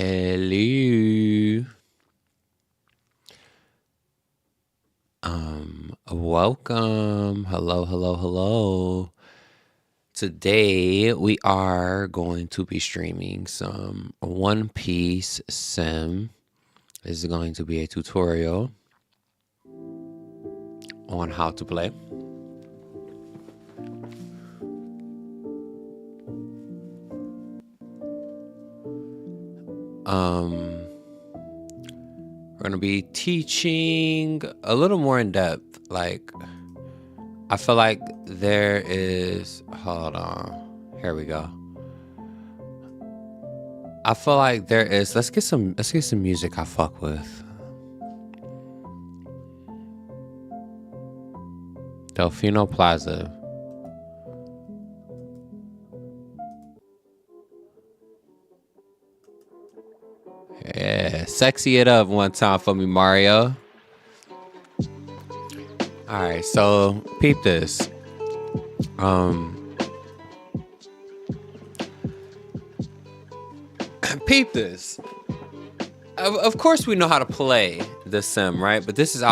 Hello. Welcome. Hello, hello, hello. Today we are going to be streaming some One Piece sim. This is going to be a tutorial on how to play. We're going to be teaching a little more in depth. Like, I feel like there is, hold on, here we go. I feel like there is, let's get some music I fuck with. Delfino Plaza. Yeah, sexy it up one time for me, Mario. All right, so peep this. Peep this. Of course we know how to play the sim, right? But this is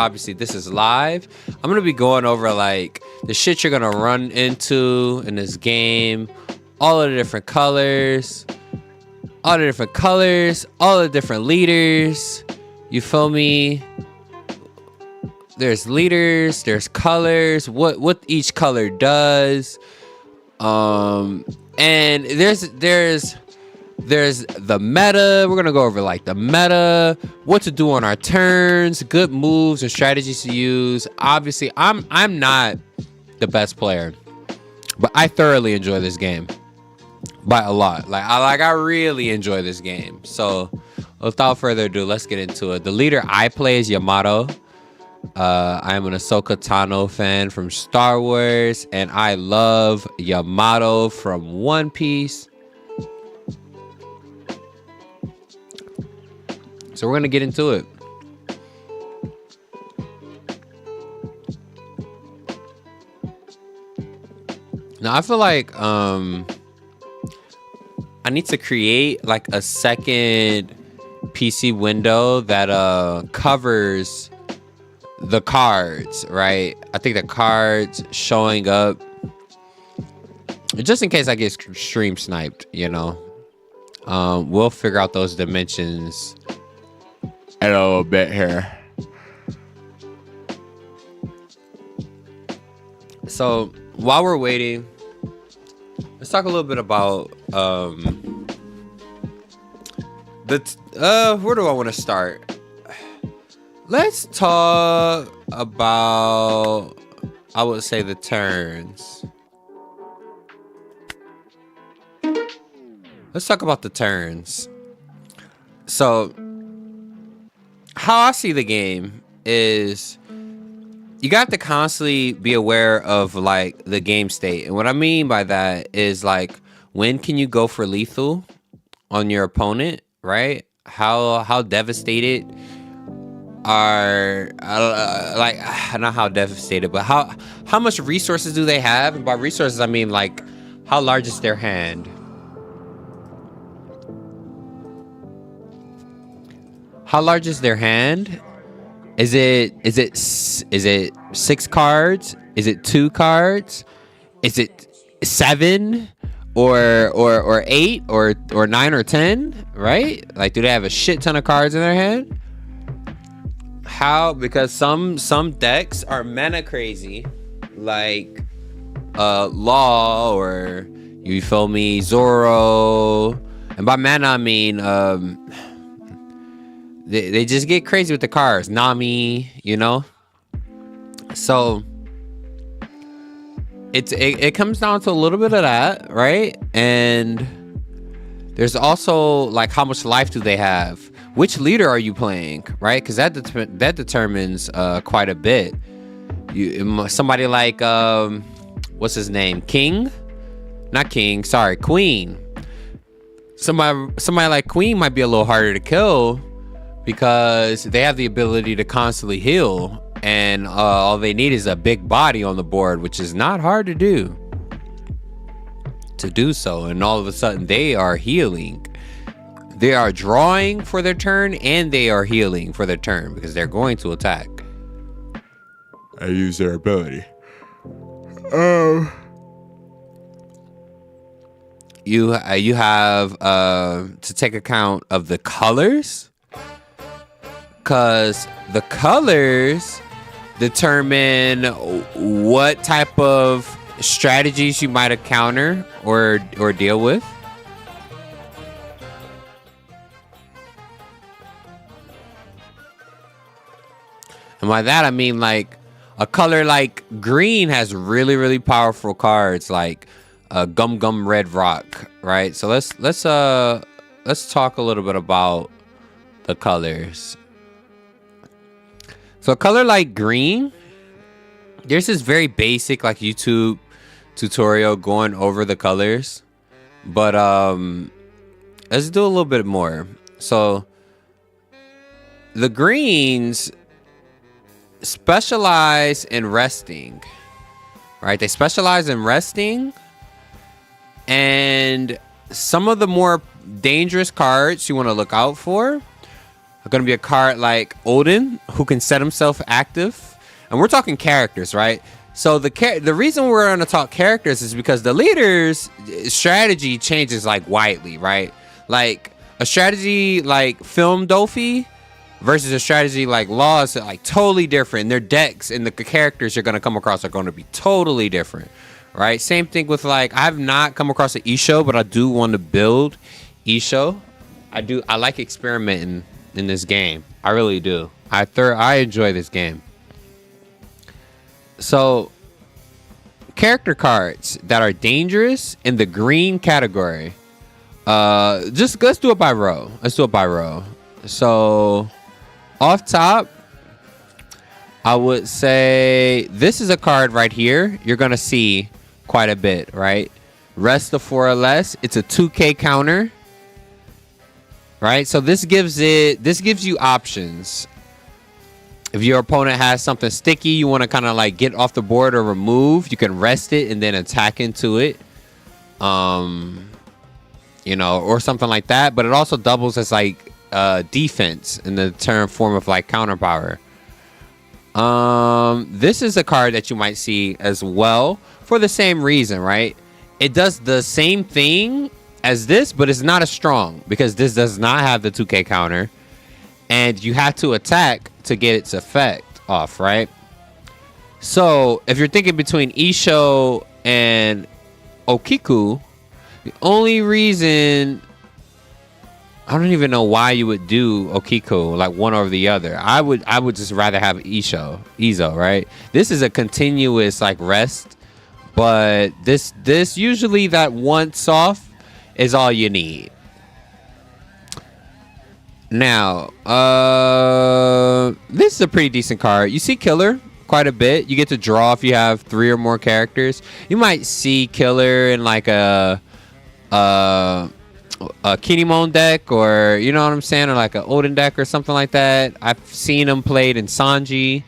live. I'm gonna be going over like the shit you're gonna run into in this game, all of the different colors, all the different leaders. You feel me? There's leaders, there's colors, what each color does. And there's the meta. We're gonna go over like the meta, what to do on our turns, good moves and strategies to use. Obviously, I'm not the best player, but I thoroughly enjoy this game by a lot. I really enjoy this game. So without further ado, let's get into it. The leader I play is Yamato. I am an Ahsoka Tano fan from Star Wars, and I love Yamato from One Piece. So we're gonna get into it. Now I feel like I need to create like a second PC window that covers the cards, right? I think the cards showing up just in case I get stream sniped, you know. We'll figure out those dimensions in a little bit here. So while we're waiting, let's talk a little bit about where do I want to start? Let's talk about, I would say, the turns. Let's talk about the turns. So how I see the game is you got to constantly be aware of like the game state. And what I mean by that is like, when can you go for lethal on your opponent, right? How devastated are like, not how devastated, but how much resources do they have? And by resources I mean like, how large is their hand? How large is their hand? Is it 6 cards? Is it 2 cards? Is it 7 or 8 or 9 or 10, right? Like, do they have a shit ton of cards in their hand? How? Because some decks are mana crazy, like Law, or you feel me, Zoro. And by mana I mean they just get crazy with the cards. Nami, you know. So it comes down to a little bit of that, right? And there's also like, how much life do they have? Which leader are you playing, right? Because that determines quite a bit. Somebody like what's his name? Queen. Somebody like Queen might be a little harder to kill because they have the ability to constantly heal, and all they need is a big body on the board, which is not hard to do so. And all of a sudden they are healing. They are drawing for their turn and they are healing for their turn because they're going to attack. I use their ability. You have to take account of the colors, because the colors determine what type of strategies you might encounter or deal with. And by that I mean like a color like green has really, really powerful cards like Gum Red Rock, right? So let's talk a little bit about the colors. So a color like green, there's this very basic like YouTube tutorial going over the colors, but let's do a little bit more. So the greens specialize in resting, right? They specialize in resting, and some of the more dangerous cards you want to look out for are going to be a card like Odin, who can set himself active. And we're talking characters, right? So the reason we're going to talk characters is because the leader's strategy changes like widely, right? Like a strategy like Film Dofi versus a strategy like Law is like totally different. Their decks and the characters you're going to come across are going to be totally different, right? Same thing with like, I've not come across an Isho, but I do want to build Isho. I like experimenting in this game. I really do. I enjoy this game. So character cards that are dangerous in the green category. Just let's do it by row. So off top, I would say this is a card right here. You're gonna see quite a bit, right? Rest of 4 or less. It's a 2K counter, right? So this gives you options. If your opponent has something sticky you want to kind of like get off the board or remove, you can rest it and then attack into it. You know, or something like that. But it also doubles as like defense in the form of like counter power. This is a card that you might see as well for the same reason, right? It does the same thing as this, but it's not as strong because this does not have the 2K counter, and you have to attack to get its effect off, right? So if you're thinking between Isho and Okiku, the only reason, I don't even know why you would do Okiku like one over the other. I would just rather have Izo, right? This is a continuous like rest, but this usually that once off is all you need. Now, this is a pretty decent card. You see Killer quite a bit. You get to draw if you have 3 or more characters. You might see Killer in like a Kinemon deck, or you know what I'm saying, or like an Odin deck or something like that. I've seen him played in Sanji.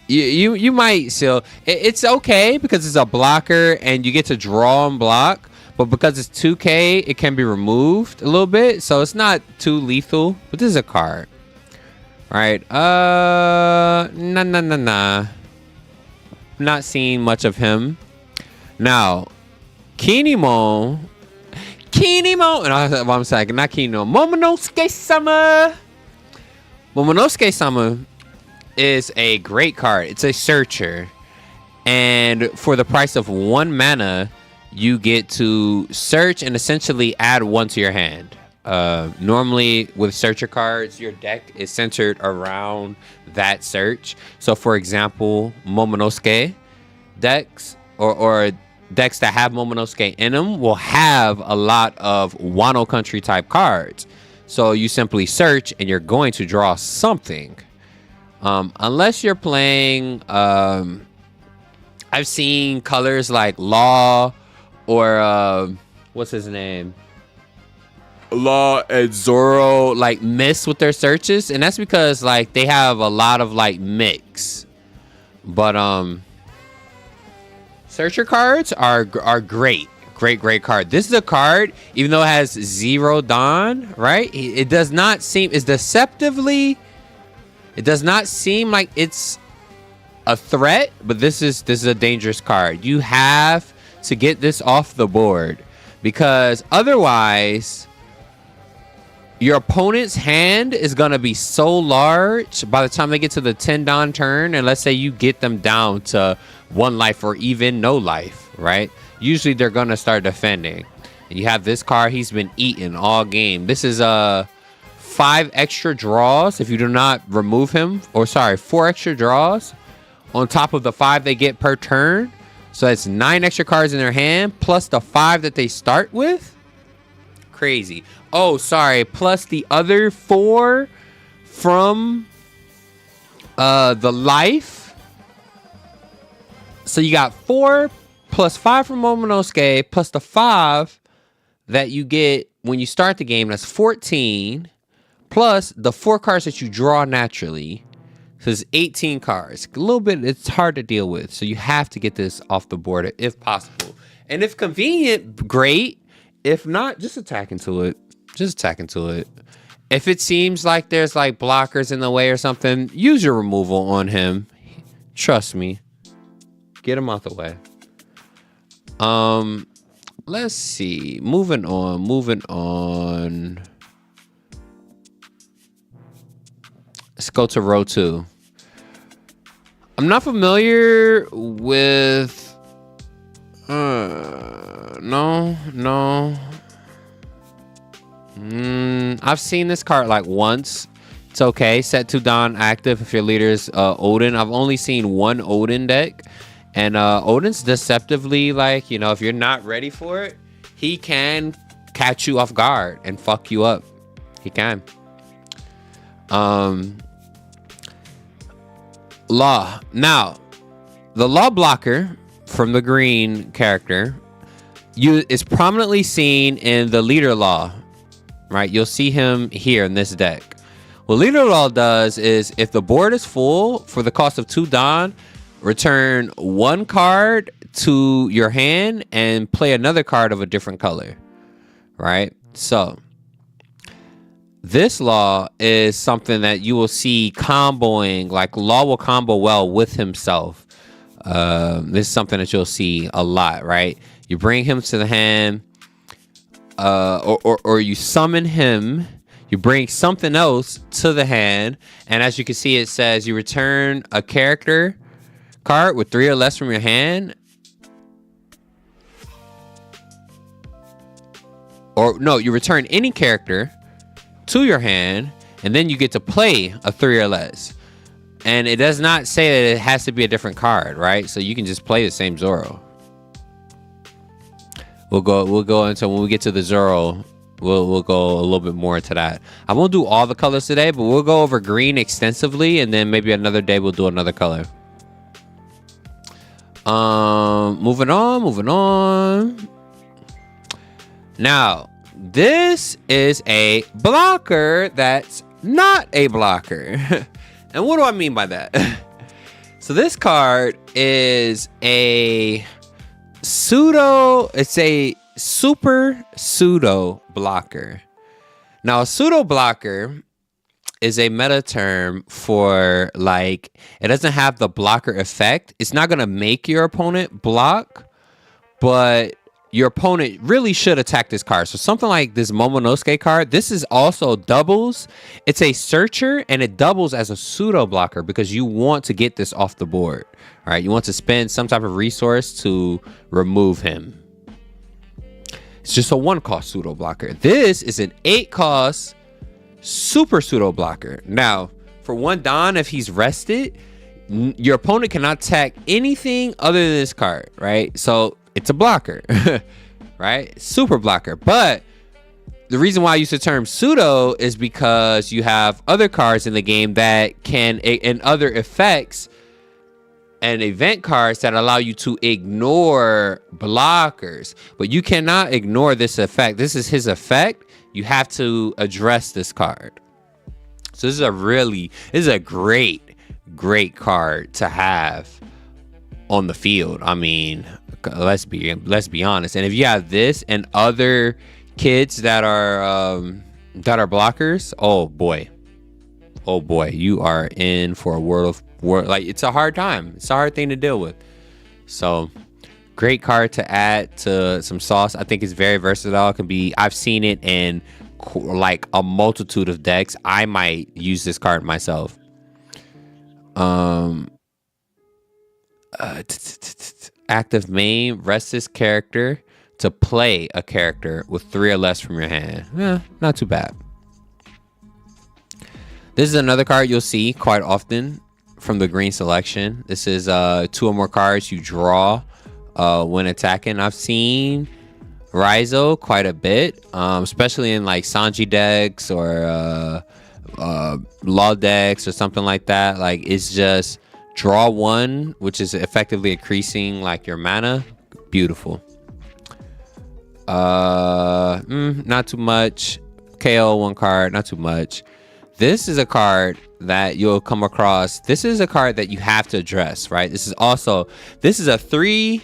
You might still, it's okay because it's a blocker and you get to draw and block, but because it's 2K it can be removed a little bit, so it's not too lethal. But this is a card, right? Not seeing much of him. Now Kinemon, and I'm saying not Kinemon, Momonosuke-sama is a great card. It's a searcher, and for the price of 1 mana you get to search and essentially add 1 to your hand. Normally with searcher cards your deck is centered around that search. So for example, Momonosuke decks or decks that have Momonosuke in them will have a lot of Wano Country type cards. So you simply search and you're going to draw something. Unless you're playing, I've seen colors like Law or what's his name? Law and Zoro like miss with their searches, and that's because like they have a lot of like mix. But searcher cards are great Great card. This is a card, even though it has 0 Dawn, right? It does not seem, it's deceptively, it does not seem like it's a threat, but this is a dangerous card. You have to get this off the board, because otherwise your opponent's hand is going to be so large by the time they get to the 10 Dawn turn, and let's say you get them down to 1 life or even no life, right? Usually they're going to start defending. And you have this card, he's been eaten all game. This is 5 extra draws if you do not remove him, or sorry, 4 extra draws on top of the 5 they get per turn. So that's 9 extra cards in their hand plus the 5 that they start with. Crazy. Oh, sorry, plus the other 4 from the life. So you got 4 plus 5 from Momonosuke plus the 5 that you get when you start the game. That's 14 plus the 4 cards that you draw naturally. So it's 18 cards. A little bit, it's hard to deal with. So you have to get this off the board if possible. And if convenient, great. If not, just attack into it. Just attack into it. If it seems like there's like blockers in the way or something, use your removal on him. Trust me. Get him out the way. Let's see. Moving on. Let's go to row 2. I'm not familiar with... No. I've seen this card like once. It's okay. Set 2 Dawn active if your leader's Odin. I've only seen 1 Odin deck. And Odin's deceptively, like, you know, if you're not ready for it, he can catch you off guard and fuck you up. He can. Law. Now, the law blocker from the green character is prominently seen in the leader law, right? You'll see him here in this deck. What leader law does is if the board is full for the cost of 2 Dawn, return 1 card to your hand and play another card of a different color, right? So this law is something that you will see comboing, like Law will combo well with himself. This is something that you'll see a lot, right? You bring him to the hand, or you summon him, you bring something else to the hand, and as you can see, it says you return a character card with 3 or less from your hand. Or no, you return any character to your hand, and then you get to play a 3 or less. And it does not say that it has to be a different card, right? So you can just play the same Zoro. We'll go into, when we get to the Zoro, we'll go a little bit more into that. I won't do all the colors today, but we'll go over green extensively, and then maybe another day we'll do another color. Moving on. Now, this is a blocker that's not a blocker. And what do I mean by that? So this card is a super pseudo blocker. Now, a pseudo blocker is a meta term for, like, it doesn't have the blocker effect. It's not going to make your opponent block, but your opponent really should attack this card. So something like this Momonosuke card, this is also doubles. It's a searcher, and it doubles as a pseudo blocker because you want to get this off the board. All right, you want to spend some type of resource to remove him. It's just a 1-cost pseudo blocker. This is an 8-cost super pseudo blocker. Now, for 1 Dawn, if he's rested, your opponent cannot attack anything other than this card, right? So it's a blocker, right? Super blocker. But the reason why I use the term pseudo is because you have other cards in the game that can, and other effects and event cards that allow you to ignore blockers. But you cannot ignore this effect. This is his effect. You have to address this card. So this is a great card to have on the field. I mean, let's be honest. And if you have this and other kids that are blockers, oh boy, you are in for a world. Like, it's a hard time. It's a hard thing to deal with. So, great card to add to some sauce. I think it's very versatile. It can be. I've seen it in like a multitude of decks. I might use this card myself. Active main, rest this character to play a character with 3 or less from your hand. Not too bad. This is another card you'll see quite often from the green selection. This is 2 or more cards you draw when attacking. I've seen Raizo quite a bit, especially in like Sanji decks or Law decks or something like that. Like, it's just draw 1, which is effectively increasing like your mana. Beautiful. Not too much. KO 1 card, not too much. This is a card that you'll come across. This is a card that you have to address, right? This is a 3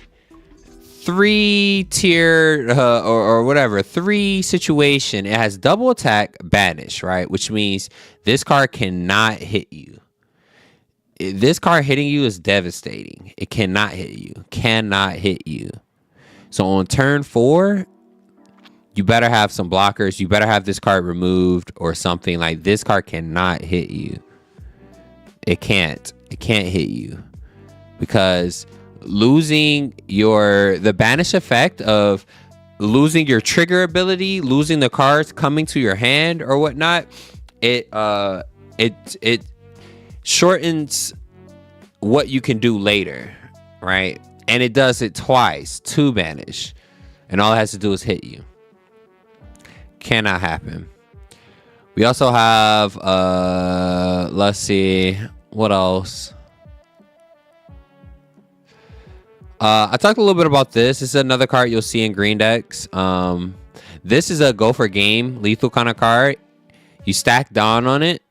tier or whatever, 3 situation. It has double attack, banish, right? Which means this card cannot hit you. This card hitting you is devastating. It cannot hit you. So on turn 4, you better have some blockers. You better have this card removed or something. Like, this card cannot hit you. It can't hit you, because losing the banish effect of losing your trigger ability, losing the cards coming to your hand or whatnot, it shortens what you can do later, right? And it does it twice, 2 banish, and all it has to do is hit you. Cannot happen. We also have let's see what else. I talked a little bit about this. This is another card you'll see in green decks. This is a go for game lethal kind of card. You stack Dawn on it.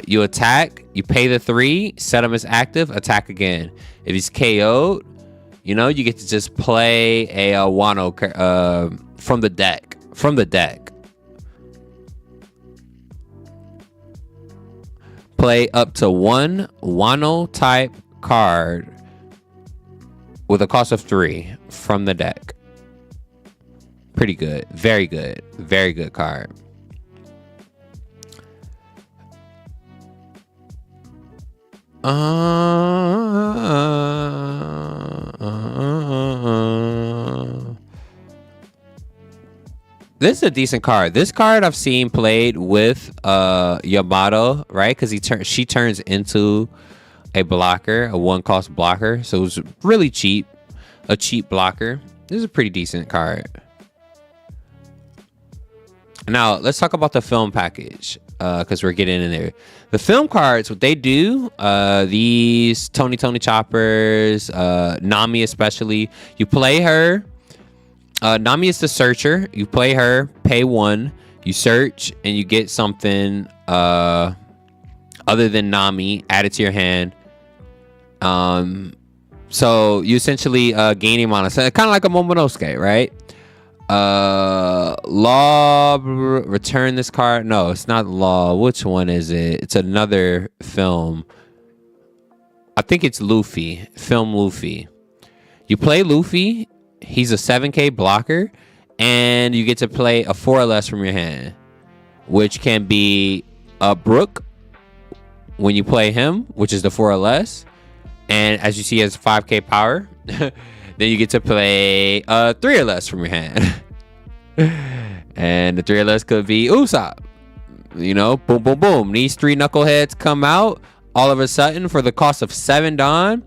You attack. You pay the 3. Set him as active. Attack again. If he's KO'd, you get to just play a Wano from the deck. Play up to 1 Wano type card with a cost of 3 from the deck. Pretty good. Very good. Very good card. This is a decent card. This card I've seen played with Yamato, right? Because she turns into a blocker, a 1-cost blocker. So it was really cheap. A cheap blocker. This is a pretty decent card. Now, let's talk about the film package, because we're getting in there. The film cards, what they do, these Tony Choppers, Nami especially, you play her. Nami is the searcher. You play her, pay 1, you search, and you get something other than Nami added to your hand. So you essentially gain mana. So kind of like a Momonosuke, right? Law, return this card. No, it's not Law. Which one is it? It's another film. I think it's Luffy. Film Luffy. You play Luffy. He's a 7k blocker, and you get to play a 4 or less from your hand, which can be a Brook when you play him, which is the 4 or less. And as you see, he has 5k power. Then you get to play 3 or less from your hand. And the 3 or less could be Usopp. Boom, boom, boom. These 3 knuckleheads come out all of a sudden for the cost of 7 Dawn.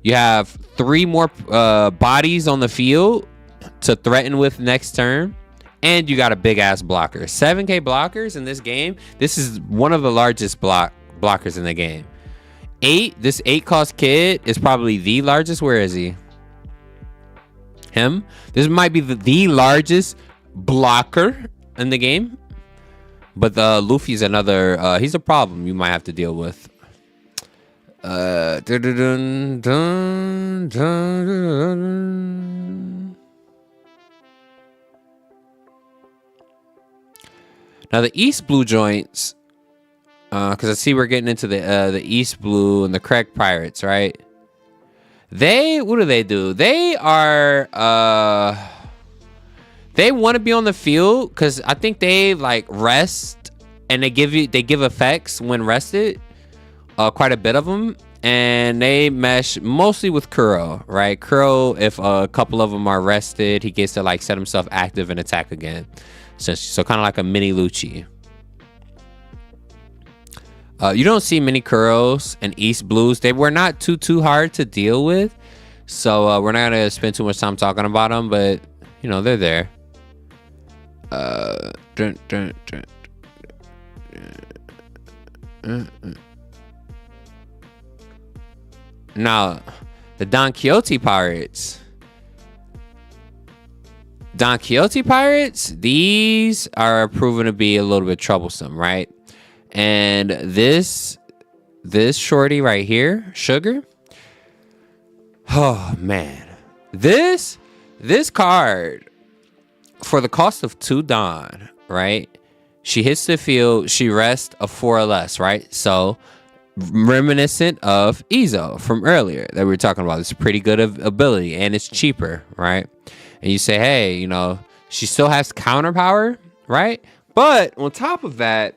You have 3 more bodies on the field to threaten with next turn. And you got a big ass blocker. 7k blockers in this game. This is one of the largest blockers in the game. 8. This 8 cost kid is probably the largest. Where is he? Him. This might be the largest blocker in the game. But Luffy's another. He's a problem you might have to deal with. Dun, dun, dun, dun, dun. Now the East Blue joints, because I see we're getting into the East Blue and the Craig Pirates, right? What do? They are they want to be on the field because I think they like rest and they give effects when rested, quite a bit of them, and they mesh mostly with Kuro, right? Kuro, if a couple of them are rested, he gets to like set himself active and attack again. So kind of like a mini Lucci. You don't see many Kuros and East Blues. They were not too hard to deal with, so we're not gonna spend too much time talking about them. But you know they're there. Now, the Don Quixote Pirates. Don Quixote Pirates, these are proven to be a little bit troublesome, right? And this shorty right here, Sugar. Oh man. This card, for the cost of 2 Don, right? She hits the field, she rests a 4 or less, right? So reminiscent of Izo from earlier that we were talking about. It's a pretty good ability and it's cheaper, right? And you say, hey, you know, she still has counter power, right? But on top of that,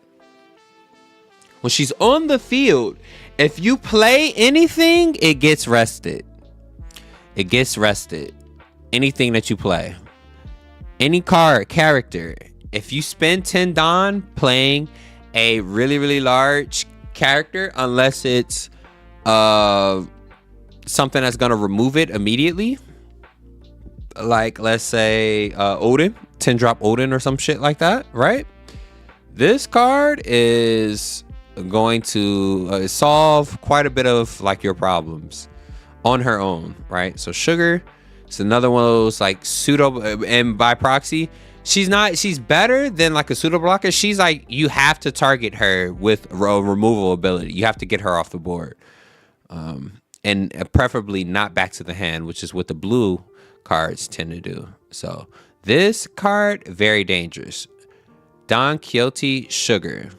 when she's on the field, if you play anything, it gets rested. It gets rested. Anything that you play. Any character. If you spend 10 Don playing a really large character, unless it's something that's going to remove it immediately, like let's say Odin, 10 drop Odin or some shit like that, right? This card is going to solve quite a bit of like your problems on her own, right? So Sugar, it's another one of those like pseudo, and by proxy, she's better than like a pseudo blocker. She's like, you have to target her with a removal ability. You have to get her off the board, and preferably not back to the hand, which is what the blue cards tend to do. So this card, very dangerous. Don Quixote Sugar.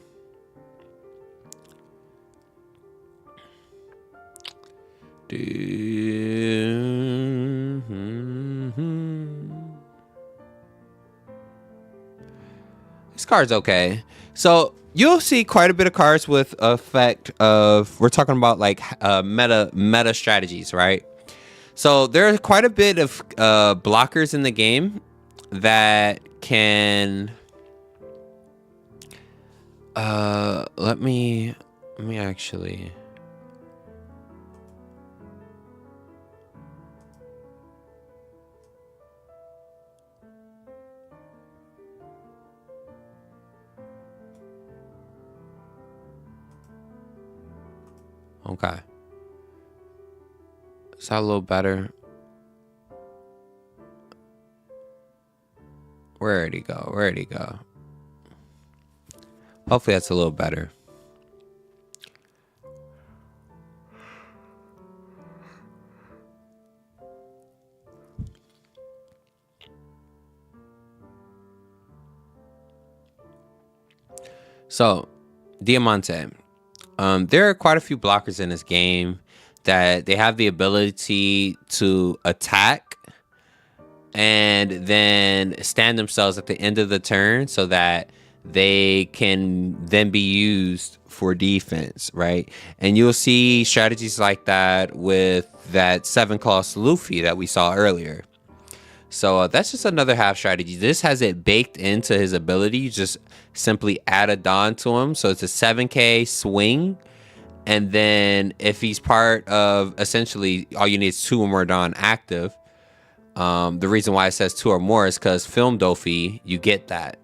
This card's okay. So you'll see quite a bit of cards with effect of, we're talking about like meta strategies, right? So there are quite a bit of blockers in the game that can let me actually. Okay. Is that a little better? Where'd he go? Hopefully that's a little better. So, Diamante. There are quite a few blockers in this game that they have the ability to attack and then stand themselves at the end of the turn so that they can then be used for defense, right? And you'll see strategies like that with that 7 cost Luffy that we saw earlier. So that's just another half strategy. This has it baked into his ability. You just simply add a Don to him. So it's a 7k swing. And then if he's part of, essentially, all you need is 2 or more Don active. The reason why it says 2 or more is because Film Dofi, you get that.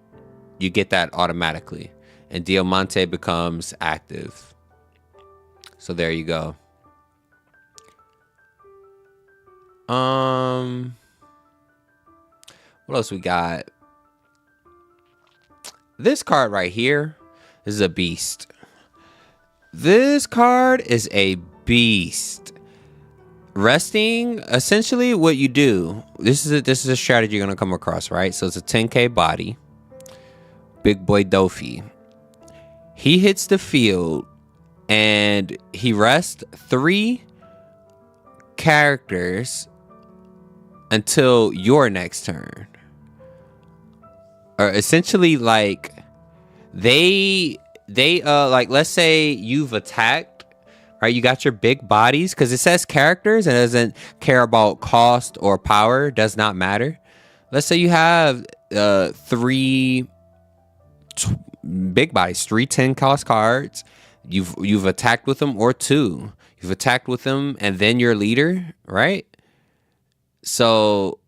You get that automatically. And Diamante becomes active. So there you go. What else we got? This card right here is a beast. This card is a beast. Resting, essentially what you do, this is a strategy you're gonna come across, right? So it's a 10k body, big boy Dofi. He hits the field and he rests 3 characters until your next turn. Or essentially, like, they like, let's say you've attacked, right? You got your big bodies, because it says characters and it doesn't care about cost or power, does not matter. Let's say you have 3 big bodies, 3 10 cost cards. You've attacked with them, or 2. You've attacked with them and then your leader, right? So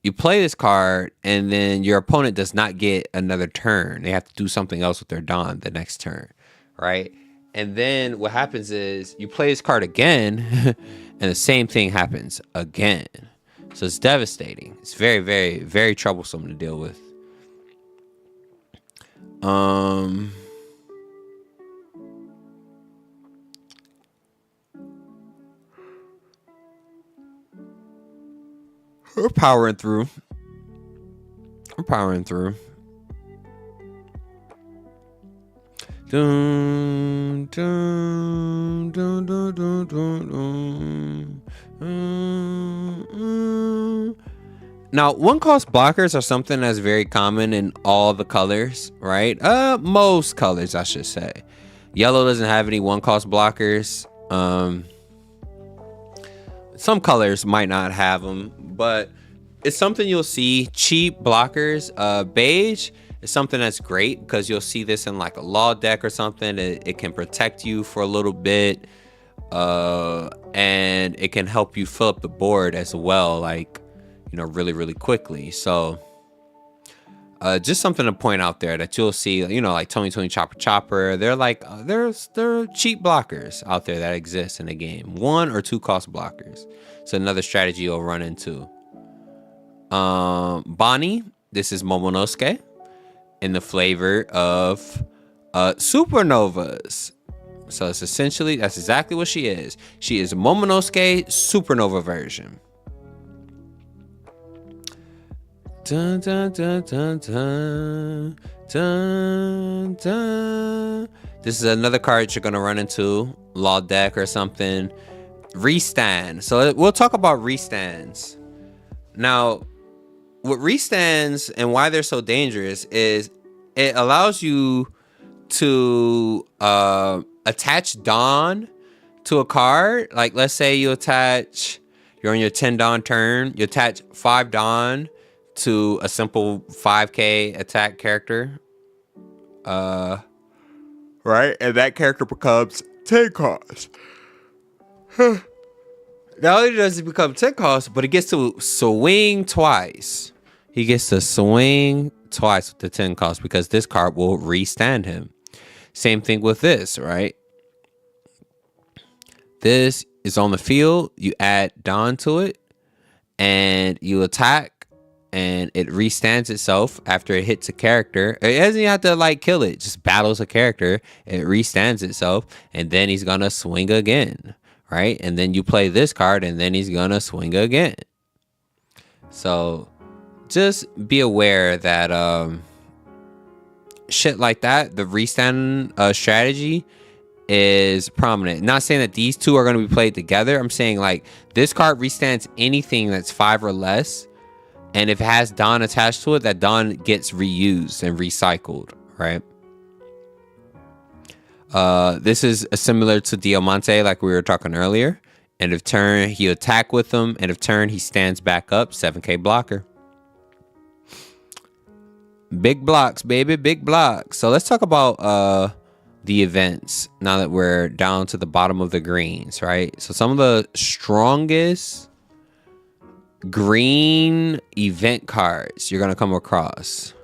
you play this card and then your opponent does not get another turn. They have to do something else with their Dawn the next turn, right? And then what happens is you play this card again and the same thing happens again. So it's devastating. It's very, very, very troublesome to deal with. We're powering through. Dun, dun, dun, dun, dun, dun, dun. Now, 1-cost blockers are something that's very common in all the colors, right? Most colors, I should say. Yellow doesn't have any 1-cost blockers. Some colors might not have them, but it's something you'll see. Cheap blockers. Beige is something that's great because you'll see this in like a law deck or something. It can protect you for a little bit, and it can help you fill up the board as well, like, you know, really, really quickly. So just something to point out there that you'll see, you know, like Tony Chopper. They're like, they're cheap blockers out there that exist in the game. 1 or 2 cost blockers. So another strategy you'll run into. Bonnie, this is Momonosuke in the flavor of supernovas. So it's essentially, that's exactly what she is. She is Momonosuke supernova version. Dun, dun, dun, dun, dun, dun, dun. This is another card you're gonna run into, law deck or something. Restand. So we'll talk about restands. Now, what restands and why they're so dangerous is it allows you to attach Dawn to a card. Like, let's say you're on your 10 Dawn turn, you attach 5 Dawn to a simple 5k attack character, right? And that character becomes 10 cost. Not only does he become 10 cost, but he gets to swing twice. He gets to swing twice with the 10 cost because this card will restand him. Same thing with this, right? This is on the field. You add Dawn to it and you attack, and it restands itself after it hits a character. It doesn't even have to like kill it, just battles a character. It restands itself, and then he's gonna swing again, right? And then you play this card, and then he's gonna swing again. So just be aware that shit like that, the restand strategy is prominent. Not saying that these two are going to be played together. I'm saying like this card restands anything that's 5 or less. And if it has Dawn attached to it, that Dawn gets reused and recycled, right? This is similar to Diamante, like we were talking earlier. End of turn, he attack with them. End of turn, he stands back up. 7k blocker. Big blocks, baby, big blocks. So let's talk about the events now that we're down to the bottom of the greens, right? So some of the strongest green event cards you're gonna come across.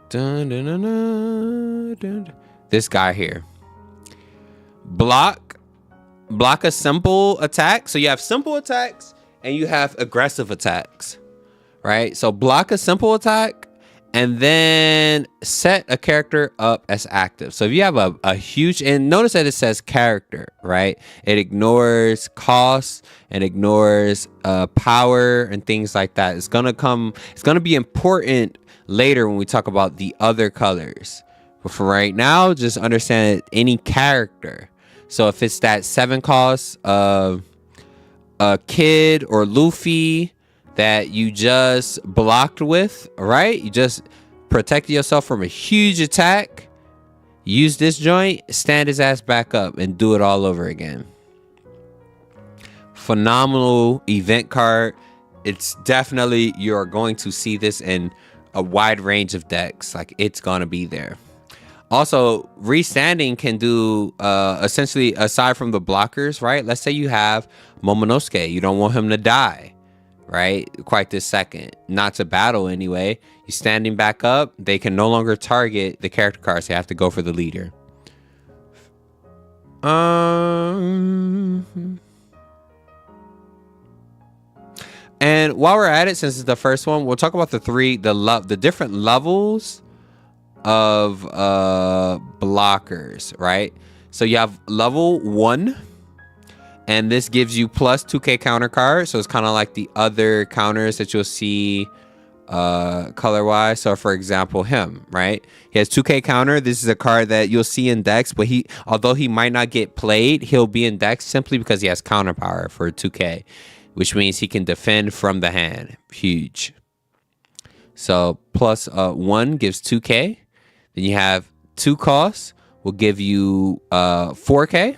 Dun, dun, dun, dun, dun. This guy here. Block a simple attack. So you have simple attacks and you have aggressive attacks, right? So block a simple attack and then set a character up as active. So if you have a huge, and notice that it says character, right? It ignores cost and ignores power and things like that. It's gonna be important later when we talk about the other colors. But for right now, just understand any character. So if it's that 7 cost a Kid or Luffy that you just blocked with, right? You just protected yourself from a huge attack. Use this joint, stand his ass back up, and do it all over again. Phenomenal event card. It's definitely, you're going to see this in a wide range of decks. Like, it's gonna be there. Also, restanding can do essentially, aside from the blockers, right? Let's say you have Momonosuke. You don't want him to die, right? Quite this second. Not to battle anyway. He's standing back up. They can no longer target the character cards. They have to go for the leader. And while we're at it, since it's the first one, we'll talk about the different levels of blockers, right? So you have level 1, and this gives you plus 2k counter card. So it's kind of like the other counters that you'll see color wise. So for example, him, right? He has 2k counter. This is a card that you'll see in decks, but although he might not get played, he'll be in decks simply because he has counter power for 2k, which means he can defend from the hand. Huge. So plus 1 gives 2k. Then you have 2 costs will give you 4k,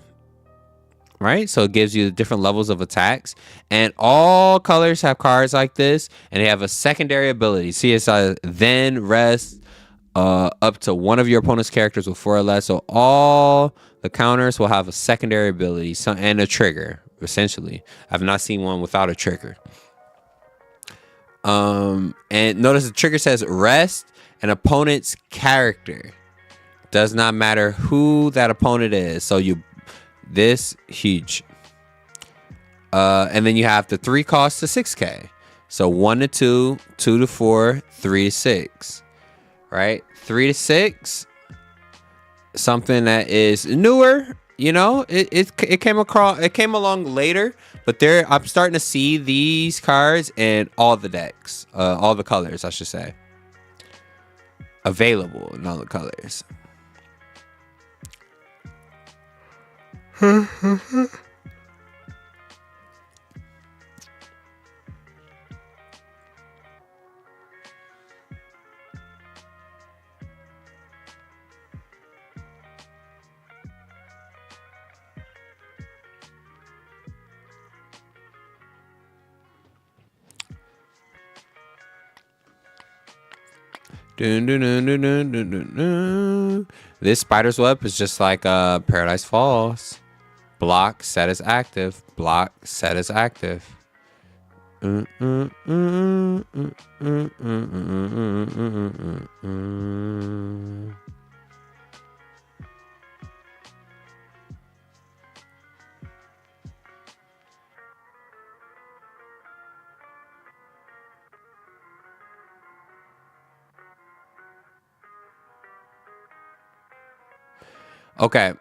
right? So it gives you the different levels of attacks, and all colors have cards like this, and they have a secondary ability. See, it's then rest up to one of your opponent's characters with 4 or less. So all the counters will have a secondary ability, and a trigger. Essentially, I've not seen one without a trigger. And notice the trigger says rest an opponent's character. Does not matter who that opponent is. So this huge. And then you have the 3 costs to 6k. So 1 to 2, 2 to 4, 3 to 6. Right? 3 to 6. Something that is newer. You know, it came along later, but I'm starting to see these cards in all the decks, all the colors, I should say, available in all the colors. Dun, dun, dun, dun, dun, dun, dun, dun. This spider's web is just like Paradise Falls. Block, set as active. Block, set as active. Okay,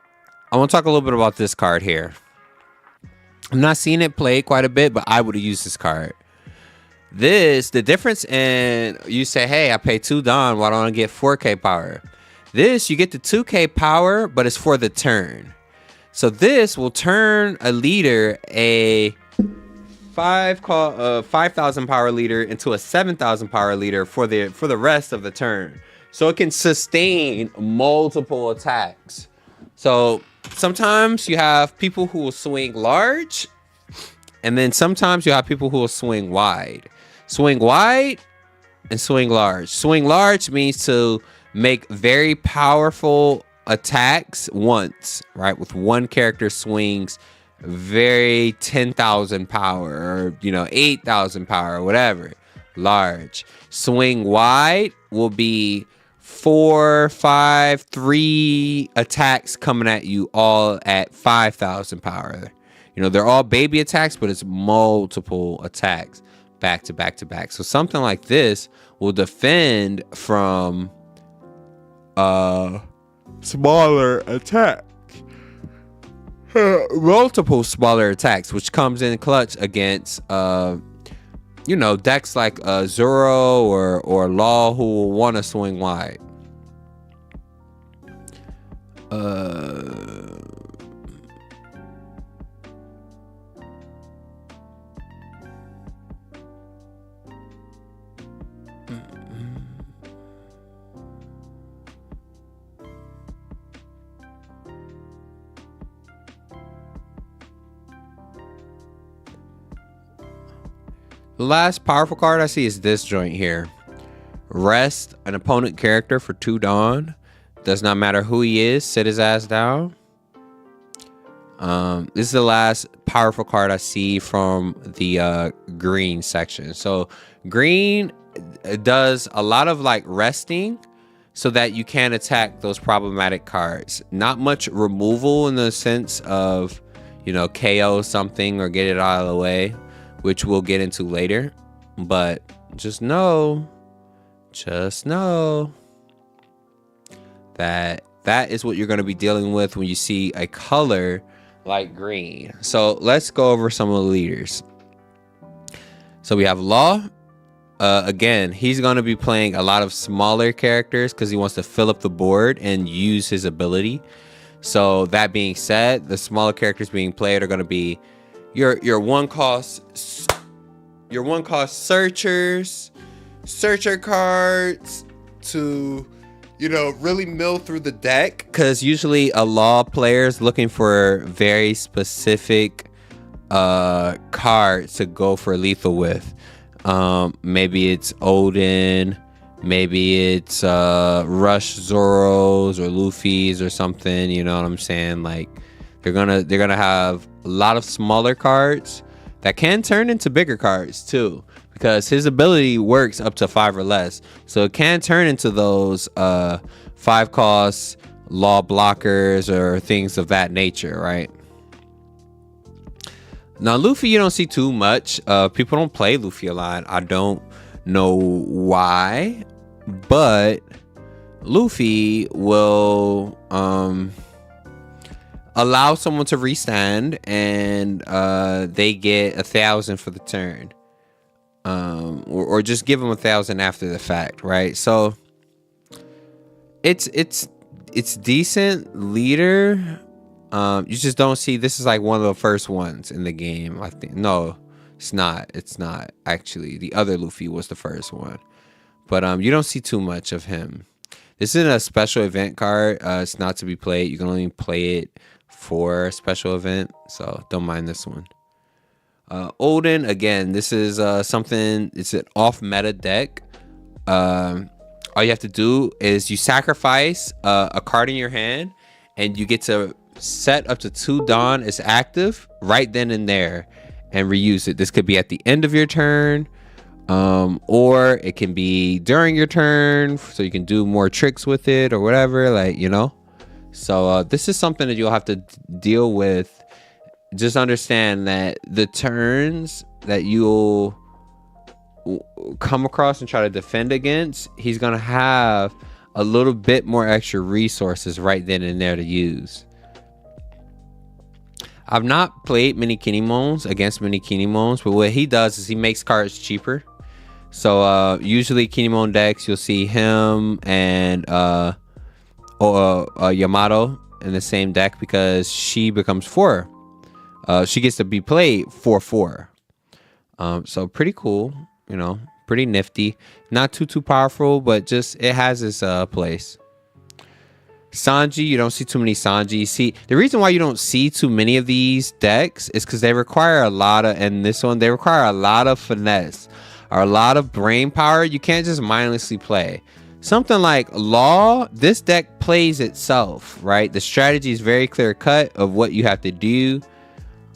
I want to talk a little bit about this card here. I'm not seeing it played quite a bit, but I would have used this card. The difference in, you say, hey, I pay 2 Don, why don't I get 4k power? This, you get the 2k power, but it's for the turn. So this will turn a leader, a 5,000 power leader, into a 7,000 power leader for the rest of the turn. So it can sustain multiple attacks. So sometimes you have people who will swing large, and then sometimes you have people who will swing wide. Swing wide and swing large. Swing large means to make very powerful attacks once, right? With one character swings very 10,000 power, or 8,000 power, or whatever. Large. Swing wide will be 4, 5, 3 attacks coming at you all at 5,000 power. They're all baby attacks, but it's multiple attacks. back to back to back. So something like this will defend from smaller attack. Multiple smaller attacks, which comes in clutch against decks like Zoro or Law, who will want to swing wide. The last powerful card I see is this joint here. Rest an opponent character for 2 Dawn. Does not matter who he is, sit his ass down. This is the last powerful card I see from the green section. So green does a lot of like resting so that you can attack those problematic cards. Not much removal in the sense of, KO something or get it out of the way, which we'll get into later. But just know that is what you're going to be dealing with when you see a color like green. So let's go over some of the leaders. So we have Law. Again, he's going to be playing a lot of smaller characters because he wants to fill up the board and use his ability. So that being said, the smaller characters being played are going to be your one cost searcher cards to really mill through the deck, because usually a Law player is looking for very specific cards to go for lethal with. Maybe it's Odin, maybe it's Rush Zoros or Luffy's or something, you know what I'm saying? Like they're gonna have a lot of smaller cards that can turn into bigger cards too, because his ability works up to 5 or less. So it can turn into those 5 cost Law blockers or things of that nature, right? Now Luffy, you don't see too much. People don't play Luffy a lot. I don't know why, but Luffy will allow someone to restand, and they get 1,000 for the turn, or just give them 1,000 after the fact, right? So it's decent leader. You just don't see, this is like one of the first ones in the game, I think. No, it's not actually. The other Luffy was the first one, but you don't see too much of him. This isn't a special event card. It's not to be played. You can only play it for a special event, so don't mind this one. Odin, again, this is something, it's an off meta deck. All you have to do is you sacrifice a card in your hand, and you get to set up to 2 Dawn as active right then and there and reuse it. This could be at the end of your turn, or it can be during your turn, so you can do more tricks with it or whatever, like, so this is something that you'll have to deal with. Just understand that the turns that you'll come across and try to defend against, he's gonna have a little bit more extra resources right then and there to use. I've not played many Kinemons against many Kinemons, but what he does is he makes cards cheaper. So usually Kinemon decks, you'll see him and Yamato in the same deck, because she becomes 4. She gets to be played 4/4. So pretty cool, pretty nifty. Not too powerful, but just it has its place. Sanji, you don't see too many Sanji. See, the reason why you don't see too many of these decks is because they require a lot of, and this one, they require a lot of finesse or a lot of brain power. You can't just mindlessly play. Something like Law, this deck plays itself, right? The strategy is very clear cut of what you have to do.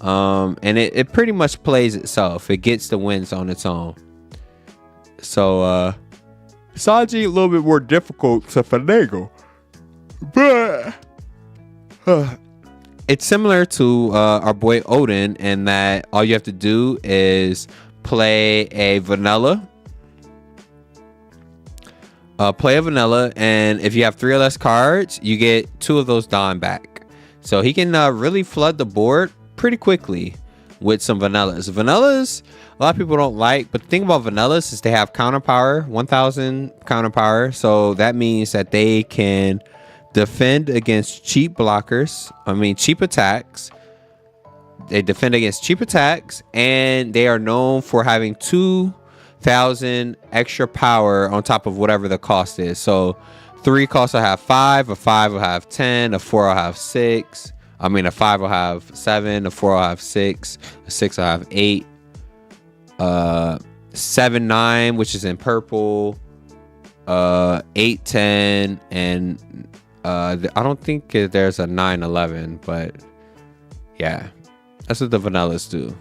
And it pretty much plays itself. It gets the wins on its own. So, Sanji, a little bit more difficult to finagle. But it's similar to our boy Odin, in that all you have to do is play a vanilla. Play a vanilla, and if you have 3 or less cards, you get 2 of those Dawn back. So he can really flood the board pretty quickly with some vanillas. Vanillas, a lot of people don't like, but the thing about vanillas is they have counter power, 1000 counter power. So that means that they can defend against cheap blockers. Cheap attacks. They defend against cheap attacks, and they are known for having 2,000 extra power on top of whatever the cost is. So 3 costs will have 5, a 5 will have 10, a 4 will have 6. A 5 will have 7, a 4 will have 6, a 6 will have 8, 7, 9, which is in purple, 8, 10, and I don't think there's a 9, 11, but yeah, that's what the vanillas do.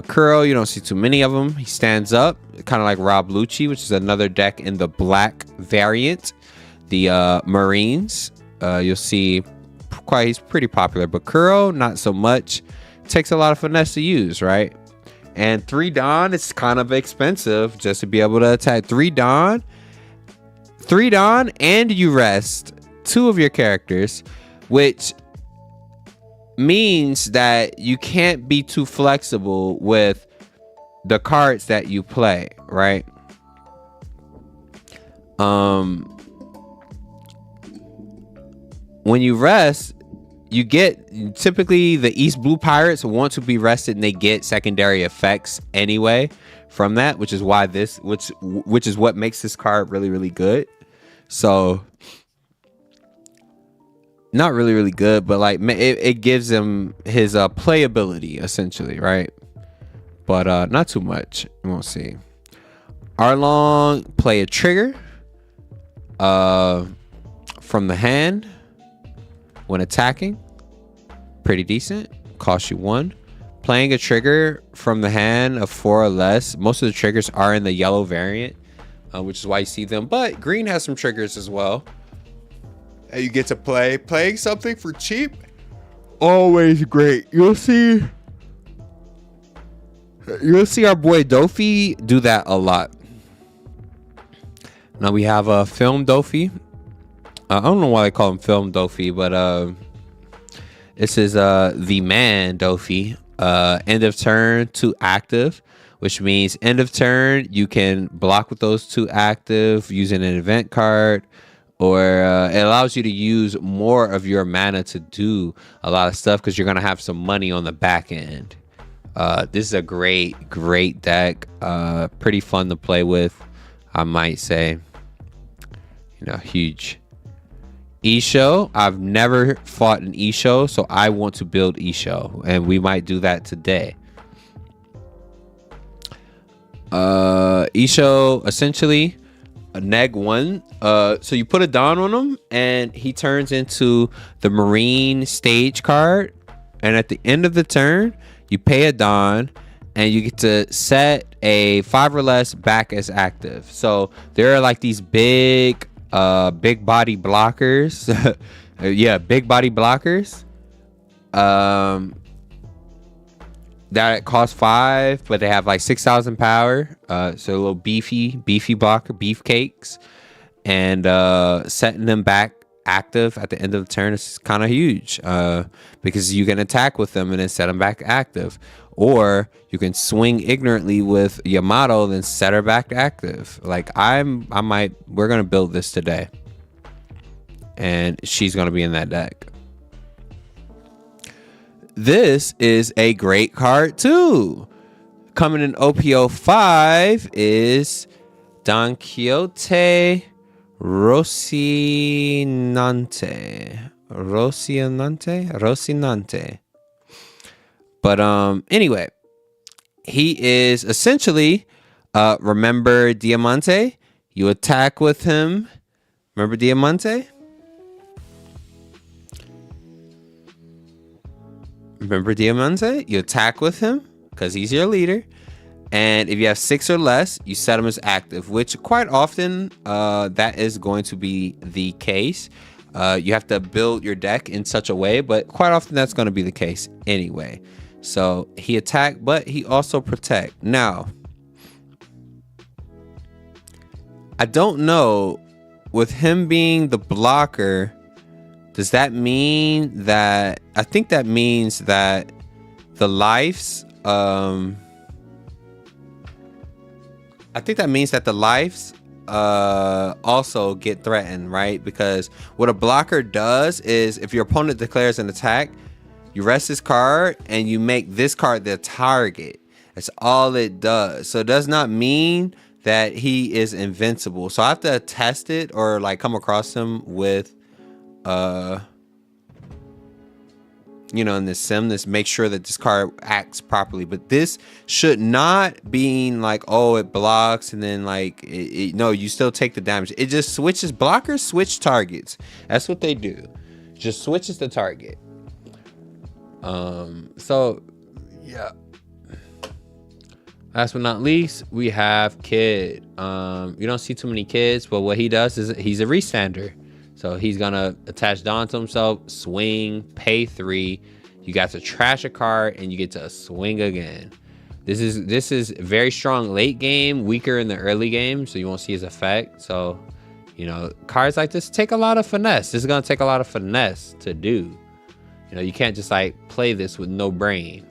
Kuro, you don't see too many of them. He stands up, kind of like Rob Lucci, which is another deck in the black variant. The Marines, you'll see he's pretty popular, but Kuro, not so much. Takes a lot of finesse to use, right? And 3 Dawn, it's kind of expensive just to be able to attack. 3 Dawn, and you rest 2 of your characters, which means that you can't be too flexible with the cards that you play, right? When you rest, you get, typically the East Blue Pirates want to be rested, and they get secondary effects anyway from that, which is why which is what makes this card really, really good. So not really, really good, but like it gives him his playability essentially, right? But not too much. We'll see. Arlong, play a trigger from the hand when attacking. Pretty decent. Costs you 1. Playing a trigger from the hand of 4 or less. Most of the triggers are in the yellow variant, which is why you see them. But green has some triggers as well. And you get to playing something for cheap. Always great. You'll see our boy Dofi do that a lot. Now we have a film Dofi. I don't know why they call him film Dofi, but this is the man Dofi. End of turn, 2 active, which means end of turn you can block with those 2 active using an event card, or it allows you to use more of your mana to do a lot of stuff because you're gonna have some money on the back end. This is a great deck. Pretty fun to play with, I might say. Huge. Isho, I've never fought an Isho, so I want to build Isho, and we might do that today. Isho, essentially a neg 1. So you put a Dawn on him, and he turns into the Marine stage card, and at the end of the turn, you pay a Dawn, and you get to set a 5 or less back as active. So there are like these big body blockers. Yeah, big body blockers that cost 5, but they have like 6,000 power. So a little beefy blocker, beefcakes, and setting them back active at the end of the turn is kind of huge, because you can attack with them and then set them back active, or you can swing ignorantly with Yamato, then set her back active. Like we're gonna build this today, and she's gonna be in that deck. This is a great card too. Coming in OPO 5 is Don Quixote Rocinante. But anyway, he is essentially remember Diamante? You attack with him. Remember Diamante? You attack with him because he's your leader. And if you have 6 or less, you set him as active, which quite often that is going to be the case. You have to build your deck in such a way, but quite often that's going to be the case anyway. So he attack, but he also protect. Now, I don't know, with him being the blocker, does that mean that, I think that means that the lives, I think that means that the lives also get threatened, right? Because what a blocker does is, if your opponent declares an attack, you rest his card and you make this card the target. That's all it does. So it does not mean that he is invincible. So I have to test it, or like come across him with in this sim, this make sure that this card acts properly. But this should not be like, oh, it blocks and then like no, you still take the damage. It just switches. Blockers switch targets. That's what they do. Just switches the target. So yeah. Last but not least, we have Kid. You don't see too many kids, but what he does is he's a restander. So he's gonna attach Dawn to himself, swing, pay 3. You got to trash a card and you get to swing again. This is very strong late game, weaker in the early game, so you won't see his effect. So, cards like this take a lot of finesse. This is gonna take a lot of finesse to do. You can't just like play this with no brain.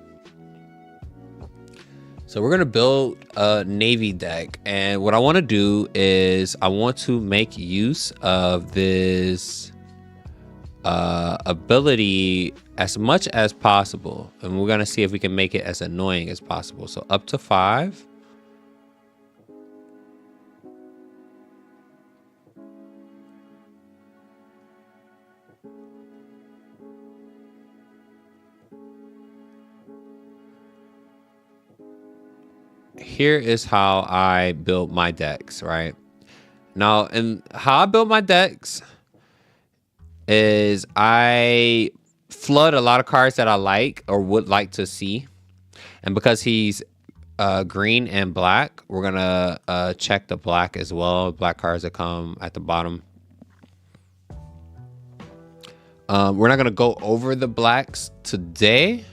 So we're gonna build a Navy deck, and what I want to do is I want to make use of this ability as much as possible, and we're gonna see if we can make it as annoying as possible. So up to 5. Here is how I build my decks, right? Now, and how I build my decks is I flood a lot of cards that I like or would like to see. And because he's green and black, we're gonna check the black as well. Black cards that come at the bottom. We're not gonna go over the blacks today.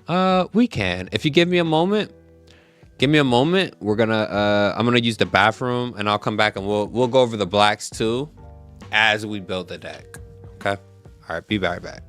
We can. If you give me a moment. We're gonna I'm gonna use the bathroom and I'll come back and we'll go over the blacks too as we build the deck. Okay? All right, be right back.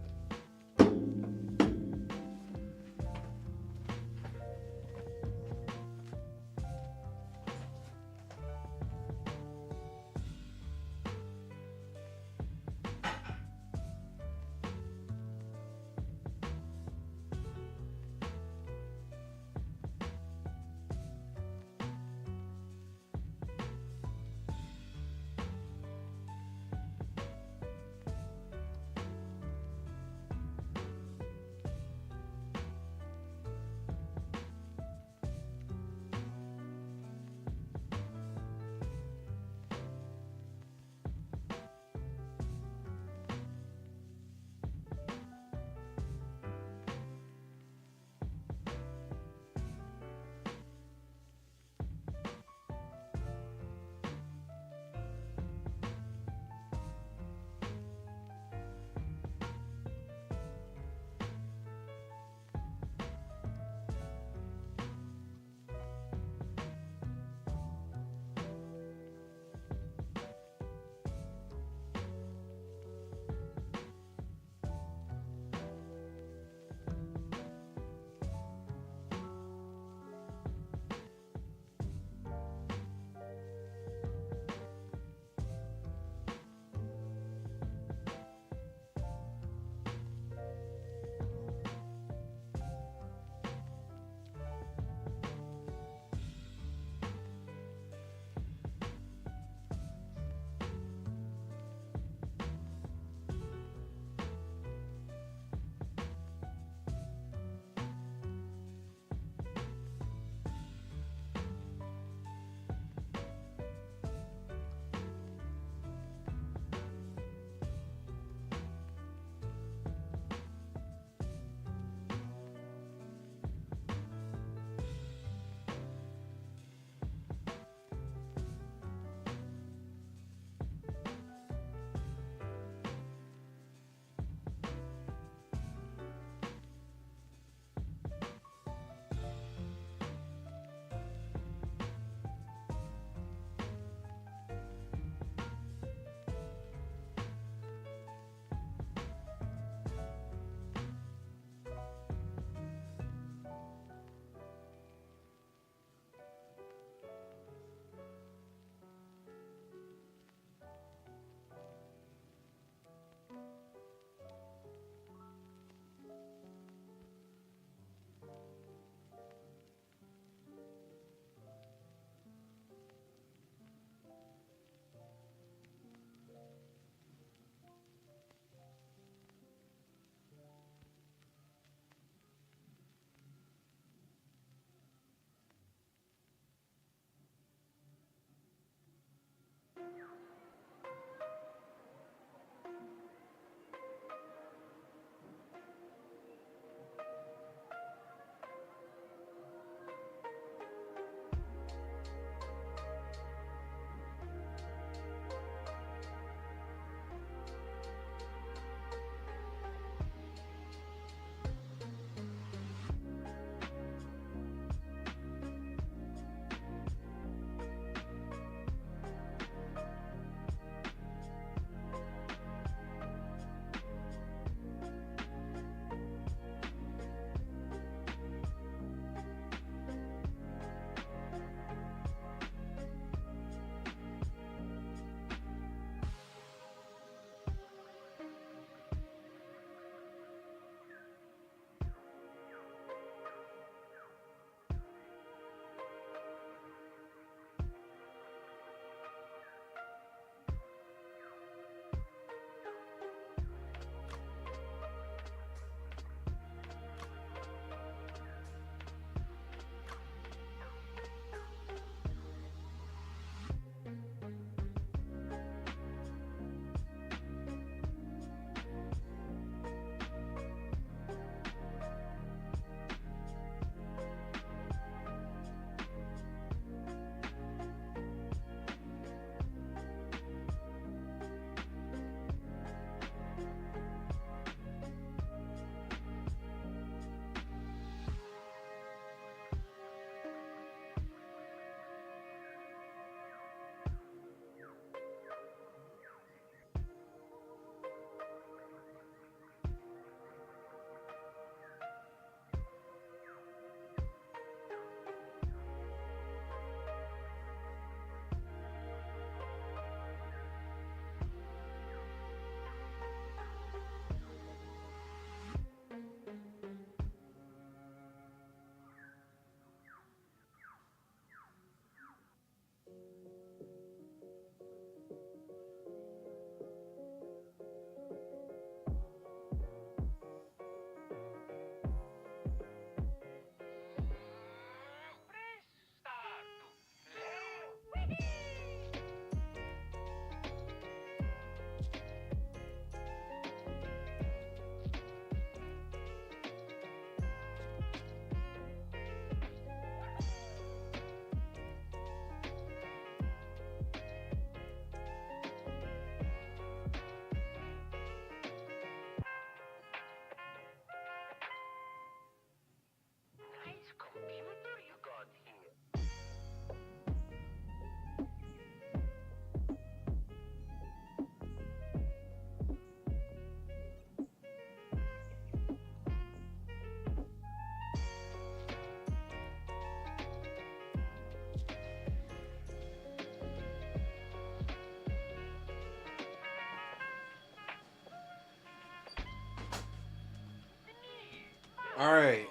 All right,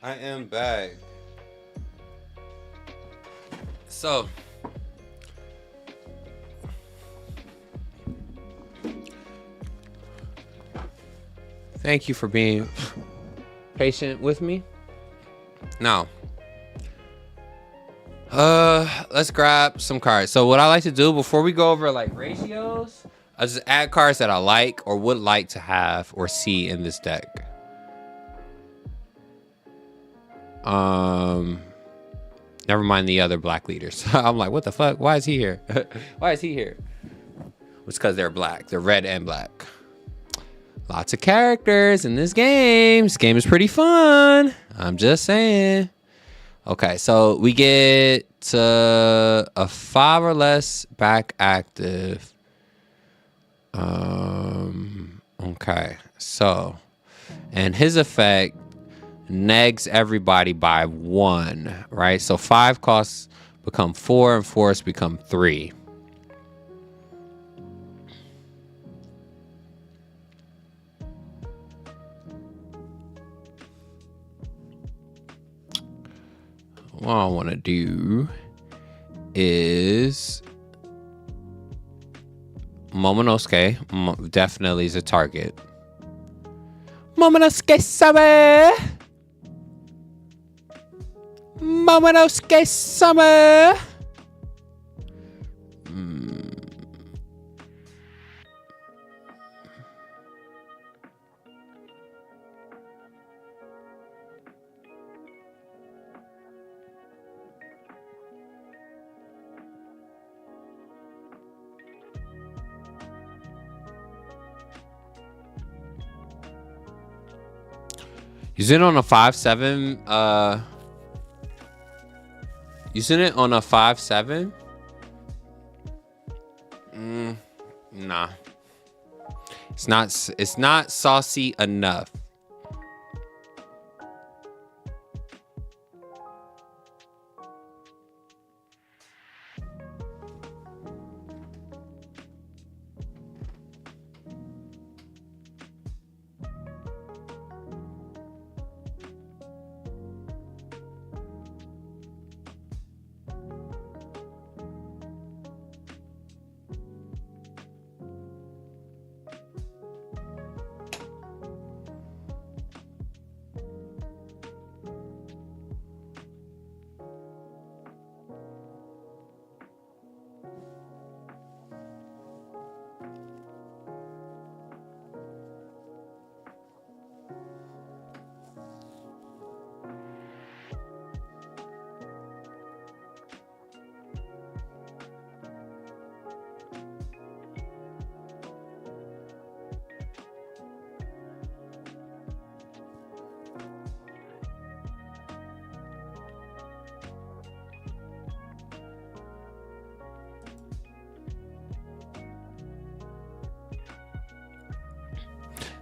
I am back. So, thank you for being patient with me. Now, let's grab some cards. So, what I like to do before we go over like ratios, I just add cards that I like or would like to have or see in this deck. Never mind the other black leaders. I'm like, what the fuck? Why is he here? Why is he here? It's because they're black. They're red and black. Lots of characters in this game. This game is pretty fun. I'm just saying. Okay, so we get a 5 or less back active. Okay, so, and his effect negs everybody by 1, right? So 5 costs become 4 and 4s become 3. What I want to do is Momonosuke definitely is a target. Momonosuke-sama! Momonosuke-sama! Using it on a 5/7. Using it on a 5/7. Nah. It's not saucy enough.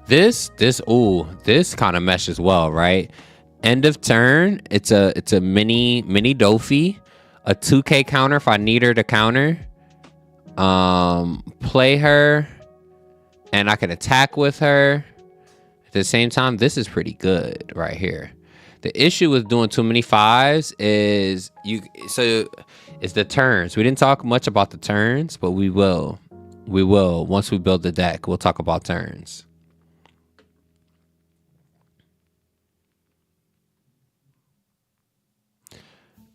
This kind of meshes well, right? End of turn, it's a mini Dofi, a 2K counter if I need her to counter. Play her, and I can attack with her. At the same time, this is pretty good right here. The issue with doing too many 5s is it's the turns. We didn't talk much about the turns, but we will. We will once we build the deck. We'll talk about turns.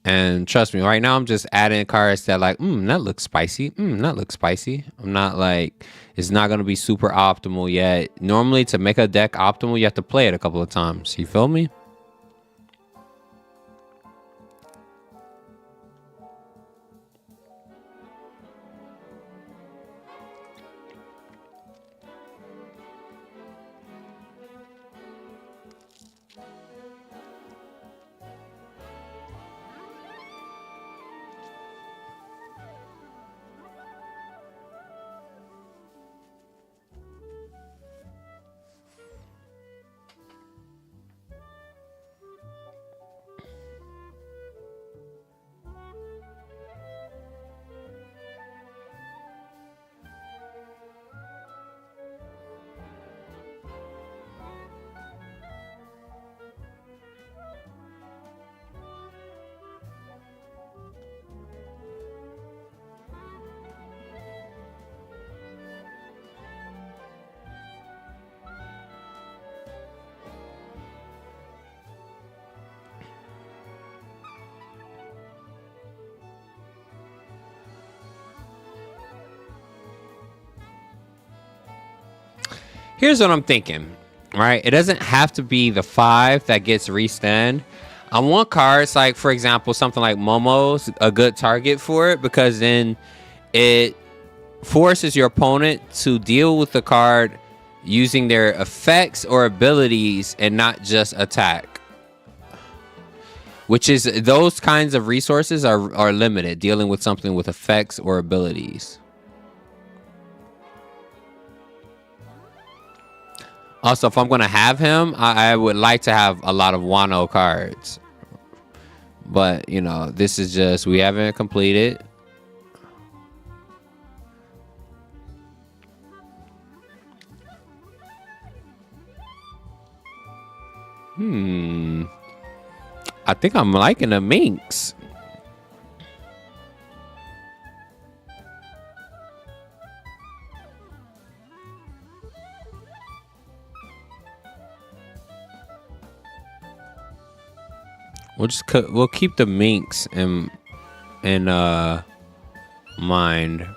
And trust me, right now I'm just adding cards that like, that looks spicy. That looks spicy. I'm not like, it's not going to be super optimal yet. Normally to make a deck optimal, you have to play it a couple of times. You feel me? Here's what I'm thinking, right? It doesn't have to be the 5 that gets restand. I want cards like, for example, something like Momo's a good target for it, because then it forces your opponent to deal with the card using their effects or abilities and not just attack. Which is, those kinds of resources are limited, dealing with something with effects or abilities. Also, if I'm going to have him, I would like to have a lot of Wano cards. But, you know, this is just, we haven't completed. I think I'm liking the minks. We'll keep the minks in mind.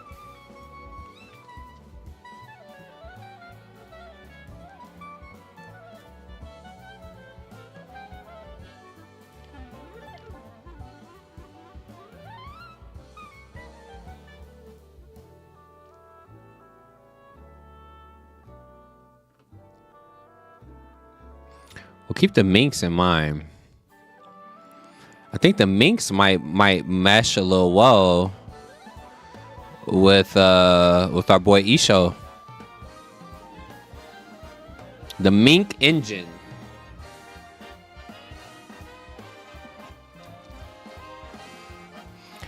We'll keep the minks in mind. I think the minks might mesh a little well with our boy Isho. The mink engine.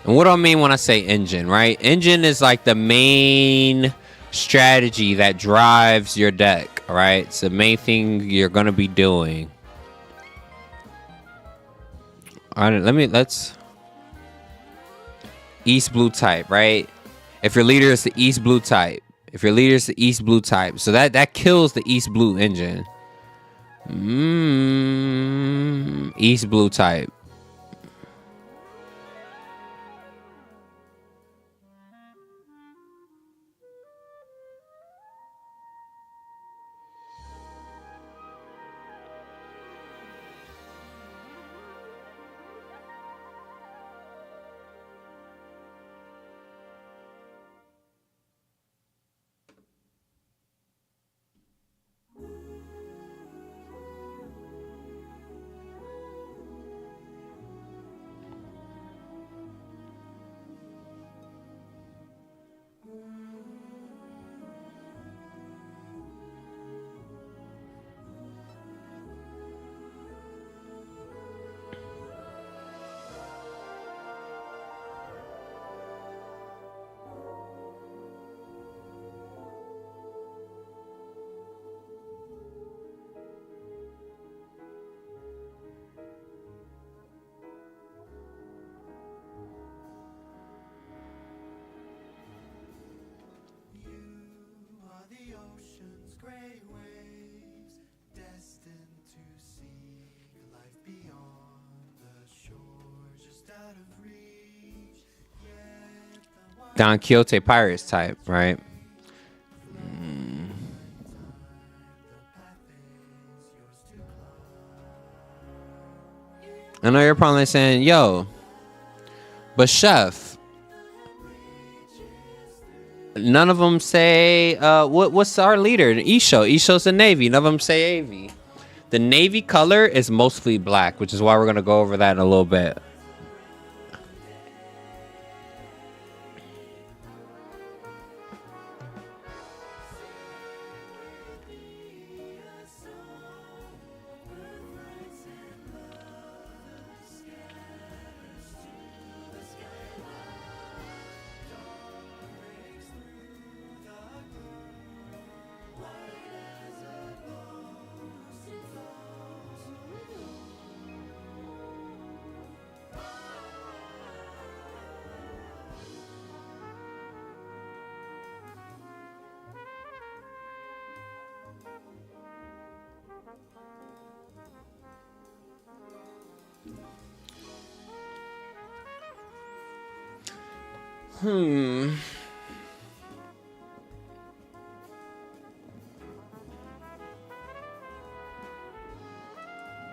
And what do I mean when I say engine, right? Engine is like the main strategy that drives your deck, right? It's the main thing you're going to be doing. All right, let's East blue type, right? If your leader is the East blue type, so that kills the East blue engine. East blue type. Don Quixote Pirates type, right? I know you're probably saying, yo, but Chef, none of them say, what's our leader? Isho's the Navy. None of them say AV. The Navy color is mostly black, which is why we're going to go over that in a little bit.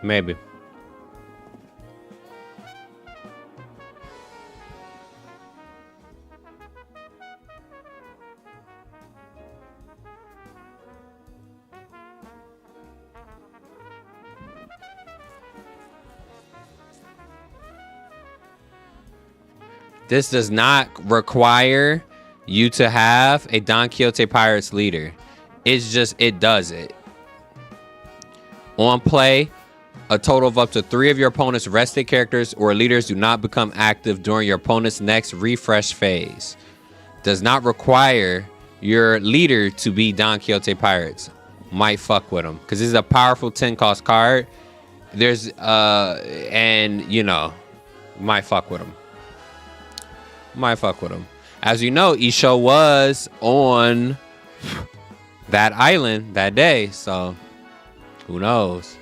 Maybe. This does not require you to have a Don Quixote Pirates leader. It's just, it does it. On play, a total of up to 3 of your opponent's rested characters or leaders do not become active during your opponent's next refresh phase. Does not require your leader to be Don Quixote Pirates. Might fuck with them, because this is a powerful 10 cost card. There's, and you know, might fuck with them. Might fuck with him. As you know, Isho was on that island that day, so who knows?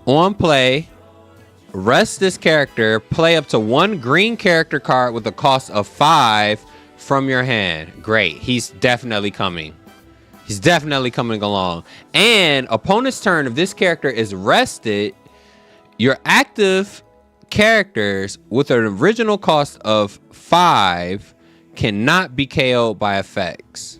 On play, rest this character, play up to 1 green character card with a cost of 5 from your hand. Great. He's definitely coming. He's definitely coming along. And opponent's turn, if this character is rested, your active characters with an original cost of 5 cannot be KO'd by effects.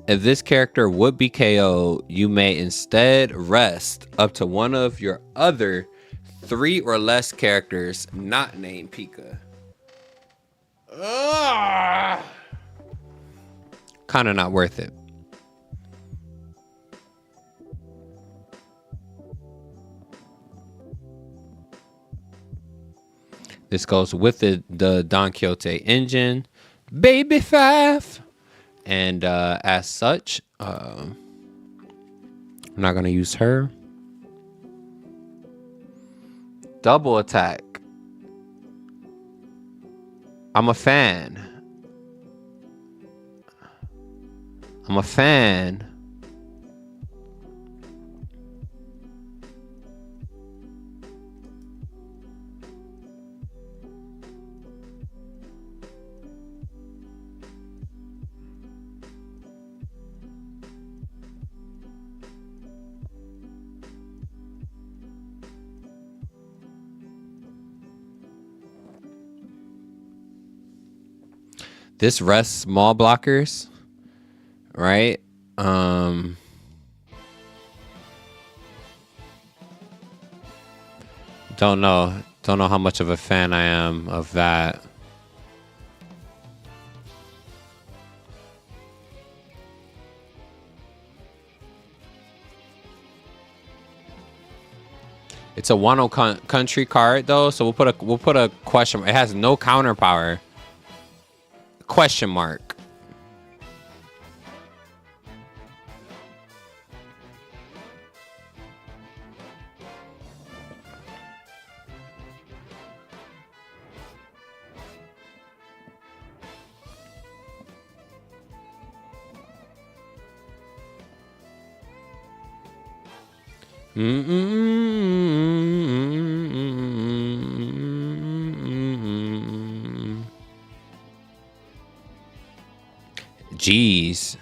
If this character would be KO'd, you may instead rest up to 1 of your other 3 or less characters not named Pika. Kind of not worth it. This goes with the Don Quixote engine. Baby 5. And as such, I'm not going to use her. Double attack. I'm a fan. I'm a fan. This rests small blockers, right? Don't know how much of a fan I am of that. It's a Wano country card though, so we'll put a question. It has no counter power. Question mark. Jeez.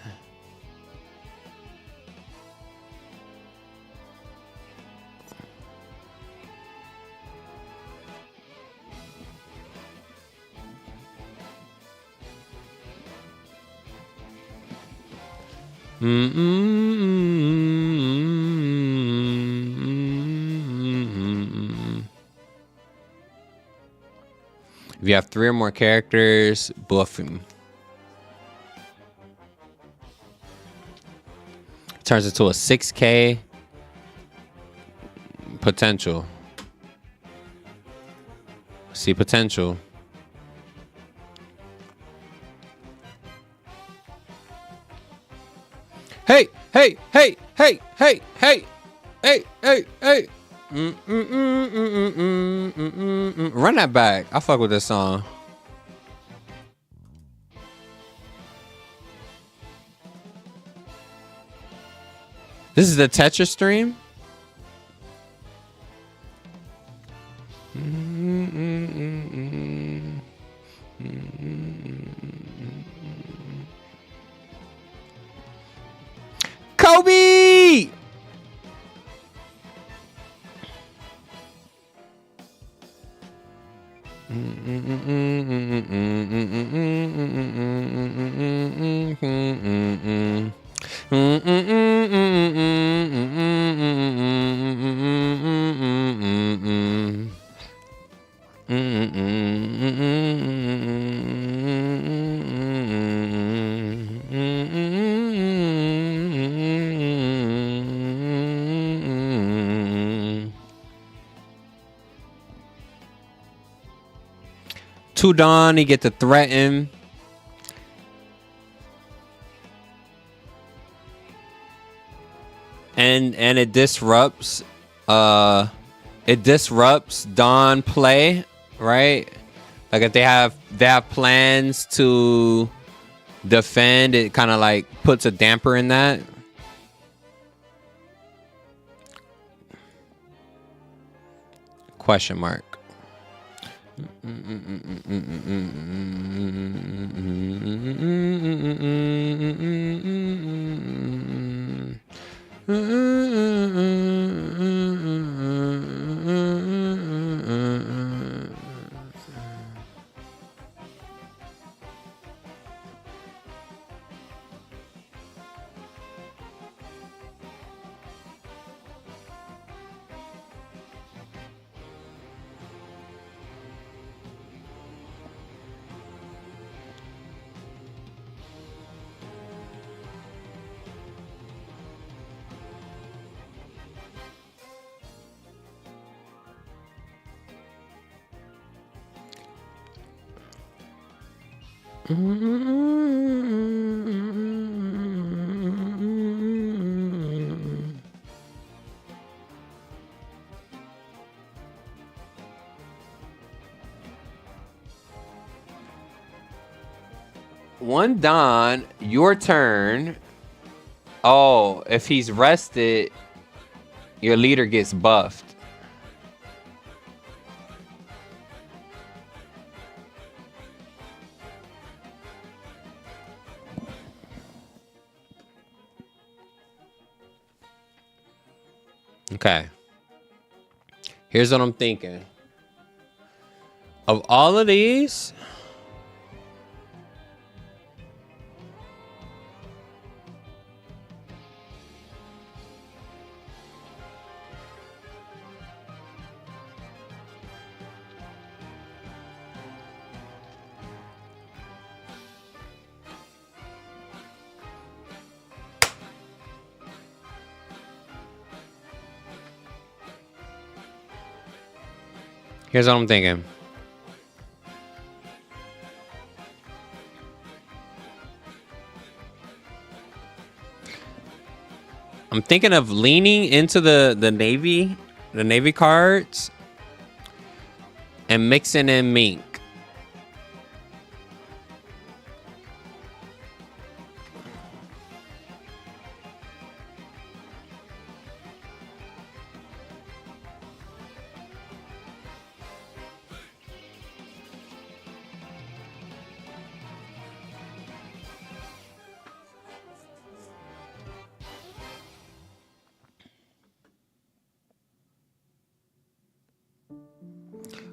If you have 3 or more characters, buffing. Turns into a 6K potential. See potential. Hey, hey, hey, hey, hey, hey, hey, hey, hey. Run that back. I fuck with this song. This is the Tetris stream? Kobe! To Dawn, he get to threaten. And it disrupts Dawn play, right? Like if they have plans to defend, it kind of like puts a damper in that. Question mark. One Don, your turn. Oh, if he's rested, your leader gets buffed. Okay. Here's what I'm thinking. Of all of these, here's what I'm thinking. I'm thinking of leaning into the Navy cards and mixing in Mink.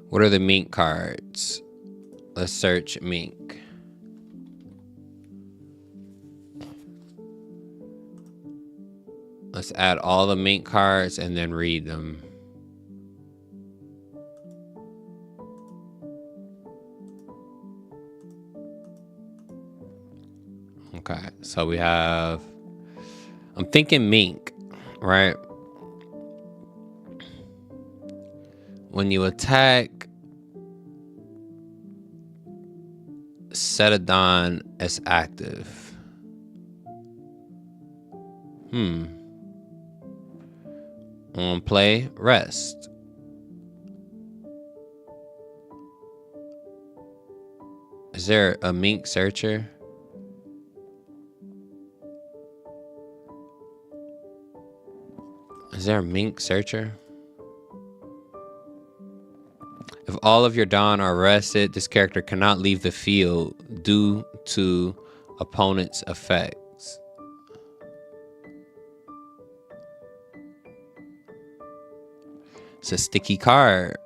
What are the mink cards? Let's search mink. Let's add all the mink cards and then read them. Okay, so we have, I'm thinking mink, right? When you attack, Cetadon is active. On play, rest. Is there a mink searcher? Is there a mink searcher? If all of your Dawn are rested, this character cannot leave the field due to opponent's effects. It's a sticky card.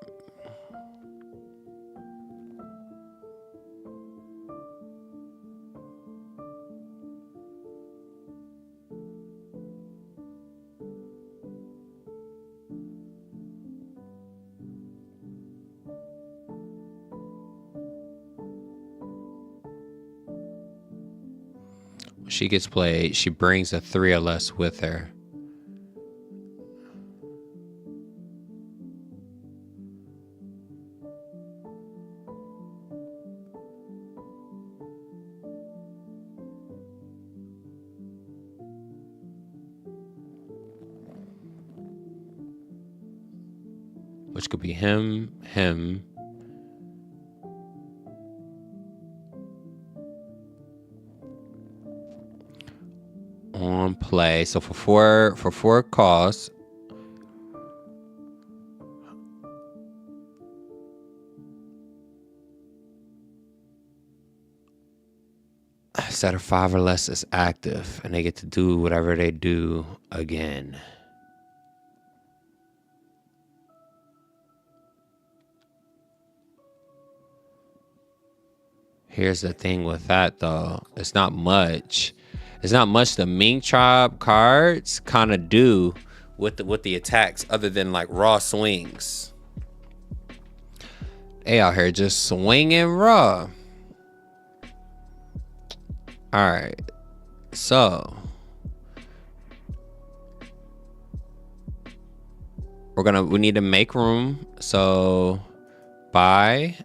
When she gets played, she brings a 3 or less with her. Which could be him. On play. So for four costs. Set of 5 or less is active, and they get to do whatever they do again. Here's the thing with that, though. It's not much. It's not much the Mink Tribe cards kind of do with the attacks, other than like raw swings. They out here just swinging raw. All right, so we need to make room. So buy.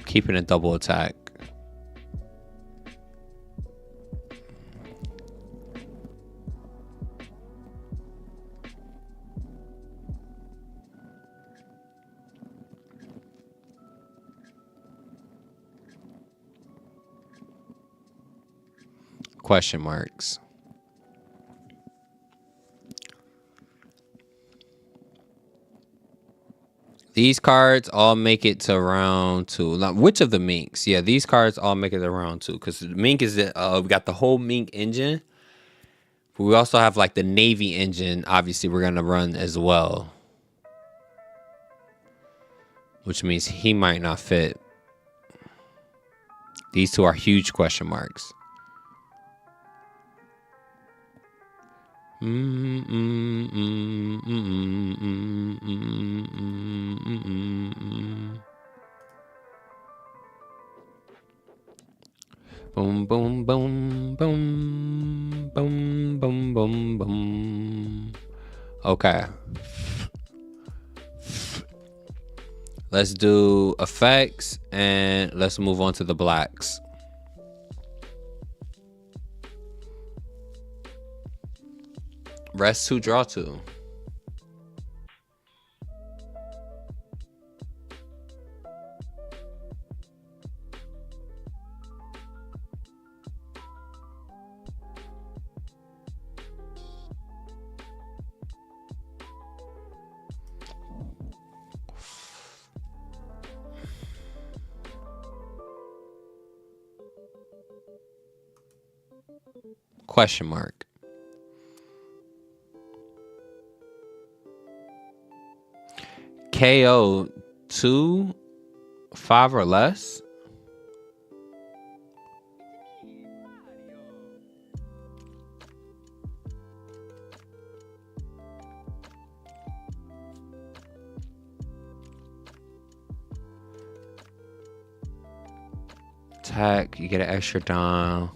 Keeping a double attack. Question marks. These cards all make it to round 2. Now, which of the minks? Yeah, these cards all make it to round 2 because the mink is we got the whole mink engine, but we also have like the navy engine. Obviously, we're gonna run as well, which means he might not fit. These two are huge question marks. Boom, boom, boom, boom, boom, boom, boom, boom. Okay. Let's do effects and let's move on to the blacks. Rest 2, draw 2. Question mark. KO 2, 5 or less. Attack, you get an extra dime.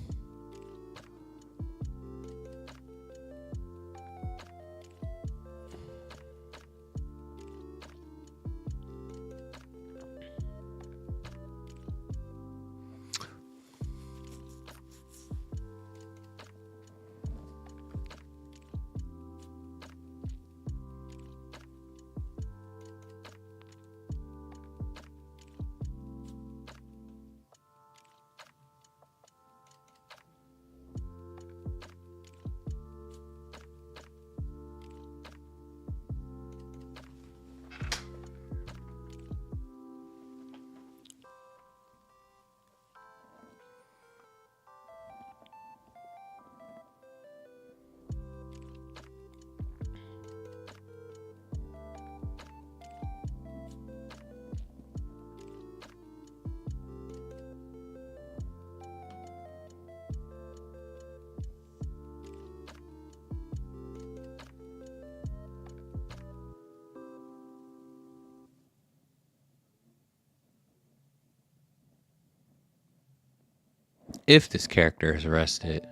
If this character is arrested.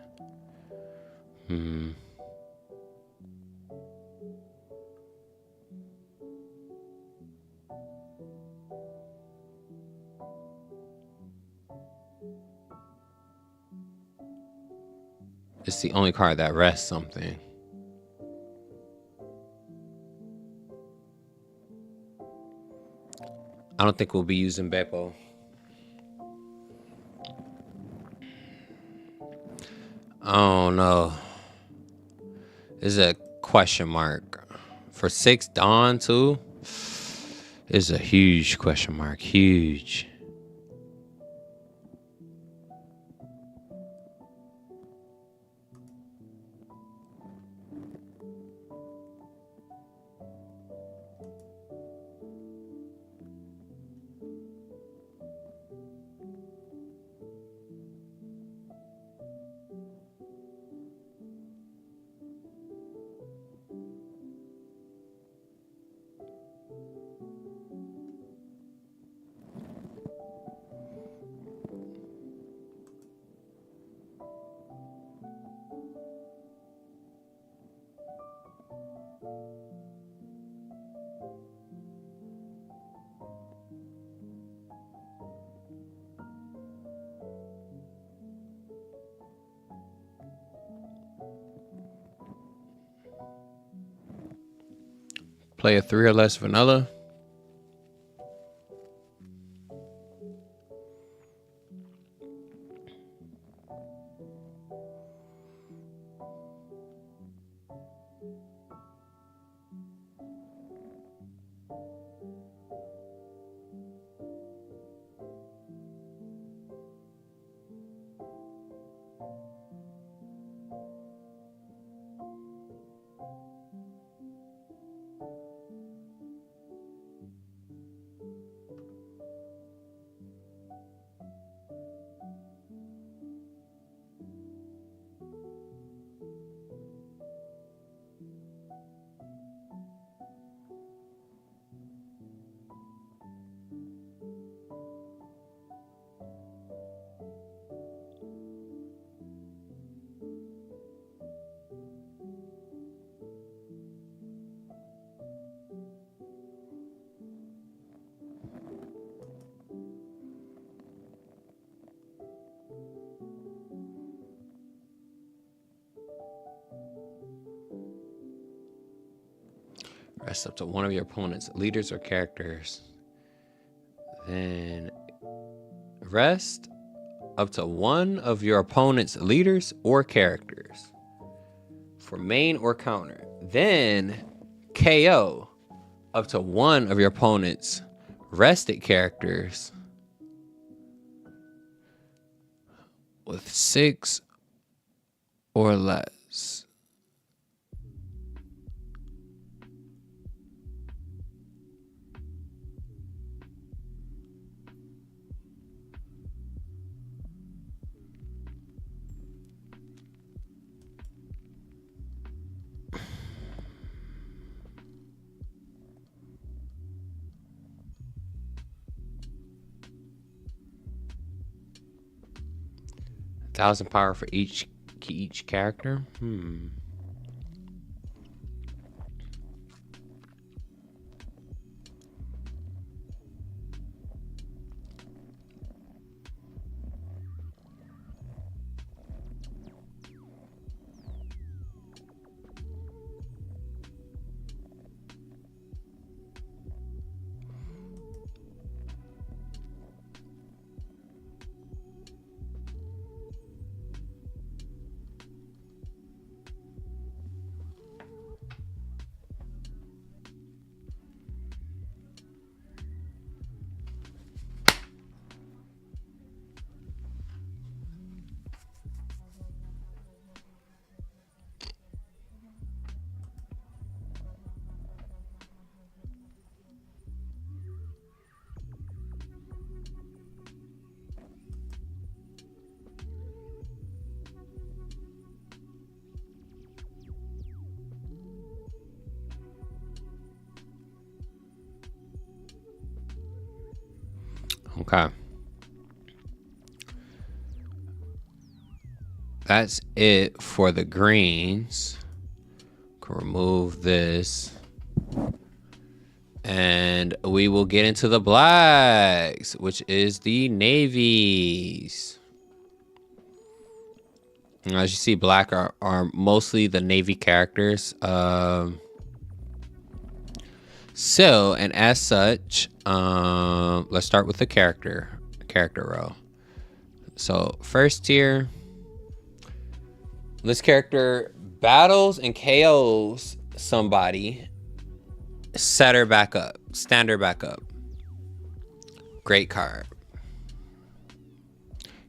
It's the only card that rests something. I don't think we'll be using Beppo. Oh no. This is a question mark. For 6 Dawn too? This is a huge question mark. Huge. Play a 3 or less vanilla. Rest up to one of your opponent's leaders or characters. Then rest up to one of your opponent's leaders or characters for main or counter. Then KO up to one of your opponent's rested characters with 6 or less. Thousand power for each character. Okay. That's it for the greens. Can remove this. And we will get into the blacks, which is the navies. And as you see, black are mostly the navy characters. So, and as such, let's start with the character row. So first tier, this character battles and KOs somebody. Set her back up. Stand her back up. Great card.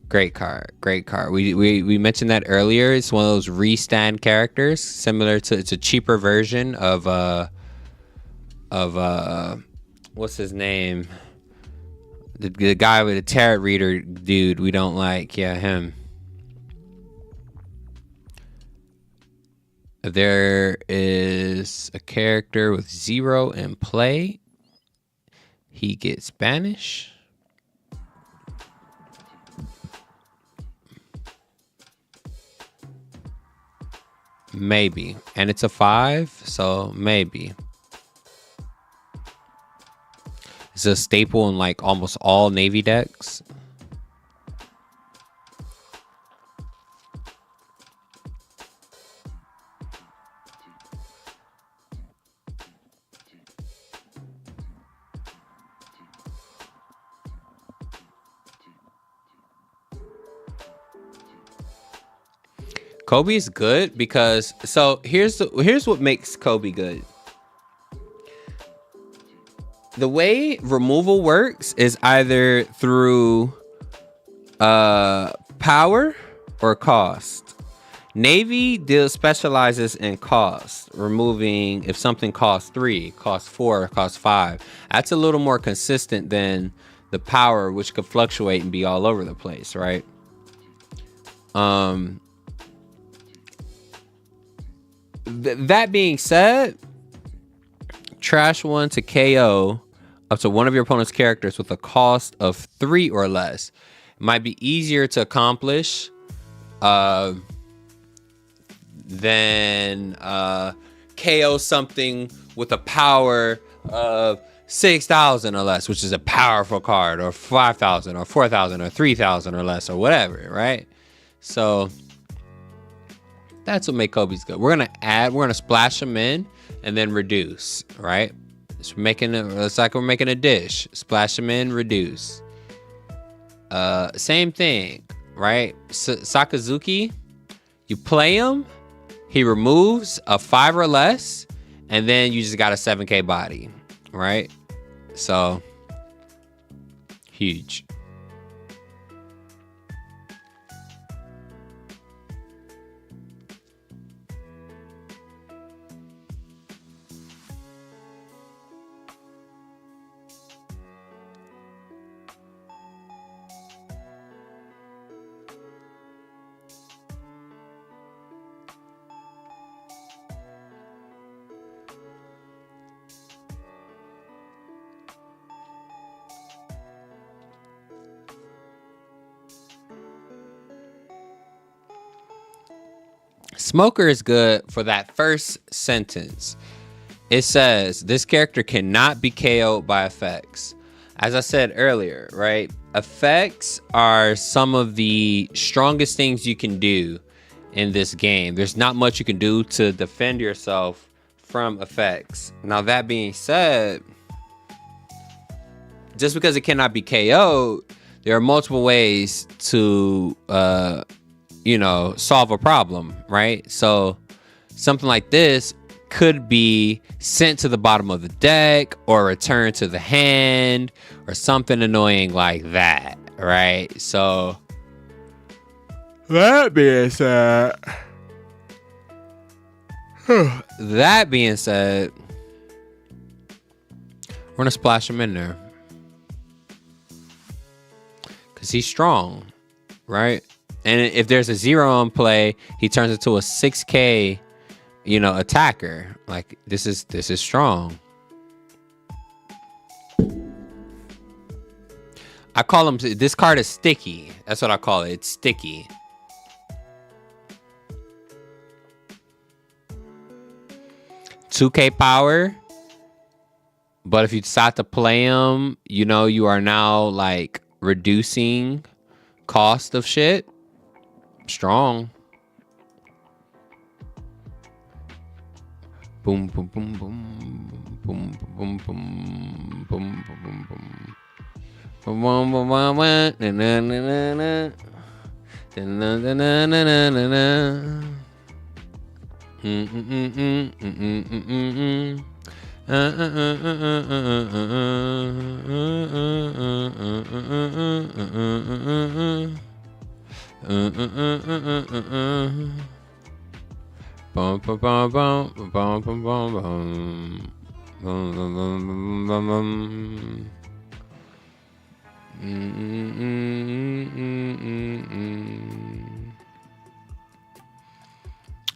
Great card. Great card. We mentioned that earlier. It's one of those restand characters, similar to, it's a cheaper version of what's his name? The guy with the tarot reader dude we don't like. Yeah, him. There is a character with 0 in play. He gets banish. Maybe. And it's a 5, so maybe. It's a staple in like almost all Navy decks. Kobe is good because, so here's what makes Kobe good. The way removal works is either through power or cost. Navy specializes in cost, removing if something costs 3, costs 4, costs 5. That's a little more consistent than the power, which could fluctuate and be all over the place, right? That being said, trash one to KO up to one of your opponent's characters with a cost of 3 or less. It might be easier to accomplish than KO something with a power of 6,000 or less, which is a powerful card, or 5,000 or 4,000 or 3,000 or less or whatever, right? So that's what makes Kobe's good. We're gonna splash them in and then reduce, right? It's like we're making a dish. Splash them in, reduce. Same thing, right? Sakazuki, you play him, he removes a 5 or less, and then you just got a 7K body, right? So huge. Smoker is good for that first sentence. It says this character cannot be KO'd by effects. As I said earlier, right? Effects are some of the strongest things you can do in this game. There's not much you can do to defend yourself from effects. Now, that being said, just because it cannot be KO'd, there are multiple ways to, solve a problem, right? So something like this could be sent to the bottom of the deck or returned to the hand or something annoying like that, right? So that being said, we're gonna splash him in there because he's strong, right? And if there's a 0 in play, he turns into a 6K, attacker. Like this is strong. I call him. This card is sticky. That's what I call it. It's sticky. $2K power. But if you decide to play him, you are now like reducing cost of shit. Strong. Boom, boom, boom, boom, boom, boom, boom, boom, boom, boom, boom. Boom, boom, boom, boom, na na na na na na na na na na. Bum bum bum bum bum bum bum bum.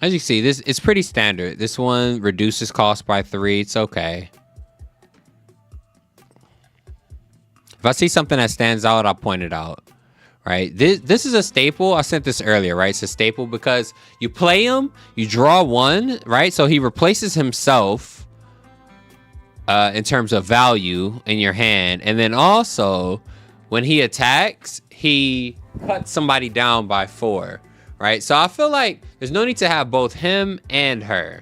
As you see, this it's pretty standard. This one reduces cost by 3. It's okay. If I see something that stands out, I'll point it out. Right? This is a staple. I sent this earlier, right? It's a staple because you play him, you draw 1, right? So he replaces himself in terms of value in your hand. And then also, when he attacks, he cuts somebody down by 4, right? So I feel like there's no need to have both him and her.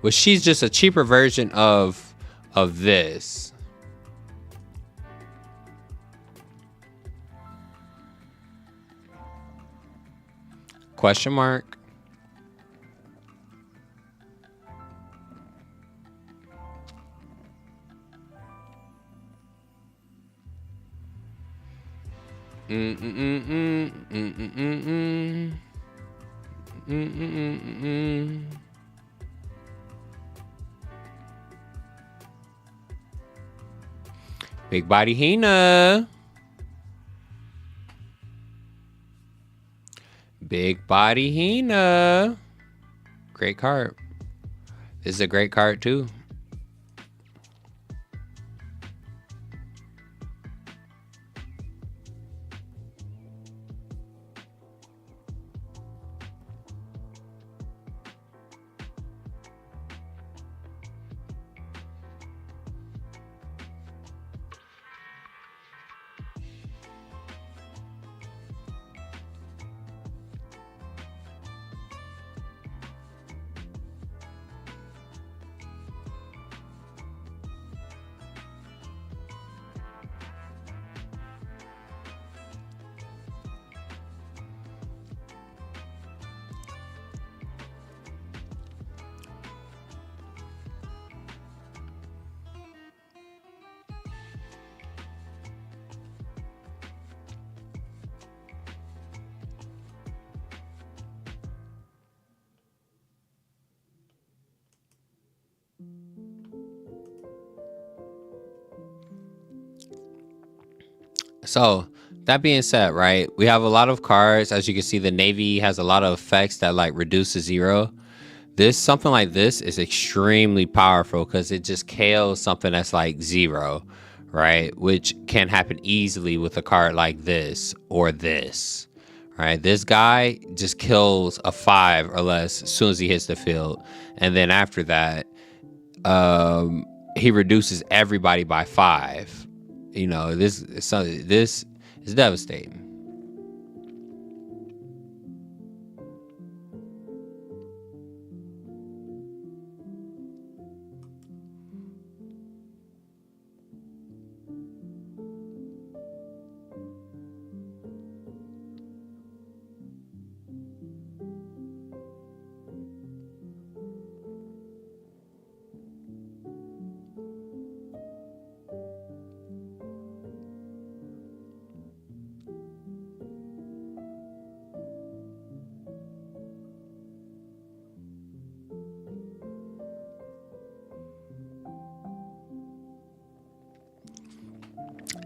Well, she's just a cheaper version of this. Question mark. Big body Hina. Big body Hina. Great card. This is a great card too. So that being said, right, we have a lot of cards. As you can see, the Navy has a lot of effects that like reduce to 0. Something like this is extremely powerful because it just KOs something that's like 0, right? Which can happen easily with a card like this or this, right? This guy just kills a 5 or less as soon as he hits the field, and then after that, he reduces everybody by 5. This is devastating.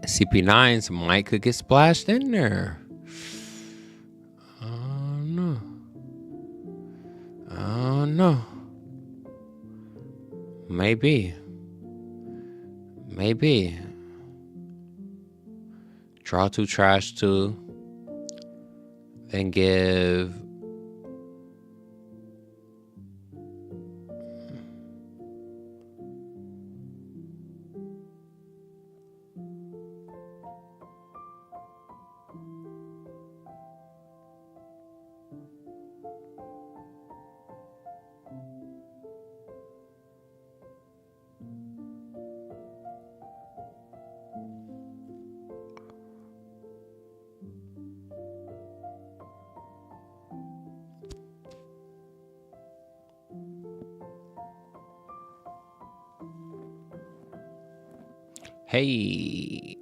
CP9's might could get splashed in there. Oh no. Oh no. Maybe. Draw 2, trash 2. Then give. Hey.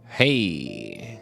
Hey.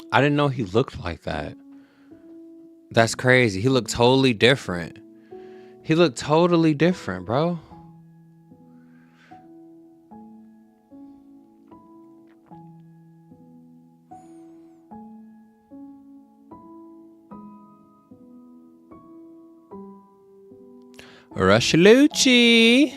I didn't know he looked like that. That's crazy. He looked totally different. Bro. Rushalucci.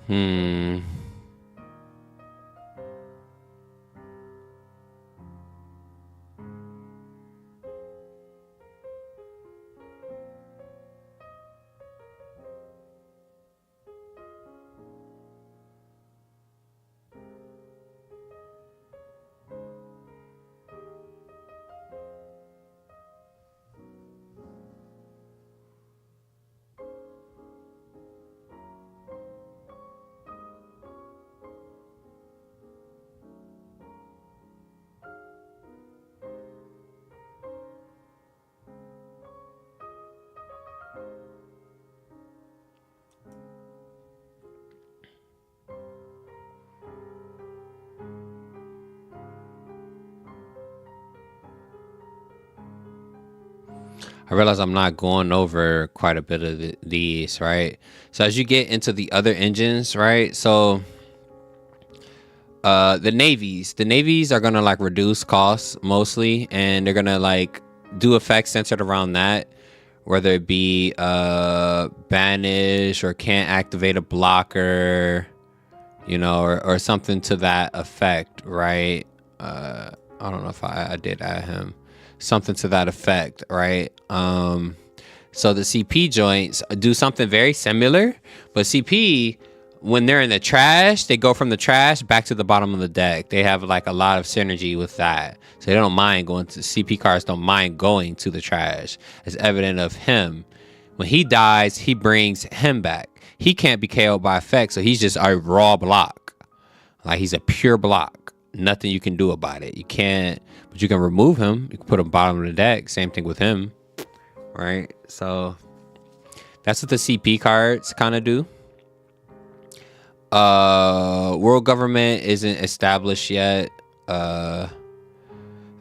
Hmm. I realize I'm not going over quite a bit of these, right? So as you get into the other engines, right? So the navies are gonna like reduce costs mostly, and they're gonna like do effects centered around that, whether it be banish or can't activate a blocker, or something to that effect, right? I don't know if I did add him. Something to that effect, right? So the CP joints do something very similar, but CP, when they're in the trash, they go from the trash back to the bottom of the deck. They have like a lot of synergy with that. So they don't mind going to CP cards, don't mind going to the trash. It's evident of him. When he dies, he brings him back. He can't be KO'd by effect, so he's just a raw block. Like he's a pure block. Nothing you can do about it. You can't, but you can remove him. You can put him bottom of the deck. Same thing with him, right? So that's what the CP cards kind of do. World government isn't established yet. Then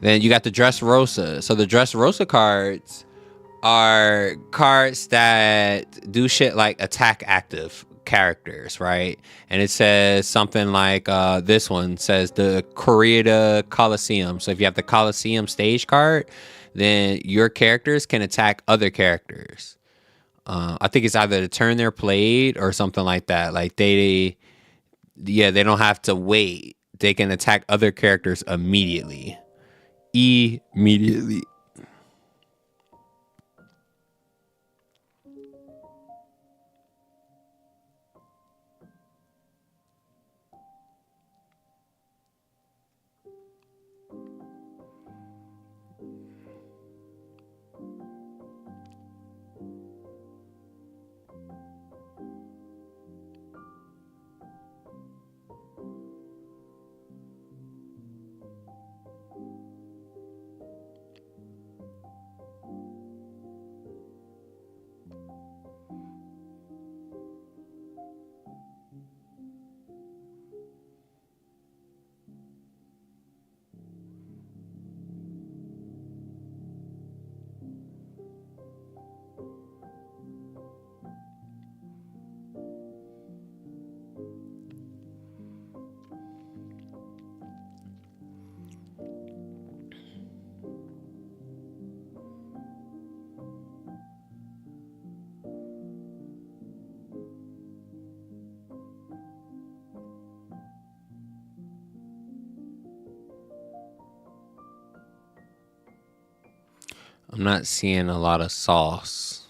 you got the Dressrosa. So the Dressrosa cards are cards that do shit like attack active characters, right? And it says something like this one says the Corrida Coliseum. So if you have the Coliseum stage card, then your characters can attack other characters. I think it's either to turn they're played or something like that. Like they don't have to wait. They can attack other characters immediately. Immediately. I'm not seeing a lot of sauce.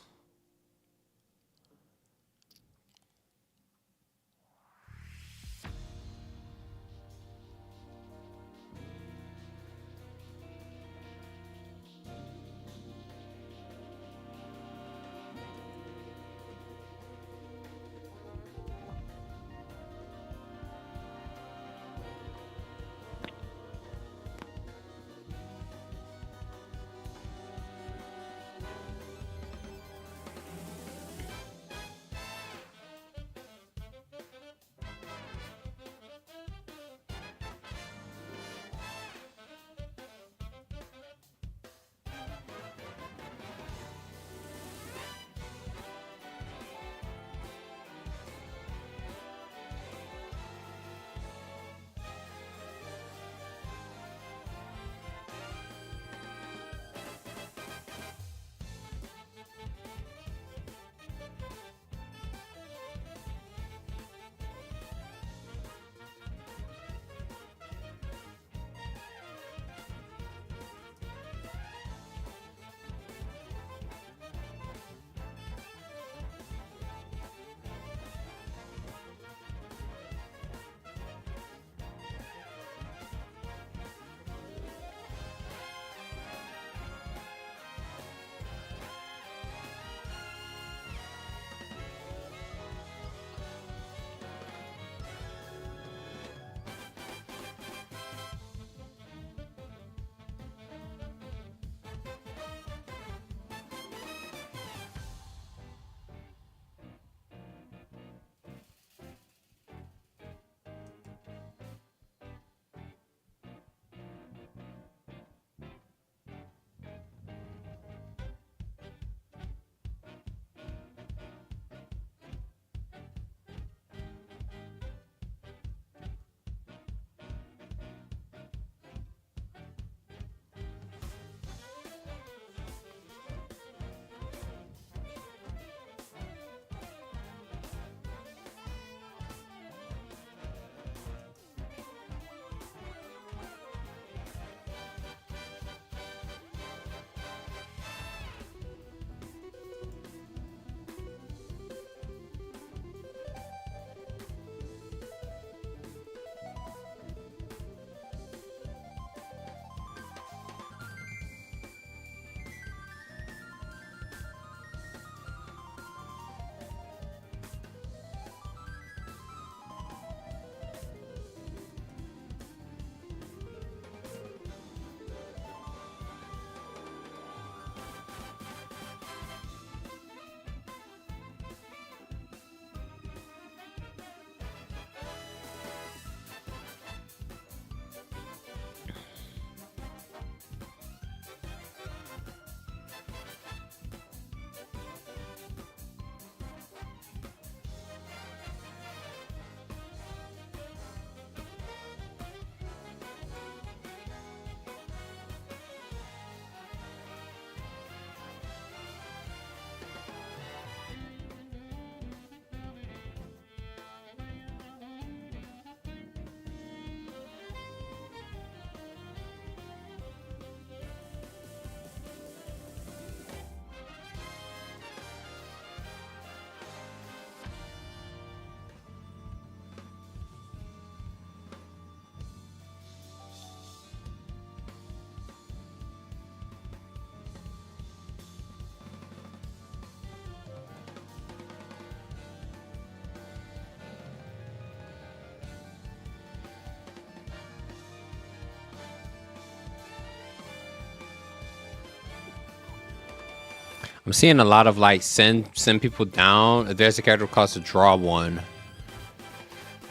I'm seeing a lot of like send people down. There's a character called to draw one.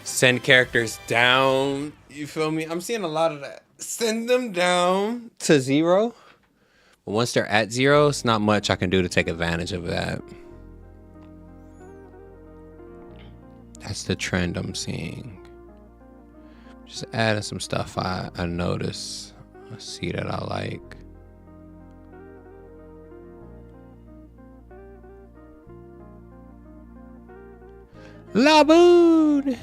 Send characters down. You feel me? I'm seeing a lot of that. Send them down to 0. But once they're at 0, it's not much I can do to take advantage of that. That's the trend I'm seeing. Just adding some stuff I notice. I see that I like. Laboon!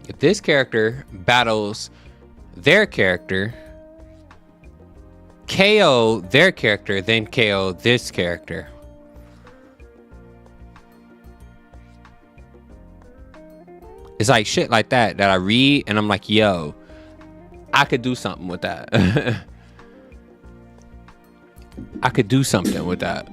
If this character battles their character, KO their character, then KO this character. It's like shit like that I read and I'm like, yo, I could do something with that. I could do something with that.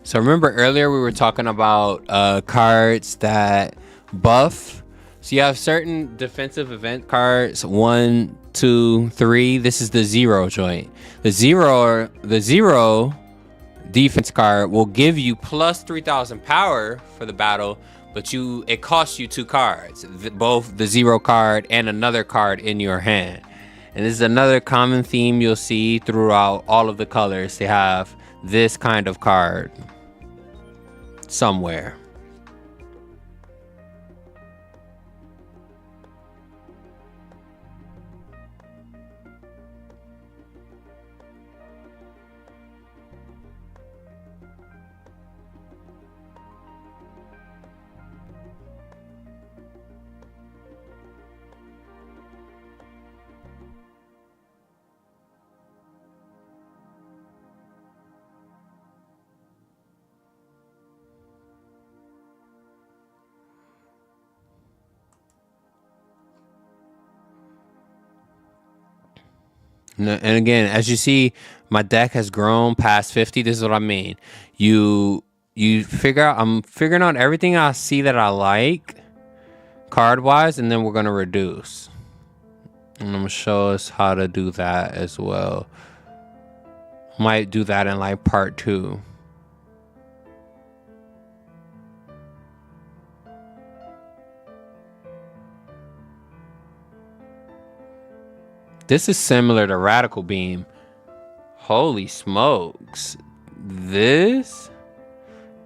So remember earlier we were talking about cards that buff. So you have certain defensive event cards, 1, 2, 3. This is the 0 joint. The zero defense card will give you plus 3,000 power for the battle, but it costs you 2 cards, both the 0 card and another card in your hand. And this is another common theme you'll see throughout all of the colors. They have this kind of card somewhere. And again, as you see, my deck has grown past 50. This is what I mean. You figure out, I'm figuring out everything I see that I like card wise, and then we're going to reduce. And I'm going to show us how to do that as well. Might do that in like part 2. This is similar to Radical Beam. Holy smokes. This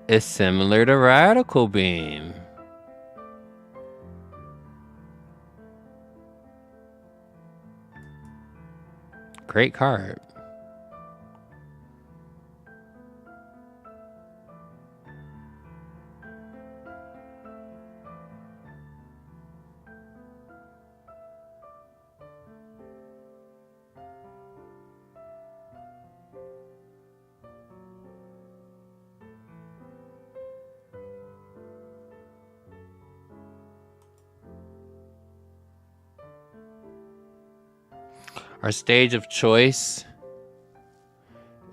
is similar to Radical Beam. Great card. Our stage of choice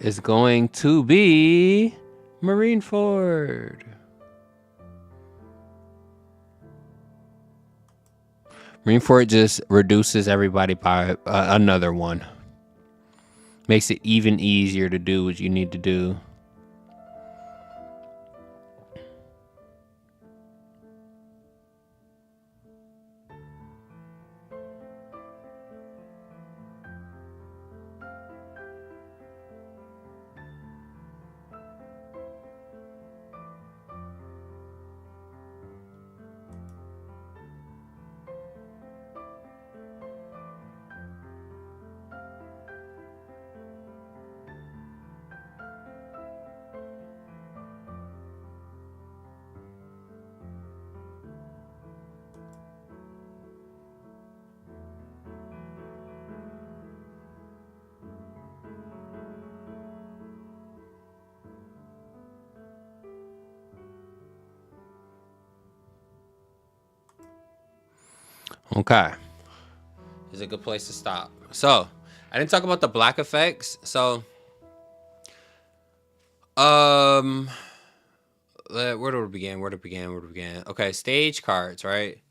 is going to be Marineford. Marineford just reduces everybody by another one. Makes it even easier to do what you need to do. Okay. Is a good place to stop. So, I didn't talk about the black effects. So, where do we begin? Okay, stage cards, right?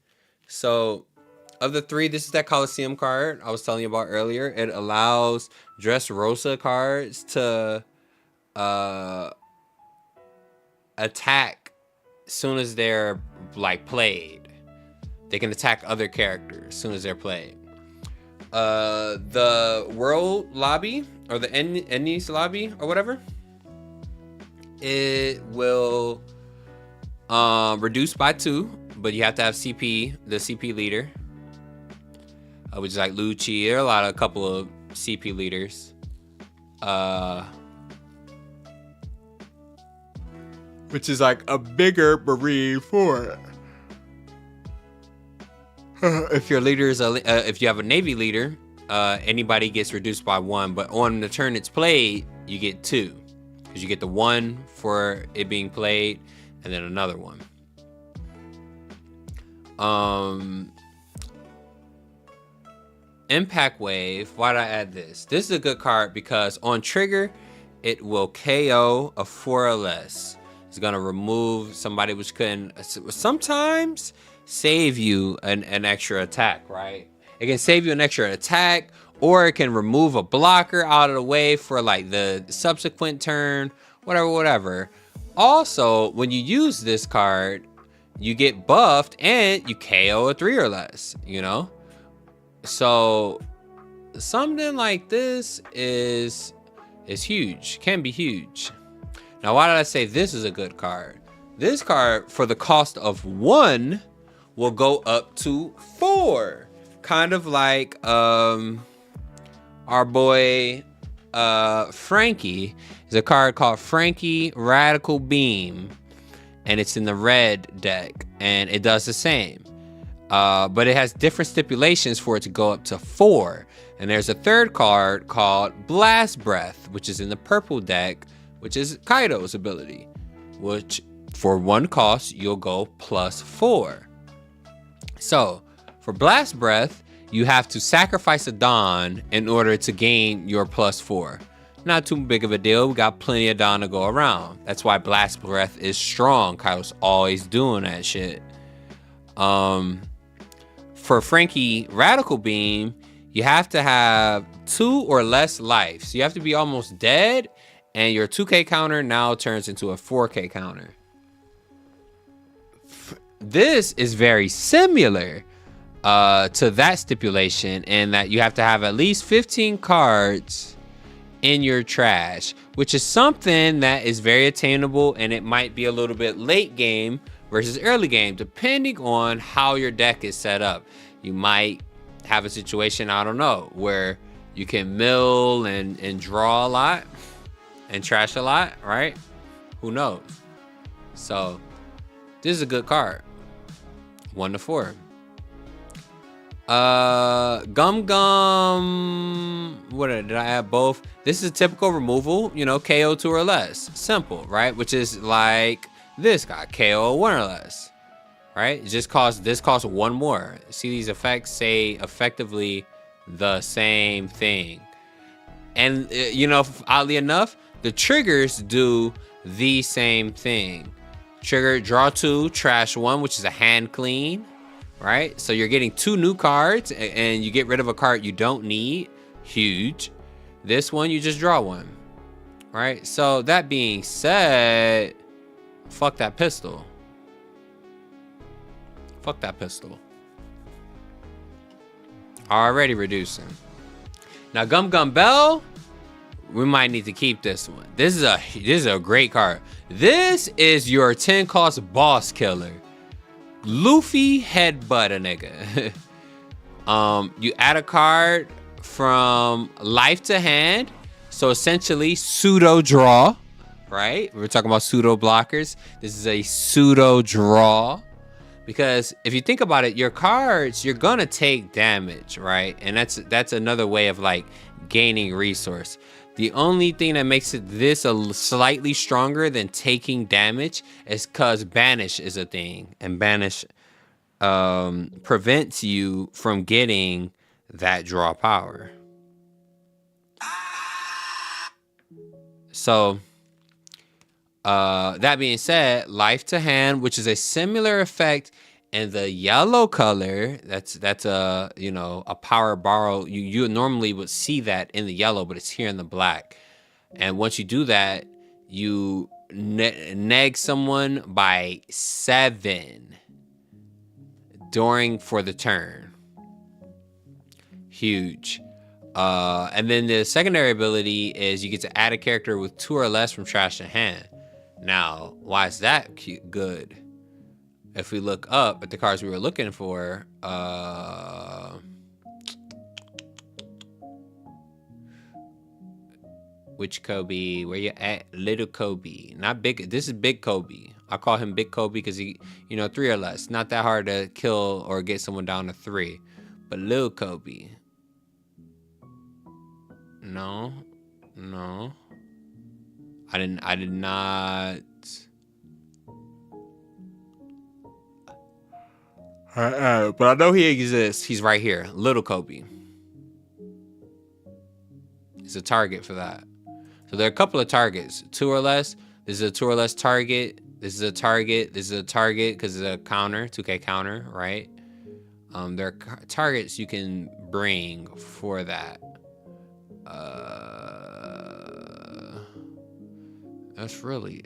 So, of the three, this is that Coliseum card I was telling you about earlier. It allows Dressrosa cards to attack as soon as they're like played. They can attack other characters as soon as they're played. The World Lobby or the Ennis Lobby or whatever, it will reduce by 2, but you have to have CP, the CP leader, which is like Lucci. There are a couple of CP leaders. Which is like a bigger Marine for it. If your leader is if you have a Navy leader, anybody gets reduced by 1, but on the turn it's played, you get 2, because you get the 1 for it being played, and then another one. Impact Wave. Why did I add this? This is a good card because on trigger, it will KO a 4 or less. It's gonna remove somebody which can sometimes save you an extra attack, right? It can save you an extra attack, or it can remove a blocker out of the way for like the subsequent turn, whatever. Also, when you use this card, you get buffed and you KO a 3 or less, you know? So something like this is huge, can be huge. Now, why did I say this is a good card? This card, for the cost of 1, will go up to 4. Kind of like our boy Frankie. There's a card called Frankie Radical Beam, and it's in the red deck, and it does the same. But it has different stipulations for it to go up to 4. And there's a third card called Blast Breath, which is in the purple deck, which is Kaido's ability, which for 1 cost, you'll go +4. So for Blast Breath, you have to sacrifice a Dawn in order to gain your +4. Not too big of a deal. We got plenty of Dawn to go around. That's why Blast Breath is strong. Kaido's always doing that shit. For Frankie Radical Beam, you have to have 2 or less life. So you have to be almost dead, and your 2K counter now turns into a 4K counter. This is very similar to that stipulation, in that you have to have at least 15 cards in your trash, which is something that is very attainable, and it might be a little bit late game versus early game, depending on how your deck is set up. You might have a situation, I don't know, where you can mill and draw a lot and trash a lot, right? Who knows? So this is a good card. 1 to 4. Gum Gum. What did I add? Both. This is a typical removal, you know, KO 2 or less. Simple, right? Which is like this guy, KO 1 or less, right? It just costs, this costs 1 more. See, these effects say effectively the same thing. And, oddly enough, the triggers do the same thing. Trigger, draw 2, trash 1, which is a hand clean, right? So you're getting 2 new cards, and you get rid of a card you don't need. Huge. This one, you just draw 1, right? So that being said, fuck that pistol. Fuck that pistol. Already reducing. Now, Gum Gum Bell, we might need to keep this one. This is a great card. This is your 10 cost boss killer. Luffy headbutt a nigga. You add a card from life to hand. So essentially pseudo draw, right? We're talking about pseudo blockers. This is a pseudo draw. Because if you think about it, your cards, you're gonna take damage, right? And that's another way of like gaining resource. The only thing that makes it this a slightly stronger than taking damage is because banish is a thing, and banish prevents you from getting that draw power. So that being said, life to hand, which is a similar effect in the yellow color, that's a a power borrow. You normally would see that in the yellow, but it's here in the black. And once you do that, you neg someone by 7 for the turn. Huge. And then the secondary ability is you get to add a character with 2 or less from trash to hand. Now, why is that good? If we look up at the cards we were looking for, which Kobe? Where you at? Little Kobe, not big. This is Big Kobe. I call him Big Kobe because he, 3 or less. Not that hard to kill or get someone down to 3. But Little Kobe. No. I did not. But I know he exists. He's right here. Little Kobe. He's a target for that. So there are a couple of targets. 2 or less. This is a 2 or less target. This is a target. This is a target because it's a counter. 2K counter, right? There are targets you can bring for that. That's really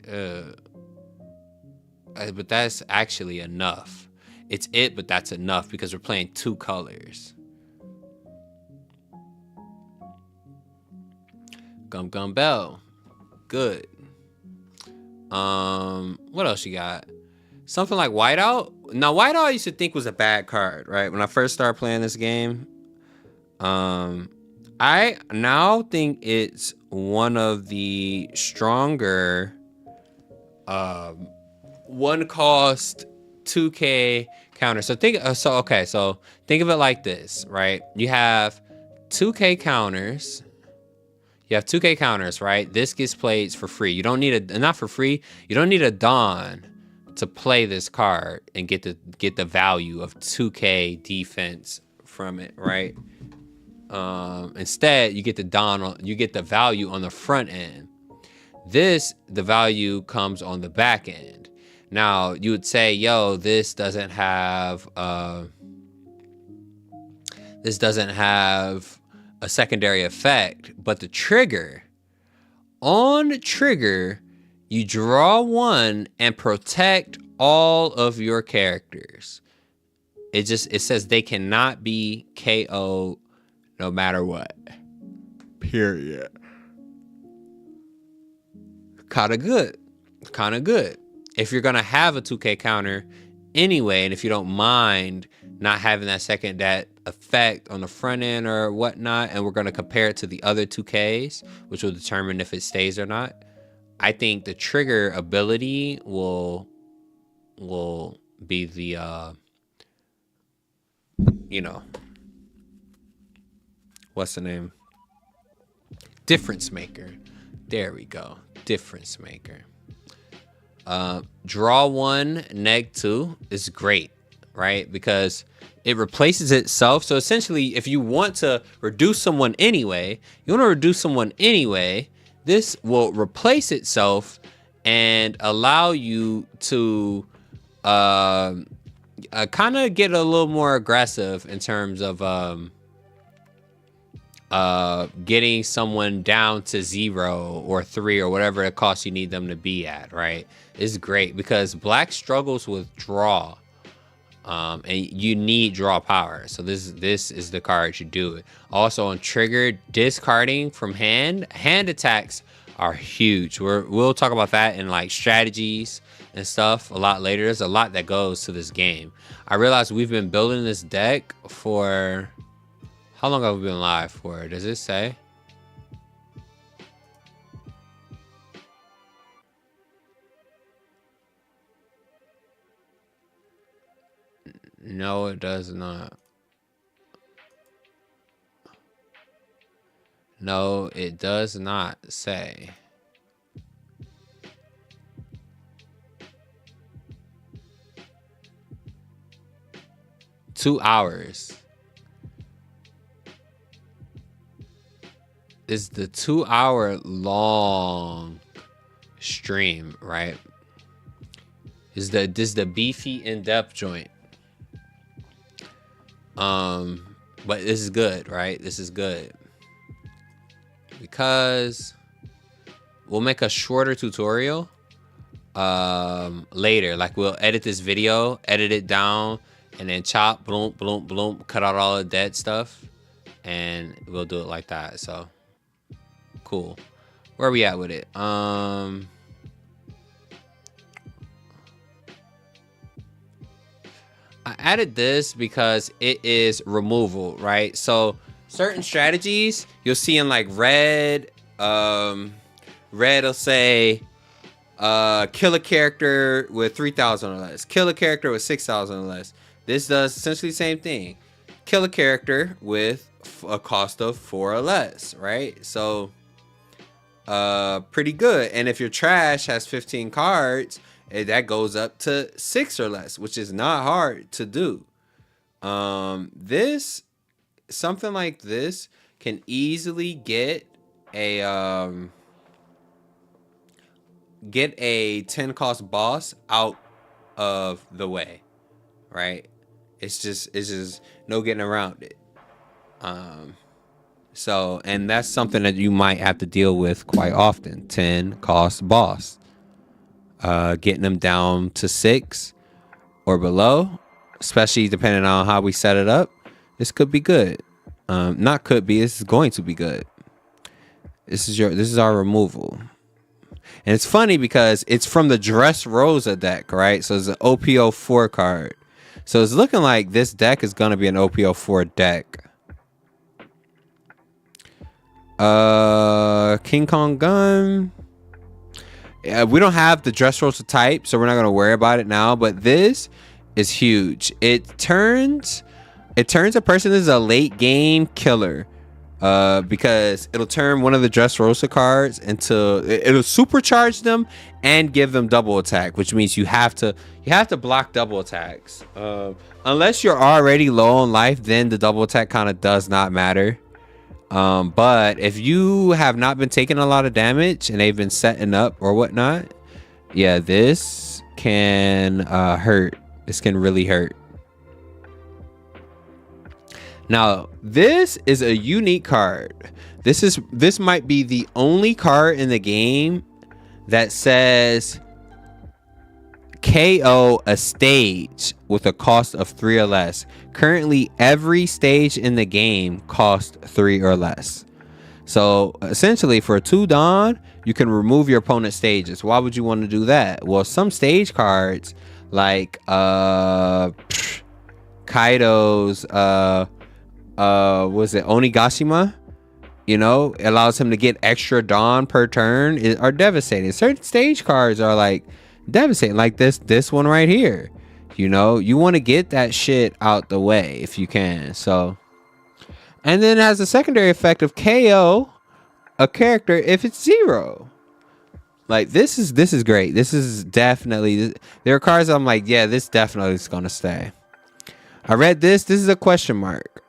but that's actually enough. It's but that's enough because we're playing 2 colors. Gum Gum Bell, good. What else you got? Something like Whiteout. Now Whiteout I used to think was a bad card, right? When I first started playing this game, I now think it's one of the stronger 1 cost 2K counters. So think of it like this, right? You have 2K counters. You have 2K counters, right? This gets played for free. You don't need not for free. You don't need a Dawn to play this card and get the value of 2K defense from it, right? Instead, you get the value on the front end. The value comes on the back end. Now, you would say, yo, this doesn't have a secondary effect, but the trigger, you draw 1 and protect all of your characters. It says they cannot be KO'd no matter what. Period. Kinda good. If you're gonna have a 2K counter anyway, and if you don't mind not having that effect on the front end or whatnot, and we're gonna compare it to the other 2Ks, which will determine if it stays or not, I think the trigger ability will be the what's the name? Difference maker. There we go. Difference maker. Draw 1, neg 2 is great, right? Because it replaces itself. So essentially, if you want to reduce someone anyway, this will replace itself and allow you to kind of get a little more aggressive in terms of getting someone down to 0 or 3 or whatever it costs you need them to be at, right? It's great because black struggles with draw. And you need draw power. So this is the card you do it. Also on trigger, discarding from hand attacks are huge. We'll talk about that in like strategies and stuff a lot later. There's a lot that goes to this game. I realized we've been building this deck for, how long have we been live for? Does it say? No, it does not. No, it does not say. Two hours. Is the 2-hour long stream, right? This the beefy in-depth joint. But this is good, right? This is good. Because we'll make a shorter tutorial later. Like we'll edit this video, edit it down, and then chop, bloom, bloom, bloom, cut out all the dead stuff, and we'll do it like that. So cool. Where are we at with it? I added this because it is removal, right? So certain strategies you'll see in like red, red will say kill a character with 3,000 or less, kill a character with 6,000 or less. This does essentially the same thing. Kill a character with a cost of 4 or less, right? So pretty good. And if your trash has 15 cards, that goes up to 6 or less, which is not hard to do. Something like this can easily get a 10 cost boss out of the way, right? It's just no getting around it. So, and that's something that you might have to deal with quite often. 10 cost boss. Getting them down to 6 or below, especially depending on how we set it up. This could be good. Not could be, this is going to be good. This is our removal. And it's funny because it's from the Dressrosa deck, right? So it's an OPO4 card. So it's looking like this deck is going to be an OPO4 deck. King Kong Gun. We don't have the Dressrosa type, so we're not going to worry about it now. But this is huge. It turns a person as a late game killer. Because it'll turn one of the Dressrosa cards into, it'll supercharge them and give them double attack, which means you have to block double attacks. Unless you're already low on life, then the double attack kind of does not matter. But if you have not been taking a lot of damage and they've been setting up or whatnot, yeah, this can hurt. This can really hurt. Now, this is a unique card. This might be the only card in the game that says KO a stage with a cost of 3 or less. Currently, every stage in the game costs 3 or less. So, essentially, for a 2 Dawn, you can remove your opponent's stages. Why would you want to do that? Well, some stage cards, like Kaido's was it Onigashima, you know, allows him to get extra Dawn per turn, are devastating. Certain stage cards are like devastating, like this one right here. You know, you want to get that shit out the way if you can. So, and then it has a secondary effect of KO a character if it's 0. Like this is great. This is definitely, there are cards I'm like, yeah, this definitely is gonna stay. I read this. This is a question mark.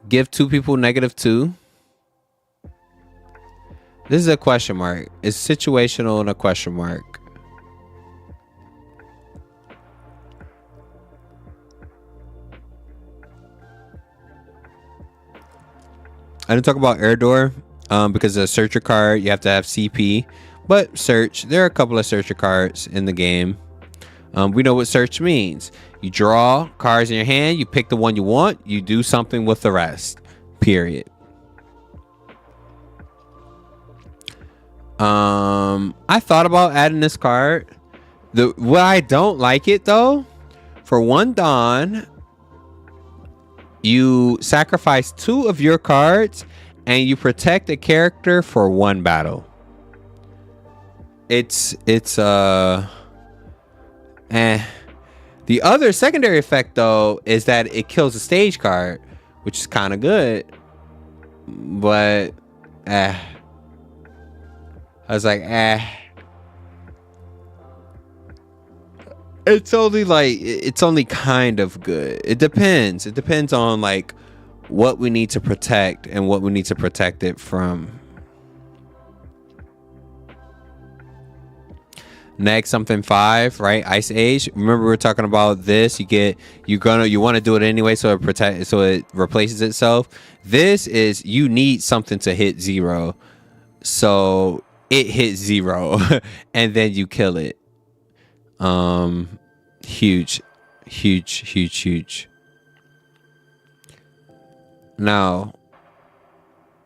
Give 2 people -2. This is a question mark. It's situational and a question mark. I didn't talk about air door because a searcher card, you have to have CP. But search, there are a couple of searcher cards in the game. We know what search means. You draw cards in your hand, you pick the one you want, you do something with the rest. Period. I thought about adding this card. What I don't like it though, for 1 Dawn, you sacrifice 2 of your cards and you protect a character for 1 battle. It's The other secondary effect though is that it kills a stage card, which is kind of good. But I was like, it's only kind of good. It depends. It depends on like what we need to protect and what we need to protect it from. Next, something 5, right? Ice Age. Remember, we were talking about this. You want to do it anyway, so it replaces itself. This is, you need something to hit 0, so it hits 0, and then you kill it. Huge. Now,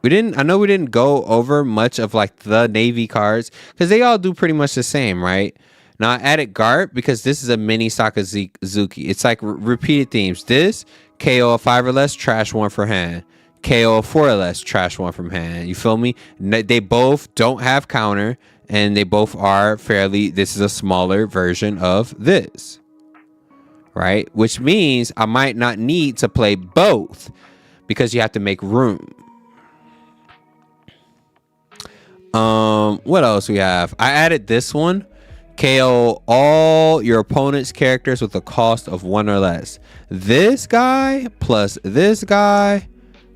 I know we didn't go over much of like the Navy cards because they all do pretty much the same, right? Now I added Garp because this is a mini Sakazuki. It's like repeated themes. This KO 5 or less, trash 1 for hand. KO 4 or less, trash 1 from hand. You feel me? They both don't have counter, and they both are this is a smaller version of this, right? Which means I might not need to play both because you have to make room. What else we have? I added this one. KO all your opponent's characters with a cost of 1 or less. This guy plus this guy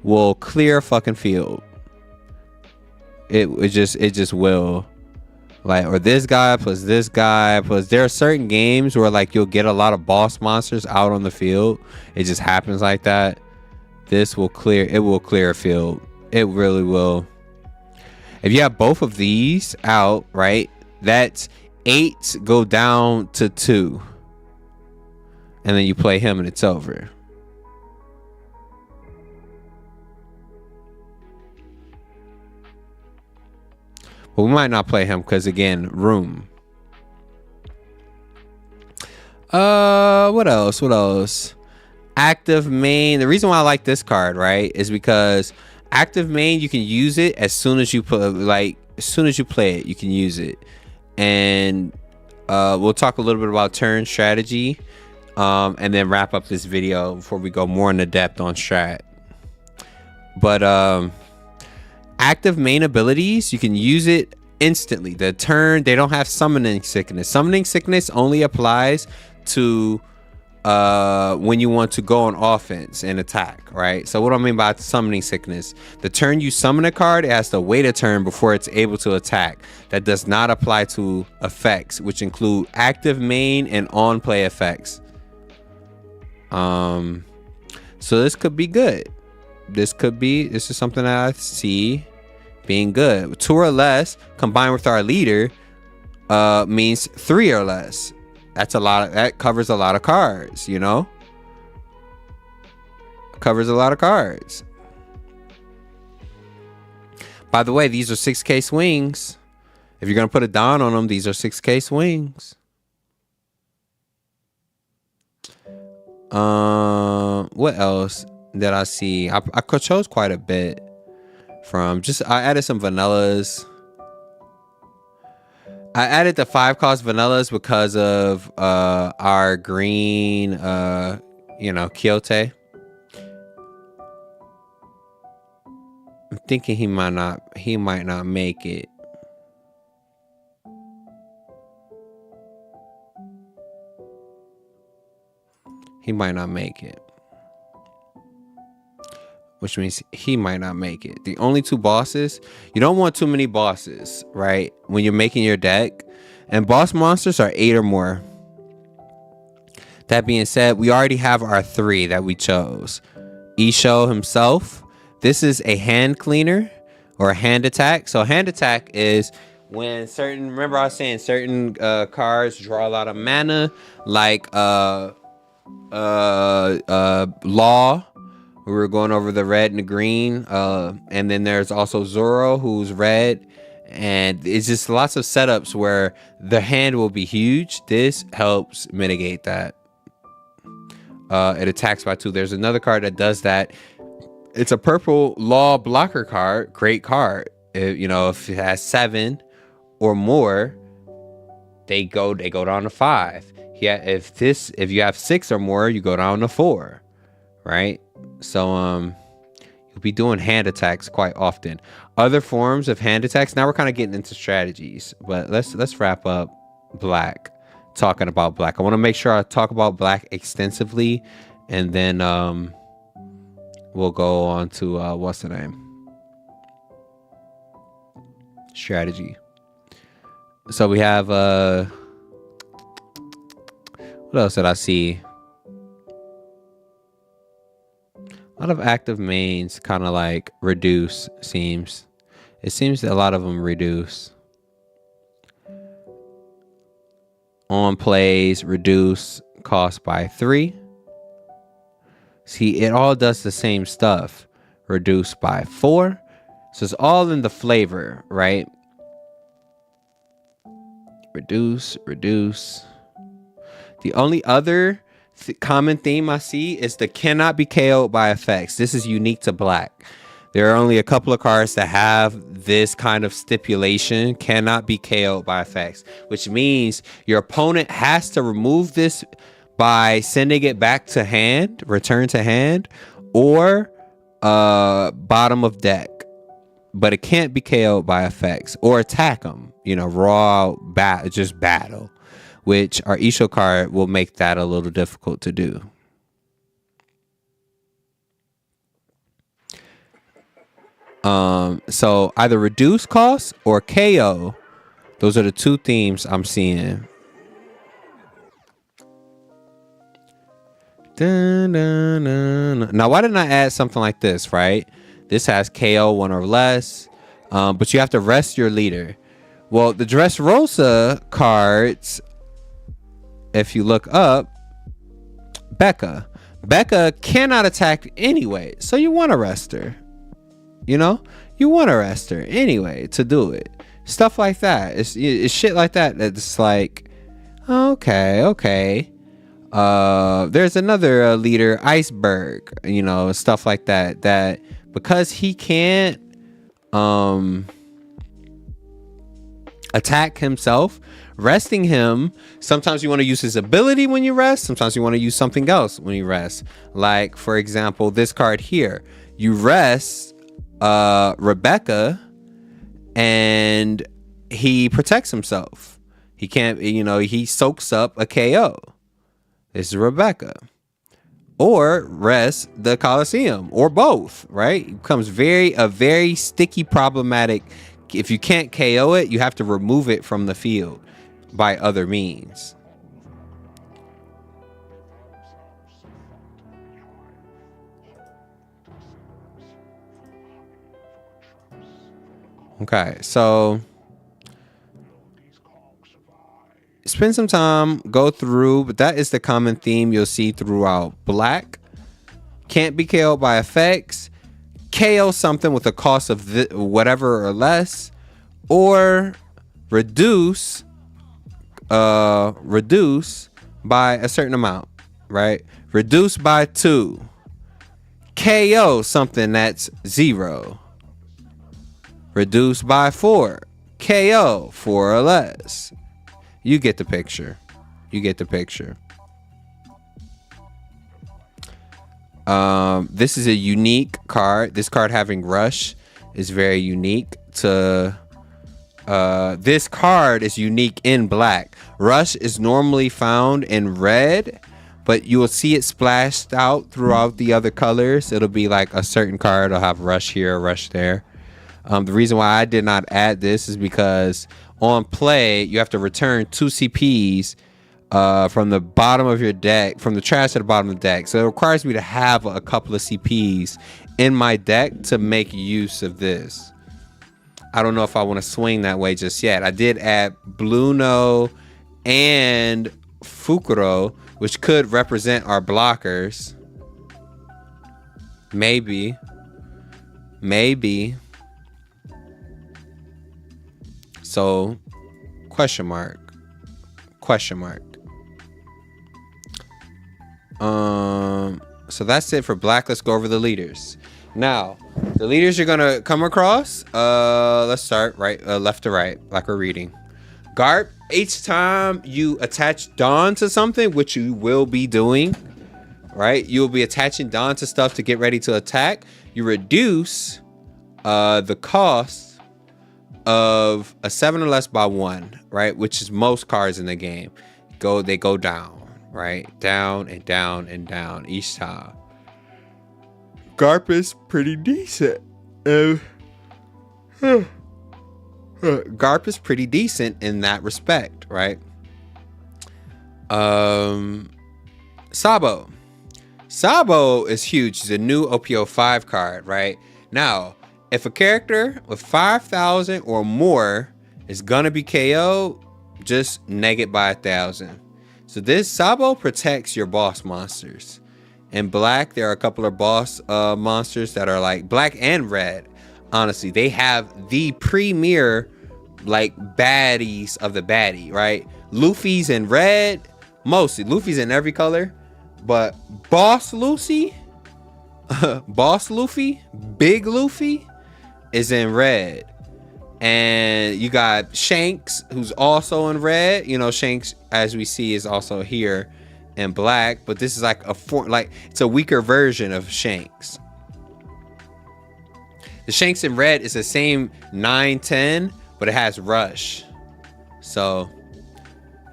will clear fucking field. It just will. Like, or this guy plus this guy plus, there are certain games where like you'll get a lot of boss monsters out on the field. It just happens like that. This will clear. It will clear a field. It really will. If you have both of these out, right, that's 8 go down to 2. And then you play him and it's over. But we might not play him because, again, room. What else? Active main. The reason why I like this card, right, is because active main, you can use it as soon as you play it, you can use it. And we'll talk a little bit about turn strategy, and then wrap up this video before we go more into depth on strat. But active main abilities, you can use it instantly. The turn, they don't have summoning sickness. Summoning sickness only applies to when you want to go on offense and attack, right? So what do I mean by summoning sickness? The turn you summon a card, it has to wait a turn before it's able to attack. That does not apply to effects, which include active main and on play effects. So this could be good. This is something that I see being good. 2 or less combined with our leader means 3 or less. That covers a lot of cards, you know? Covers a lot of cards. By the way, these are 6K swings. If you're going to put a Don on them, these are 6K swings. What else did I see? I chose quite a bit from I added some vanillas. I added the 5-cost vanillas because of our green Quixote. I'm thinking he might not make it. He might not make it. Which means he might not make it. The only two bosses, you don't want too many bosses, right? When you're making your deck. And boss monsters are 8 or more. That being said, we already have our 3 that we chose. Isho himself. This is a hand cleaner or a hand attack. So hand attack is when certain, remember I was saying certain cards draw a lot of mana, like Law. We were going over the red and the green. And then there's also Zoro, who's red. And it's just lots of setups where the hand will be huge. This helps mitigate that. It attacks by 2. There's another card that does that. It's a purple Law blocker card. Great card. If it has 7 or more, they go down to 5. Yeah, if you have 6 or more, you go down to 4. Right? So you'll be doing hand attacks quite often. Other forms of hand attacks. Now we're kind of getting into strategies, but let's wrap up black. Talking about black. I want to make sure I talk about black extensively, and then we'll go on to what's the name? Strategy. So we have what else did I see? A lot of active mains kind of like reduce, it seems that a lot of them reduce. On plays, reduce cost by 3. See, it all does the same stuff. Reduce by 4. So it's all in the flavor, right? Reduce. The only other common theme I see is the cannot be KO'd by effects. This is unique to black. There are only a couple of cards that have this kind of stipulation, cannot be KO'd by effects, which means your opponent has to remove this by sending it back to hand, return to hand, or bottom of deck. But it can't be KO'd by effects or attack them, raw, just battle, which our Isho card will make that a little difficult to do. So either reduce cost or KO. Those are the 2 themes I'm seeing. Dun, dun, dun. Now, why didn't I add something like this, right? This has KO 1 or less, but you have to rest your leader. Well, the Dressrosa cards, if you look up, Becca cannot attack anyway, so you want to rest her. You want to rest her anyway to do it. Stuff like that. It's shit like that. It's like, okay. There's another leader, Iceberg. Stuff like that. That because he can't attack himself, resting him. Sometimes you want to use his ability when you rest. Sometimes you want to use something else when you rest. Like for example, this card here. You rest Rebecca and he protects himself. He can't, he soaks up a KO. This is Rebecca. Or rest the Coliseum, or both, right? It becomes a very sticky, problematic. If you can't KO it, you have to remove it from the field by other means. Okay, so spend some time, go through, but that is the common theme you'll see throughout black. Can't be KO'd by effects. KO something with a cost of whatever or less, or reduce by a certain amount, right? Reduce by 2. KO something that's 0. Reduce by 4. KO 4 or less. You get the picture. This is a unique card. This card having Rush is very unique to... this card is unique in black. Rush is normally found in red, but you will see it splashed out throughout the other colors. It'll be like a certain card will have rush here, rush there. The reason why I did not add this is because on play, you have to return 2 CPs from the bottom of your deck, from the trash to the bottom of the deck. So it requires me to have a couple of CPs in my deck to make use of this. I don't know if I want to swing that way just yet. I did add Bluno and Fukuro, which could represent our blockers. Maybe. So, question mark. So that's it for black. Let's go over the leaders. Now, the leaders you're gonna come across. Let's start left to right, like we're reading. Garp. Each time you attach Dawn to something, which you will be doing, right? You will be attaching Dawn to stuff to get ready to attack. You reduce the cost of a 7 or less by 1, right? Which is most cards in the game. They go down, right? Down and down and down each time. Garp is pretty decent. Garp is pretty decent in that respect, right? Sabo. Sabo is huge. It's a new OPO5 card, right? Now, if a character with 5,000 or more is gonna be KO, just neg it by 1,000. So this Sabo protects your boss monsters. In black, there are a couple of boss monsters that are like black and red. Honestly, they have the premier like baddies of the baddie, right? Luffy's in red, mostly. Luffy's in every color, but Boss Luffy, Big Luffy is in red. And you got Shanks, who's also in red. You know, Shanks, as we see, is also here in black, but this is like it's a weaker version of Shanks. The Shanks in red is the same 9-10, but it has rush. So,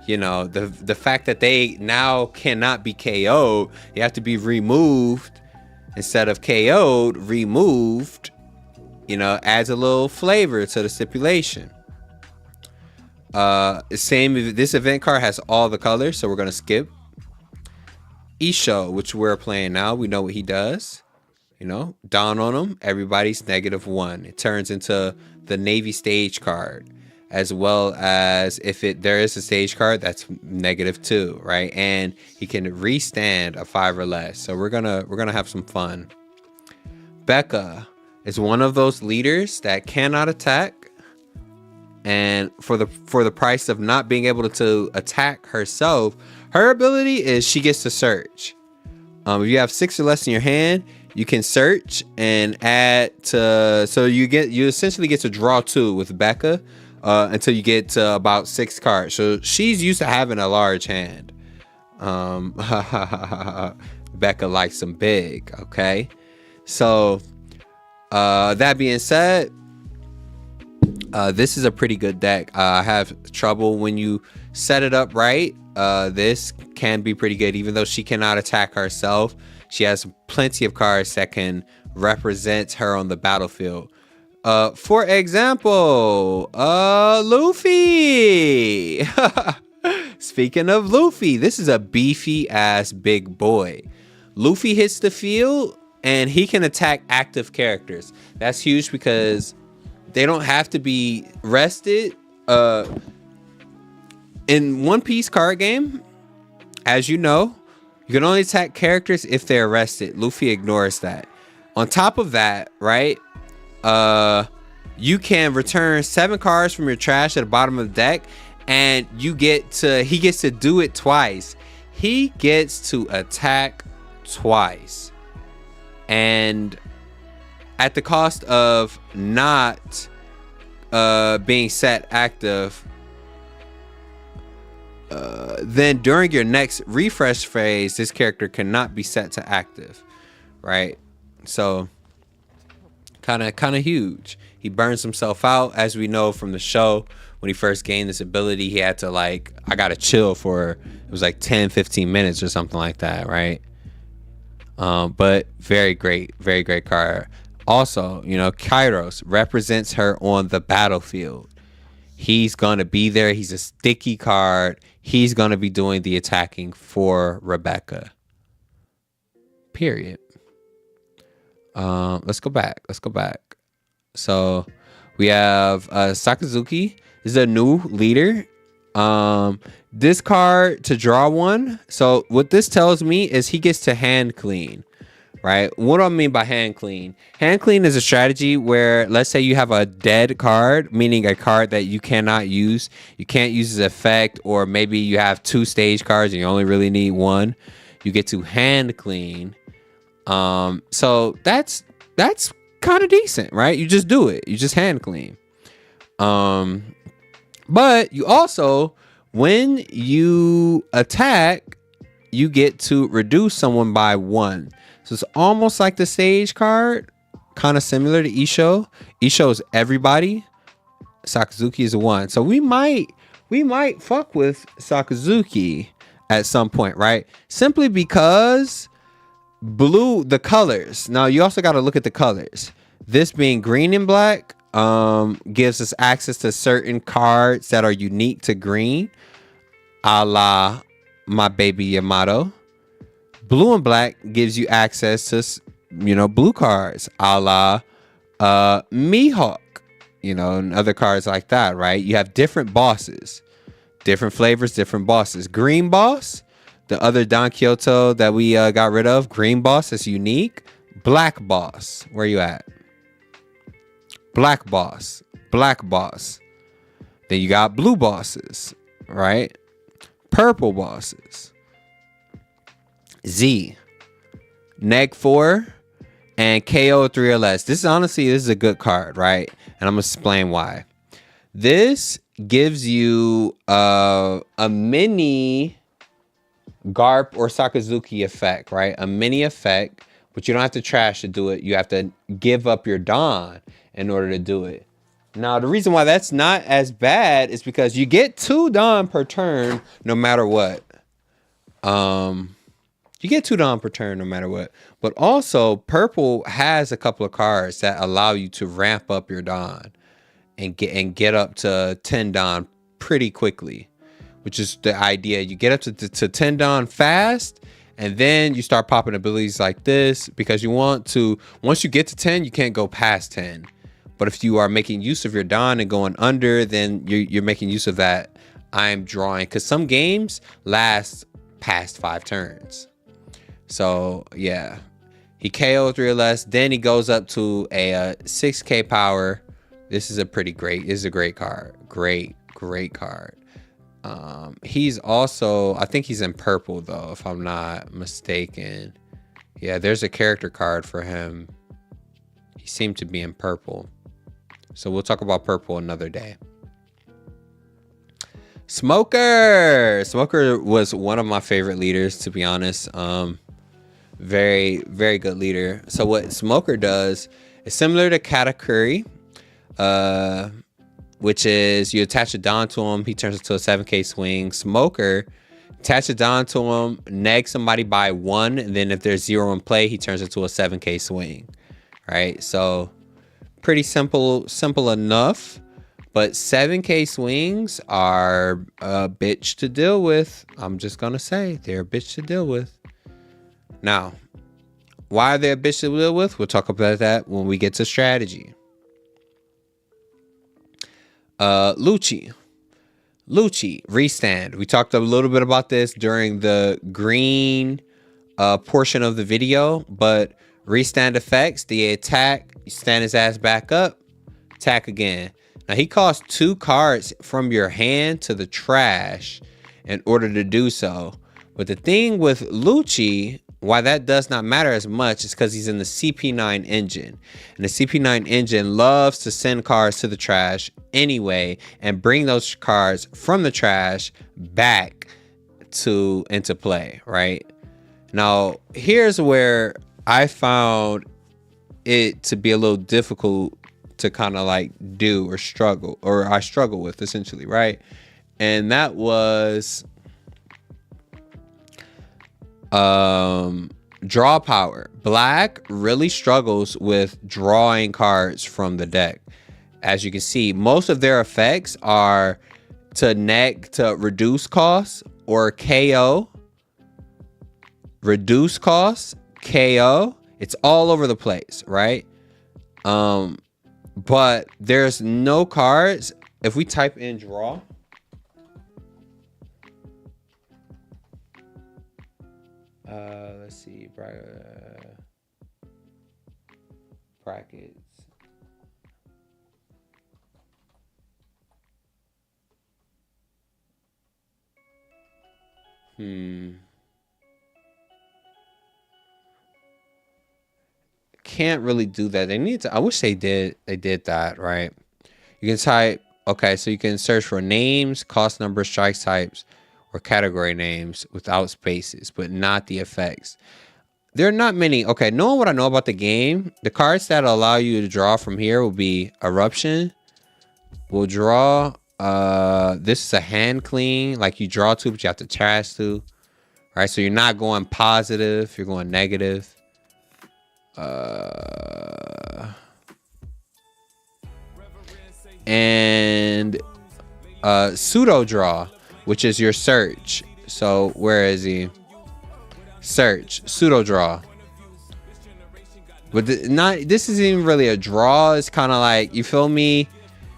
you know, the fact that they now cannot be KO'd, you have to be removed instead of KO'd, removed, you know, adds a little flavor to the stipulation. This event card has all the colors, so we're gonna skip. Isho, which we're playing now, we know what he does. You know, Dawn on him, everybody's -1. It turns into the Navy stage card, as well as if there is a stage card, that's -2, right? And he can restand a 5 or less. So we're gonna have some fun. Becca is one of those leaders that cannot attack, and for the price of not being able to attack herself, her ability is she gets to search. If you have 6 or less in your hand, you can search and add to, so you essentially get to draw 2 with Becca until you get to about 6 cards. So she's used to having a large hand. Becca likes them big, okay? So that being said, this is a pretty good deck. I have trouble when you set it up right. This can be pretty good, even though she cannot attack herself. She has plenty of cards that can represent her on the battlefield. For example, Luffy. Speaking of Luffy, this is a beefy ass big boy. Luffy hits the field and he can attack active characters. That's huge because they don't have to be rested. In One Piece card game, as you know, you can only attack characters if they're arrested. Luffy ignores that. On top of that, right, you can return 7 cards from your trash at the bottom of the deck, and he gets to do it twice. He gets to attack twice, and at the cost of not being set active. Then during your next refresh phase, this character cannot be set to active, right? So kind of huge. He burns himself out, as we know from the show, when he first gained this ability, he had to like, I gotta chill for, it was like 10-15 minutes or something like that, right? But very great card. Also, you know, Kairos represents her on the battlefield. He's gonna be there. He's a sticky card. He's gonna be doing the attacking for Rebecca. Period. Let's go back. So we have Sakazuki is a new leader. This card to draw one. So what this tells me is he gets to hand clean, right? What do I mean by hand clean? Hand clean is a strategy where, let's say you have a dead card, meaning a card that you cannot use. You can't use as effect, or maybe you have 2 stage cards and you only really need 1. You get to hand clean. So that's kind of decent, right? You just do it. You just hand clean. But you also, when you attack, you get to reduce someone by 1. So it's almost like the stage card, kind of similar to Isho. Isho is everybody. Sakazuki is a 1. So we might fuck with Sakazuki at some point, right? Simply because the colors. Now you also got to look at the colors. This being green and black gives us access to certain cards that are unique to green, a la my baby Yamato. Blue and black gives you access to, you know, blue cards, a la Mihawk, you know, and other cards like that, right? You have different bosses, different flavors, different bosses. Green boss, the other Don Kyoto that we got rid of, green boss is unique. Black boss, where you at? Black boss. Then you got blue bosses, right? Purple bosses. Z, Neg 4, and KO 3 or less. This is a good card, right? And I'm gonna explain why. This gives you a mini Garp or Sakazuki effect, right? A mini effect, but you don't have to trash to do it. You have to give up your Dawn in order to do it. Now, the reason why that's not as bad is because you get 2 Dawn per turn no matter what. You get 2 Dawn per turn no matter what. But also, purple has a couple of cards that allow you to ramp up your Dawn and get up to 10 Dawn pretty quickly, which is the idea. You get up to 10 Dawn fast, and then you start popping abilities like this, because you want to, once you get to 10, you can't go past 10. But if you are making use of your Dawn and going under, then you're making use of that I'm drawing, because some games last past 5 turns. So yeah, he KO 3 or less. Then he goes up to a 6k power. This is a great card. Great card. He's also, I think he's in purple though, if I'm not mistaken. Yeah, there's a character card for him. He seemed to be in purple. So we'll talk about purple another day. Smoker was one of my favorite leaders, to be honest. Very good leader. So what Smoker does is similar to Katakuri, which is you attach a Dawn to him, he turns into a 7k swing. Smoker, attach a Dawn to him, neg somebody by 1, and then if there's 0 in play, he turns into a 7k swing. Right? So pretty simple enough. But 7k swings are a bitch to deal with. I'm just gonna say they're a bitch to deal with. Now, why are they a bitch to deal with? We'll talk about that when we get to strategy. Lucci, restand. We talked a little bit about this during the green portion of the video, but restand effects, the attack, you stand his ass back up, attack again. Now he costs 2 cards from your hand to the trash in order to do so. But the thing with Lucci, why that does not matter as much, is because he's in the CP9 engine. And the CP9 engine loves to send cards to the trash anyway and bring those cards from the trash back into play, right? Now, here's where I found it to be a little difficult to kind of like do or struggle, or I struggle with essentially, right? And that was draw power. Black really struggles with drawing cards from the deck. As you can see, most of their effects are to reduce costs or KO. Reduce costs, KO. It's all over the place, right? But there's no cards. If we type in draw, let's see, brackets. Can't really do that. They need to. I wish they did. They did that, right? You can type. Okay, so you can search for names, cost numbers, strike types, or category names without spaces, but not the effects. There are not many. Okay, knowing what I know about the game, the cards that allow you to draw from here will be Eruption. We'll draw. This is a hand clean. Like you draw two, but you have to trash two. Right, so you're not going positive. You're going negative. And pseudo draw, which is your search. So where is he? Search, pseudo draw. But this isn't even really a draw. It's kind of like, you feel me?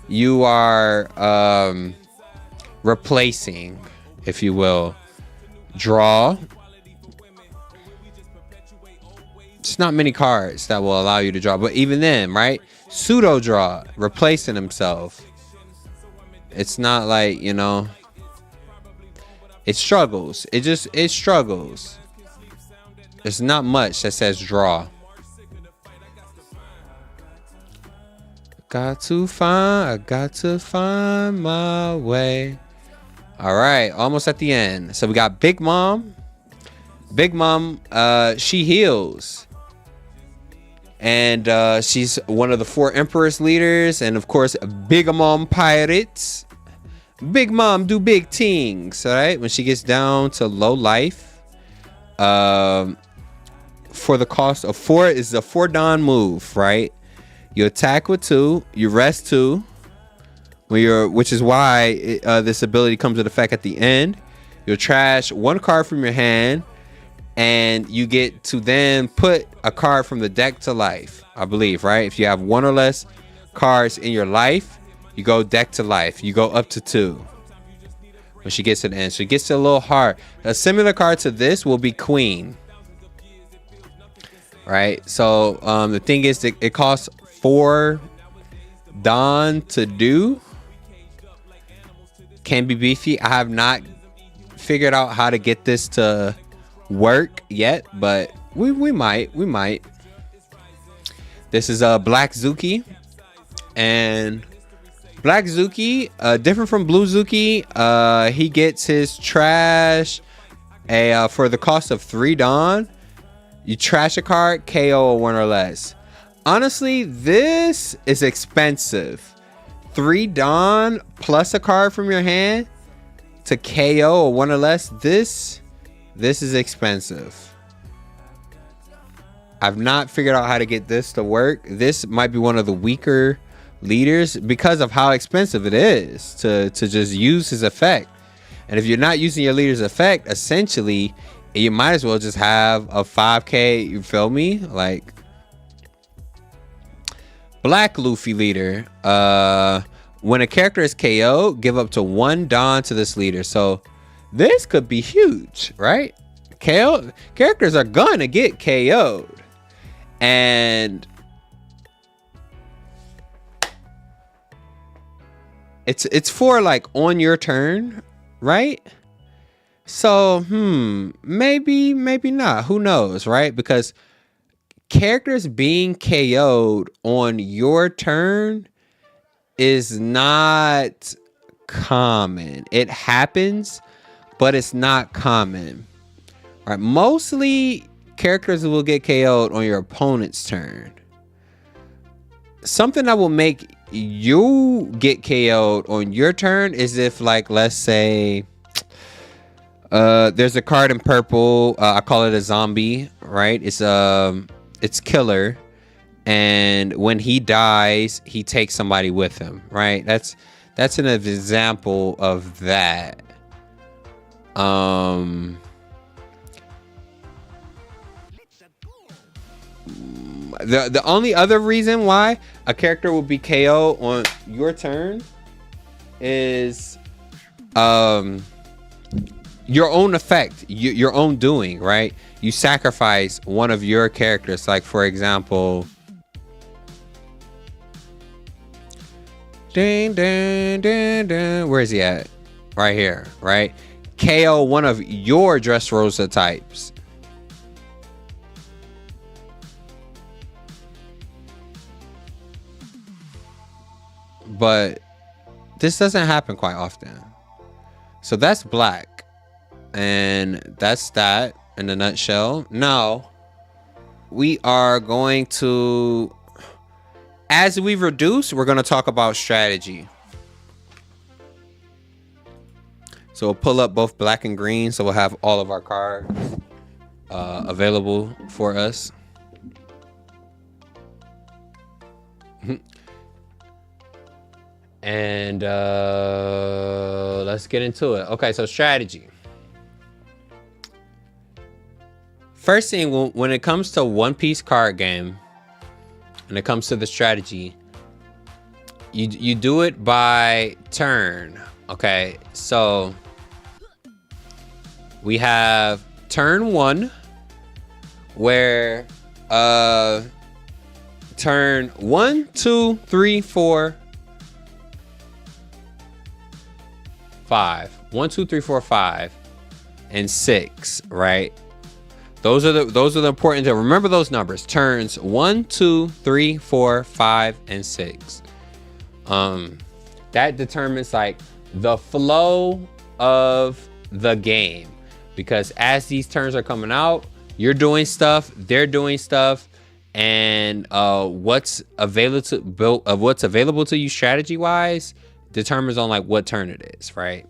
You are replacing, if you will. Draw. It's not many cards that will allow you to draw, but even then, right? Pseudo draw, replacing himself. It's not like, you know, it struggles. It struggles. There's not much that says draw. I got to find my way. All right, almost at the end. So we got Big Mom. Big Mom, she heals. And she's one of the 4 Empress leaders. And of course, Big Mom Pirates. Big Mom do big things, all right? When she gets down to low life. For the cost of 4 is the 4 Dawn move, right? You attack with 2. You rest 2. Which is why this ability comes into effect at the end. You'll trash 1 card from your hand. And you get to then put a card from the deck to life, I believe, right? If you have 1 or less cards in your life, you go deck to life. You go up to 2 when she gets to the end. So it gets a little hard. A similar card to this will be Queen, right? So the thing is that it costs 4 Dawn to do. Can be beefy. I have not figured out how to get this to work yet, but we might. This is a Black Zuki, and Black Zuki, different from Blue Zuki, he gets his trash for the cost of 3 Dawn. You trash a card, KO a 1 or less. Honestly, this is expensive. 3 Dawn plus a card from your hand to KO a 1 or less. This is expensive. I've not figured out how to get this to work. This might be one of the weaker leaders because of how expensive it is to just use his effect. And if you're not using your leader's effect, essentially, you might as well just have a 5k, you feel me? Like, Black Luffy leader. When a character is KO, give up to 1 Dawn to this leader. So this could be huge, right? KO characters are gonna get KO'd, and it's for like on your turn, right? So maybe not. Who knows, right? Because characters being KO'd on your turn is not common. It happens, but it's not common. All right, mostly characters will get KO'd on your opponent's turn. something that will make you get KO'd on your turn is if, like, let's say there's a card in purple. I call it a zombie, right? It's killer, and when he dies, he takes somebody with him, right? That's an example of that. The only other reason why a character will be KO on your turn is your own effect, your own doing, right? You sacrifice one of your characters, like for example, ding, ding, ding, ding. Where is he at? Right here, right? KO one of your Dressrosa types. But this doesn't happen quite often. So that's black. And that's that in a nutshell. Now, we are going to, as we reduce, we're going to talk about strategy. So we'll pull up both black and green. So we'll have all of our cards available for us. And let's get into it. Okay, so strategy. First thing, when it comes to One Piece card game, when it comes to the strategy, you do it by turn. Okay, so we have turn 1, where turn 1, 2, 3, 4, 5. 1, 2, 3, 4, 5, and 6, right? Those are the important to remember those numbers. Turns 1, 2, 3, 4, 5, and 6. That determines like the flow of the game, because as these turns are coming out, you're doing stuff, they're doing stuff, and what's available to you strategy wise determines on like what turn it is, right?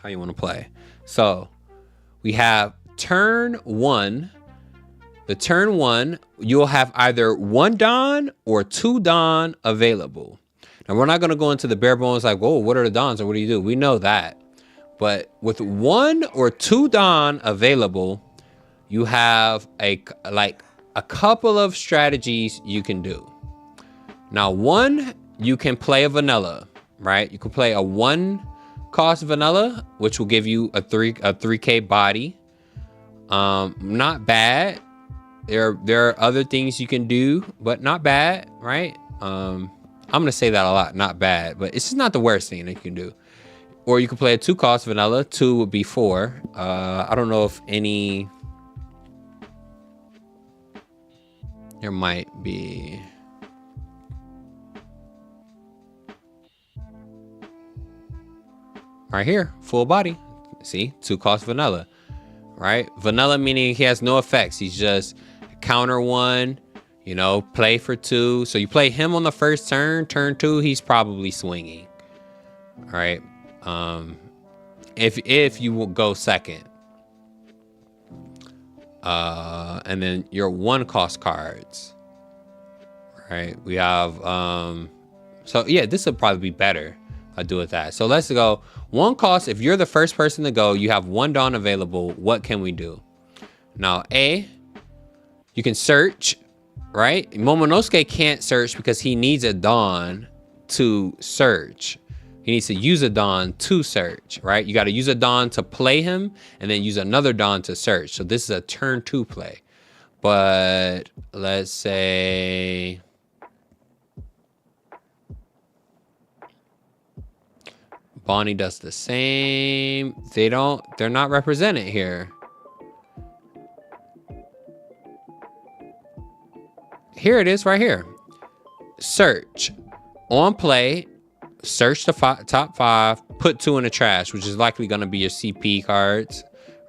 How you want to play. So we have turn 1. The turn 1, you'll have either 1 Don or 2 Don available. Now we're not going to go into the bare bones like, whoa, what are the Dons or what do you do? We know that. But with 1 or 2 Don available, you have a couple of strategies you can do. Now, 1, you can play a vanilla, right? You can play a 1 cost vanilla, which will give you a 3K body. Not bad. There are other things you can do, but not bad, right? I'm gonna say that a lot, not bad, but it's just not the worst thing that you can do. Or you can play a 2 cost vanilla. 2 would be 4. I don't know if any. There might be. Right here, full body. See, 2 cost vanilla, right? Vanilla meaning he has no effects. He's just counter 1, you know, play for 2. So you play him on the first turn. Turn 2, he's probably swinging, right? If you will go second, and then your 1 cost cards, right? We have so yeah, this would probably be better. I'll do with that. So let's go 1 cost. If you're the first person to go, you have 1 Dawn available. What can we do? Now, A, you can search, right? Momonosuke can't search because he needs a Dawn to search. He needs to use a Dawn to search, right? You got to use a Dawn to play him and then use another Dawn to search. So this is a turn 2 play. But let's say Bonnie does the same. They're not represented here. Here it is right here. Search. On play, search the top 5, put 2 in the trash, which is likely going to be your CP cards,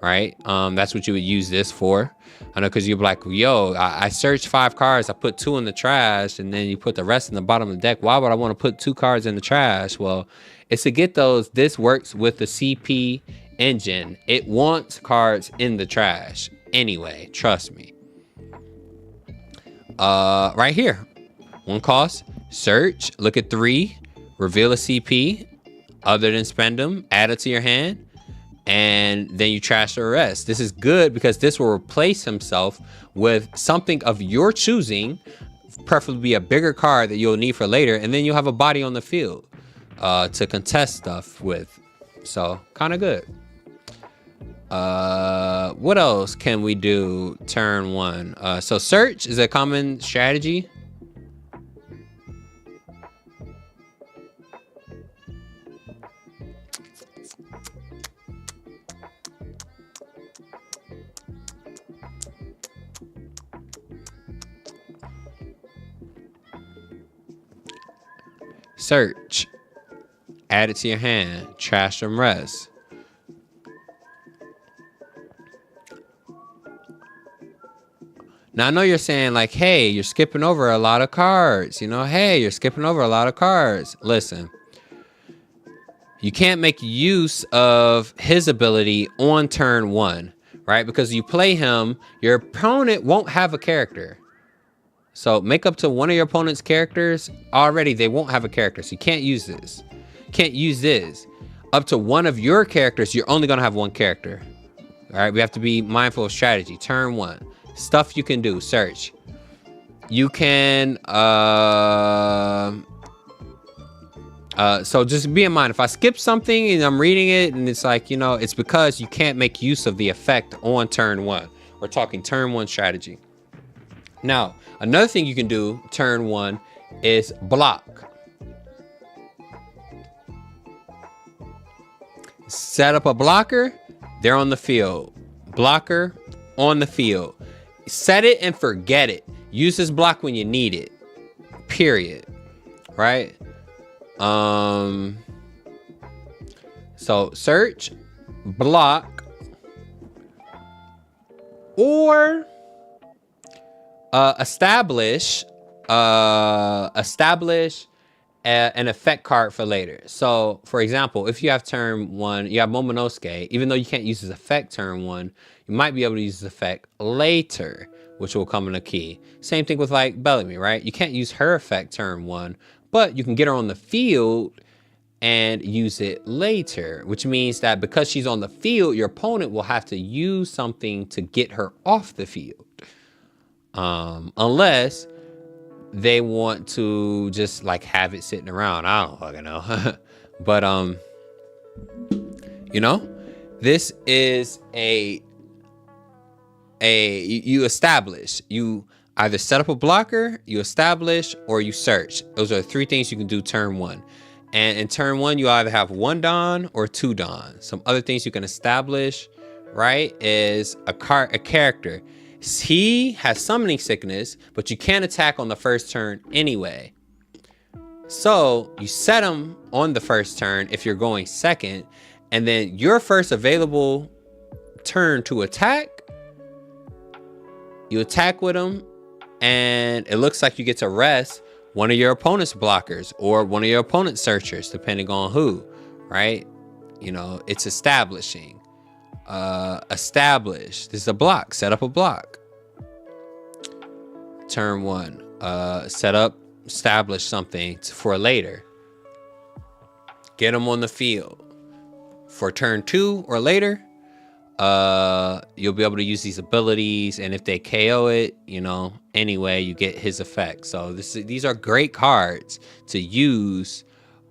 right? That's what you would use this for. I know, because you're like, yo, I searched 5 cards, I put 2 in the trash, and then you put the rest in the bottom of the deck. Why would I want to put 2 cards in the trash? Well, it's to get those. This works with the CP engine. It wants cards in the trash anyway, trust me. Right here, 1 cost, search, look at 3, reveal a CP other than spend them, add it to your hand, and then you trash the rest. This is good because this will replace himself with something of your choosing, preferably a bigger card that you'll need for later, and then you'll have a body on the field to contest stuff with. So kind of good. What else can we do turn 1? So search is a common strategy. Search, add it to your hand, trash them rest. Now I know you're saying like, hey, you're skipping over a lot of cards. You know, hey, you're skipping over a lot of cards. Listen, you can't make use of his ability on turn 1, right? Because you play him, your opponent won't have a character. So make up to one of your opponent's characters. Already, they won't have a character. So you can't use this. Can't use this. Up to one of your characters, you're only going to have 1 character. All right, we have to be mindful of strategy. Turn 1. Stuff you can do. Search. You can... so just be in mind, if I skip something and I'm reading it and it's like, you know, it's because you can't make use of the effect on turn 1. We're talking turn 1 strategy. Now, another thing you can do turn 1 is block. Set up a blocker, they're on the field. Blocker on the field. Set it and forget it. Use this block when you need it. Period. Right? So search, block, or establish an effect card for later. So for example, if you have turn 1, you have Momonosuke, even though you can't use his effect turn 1, you might be able to use his effect later, which will come in a key. Same thing with like Bellamy, right? You can't use her effect turn 1, but you can get her on the field and use it later, which means that because she's on the field, your opponent will have to use something to get her off the field. Unless they want to just like have it sitting around. I don't fucking know. But, you know, this is you establish, you either set up a blocker, you establish, or you search. Those are the 3 things you can do turn 1. And in turn 1, you either have 1 Don or 2 Don. Some other things you can establish, right, is a character. He has summoning sickness, but you can't attack on the first turn anyway. So you set him on the first turn if you're going second, and then your first available turn to attack, you attack with him, and it looks like you get to rest one of your opponent's blockers or one of your opponent's searchers, depending on who, right? You know, it's establishing. Establish. This is a block. Set up a block. Turn 1. Set up, establish something for later. Get them on the field. For turn 2 or later, you'll be able to use these abilities, and if they KO it, you know, anyway, you get his effect. So these are great cards to use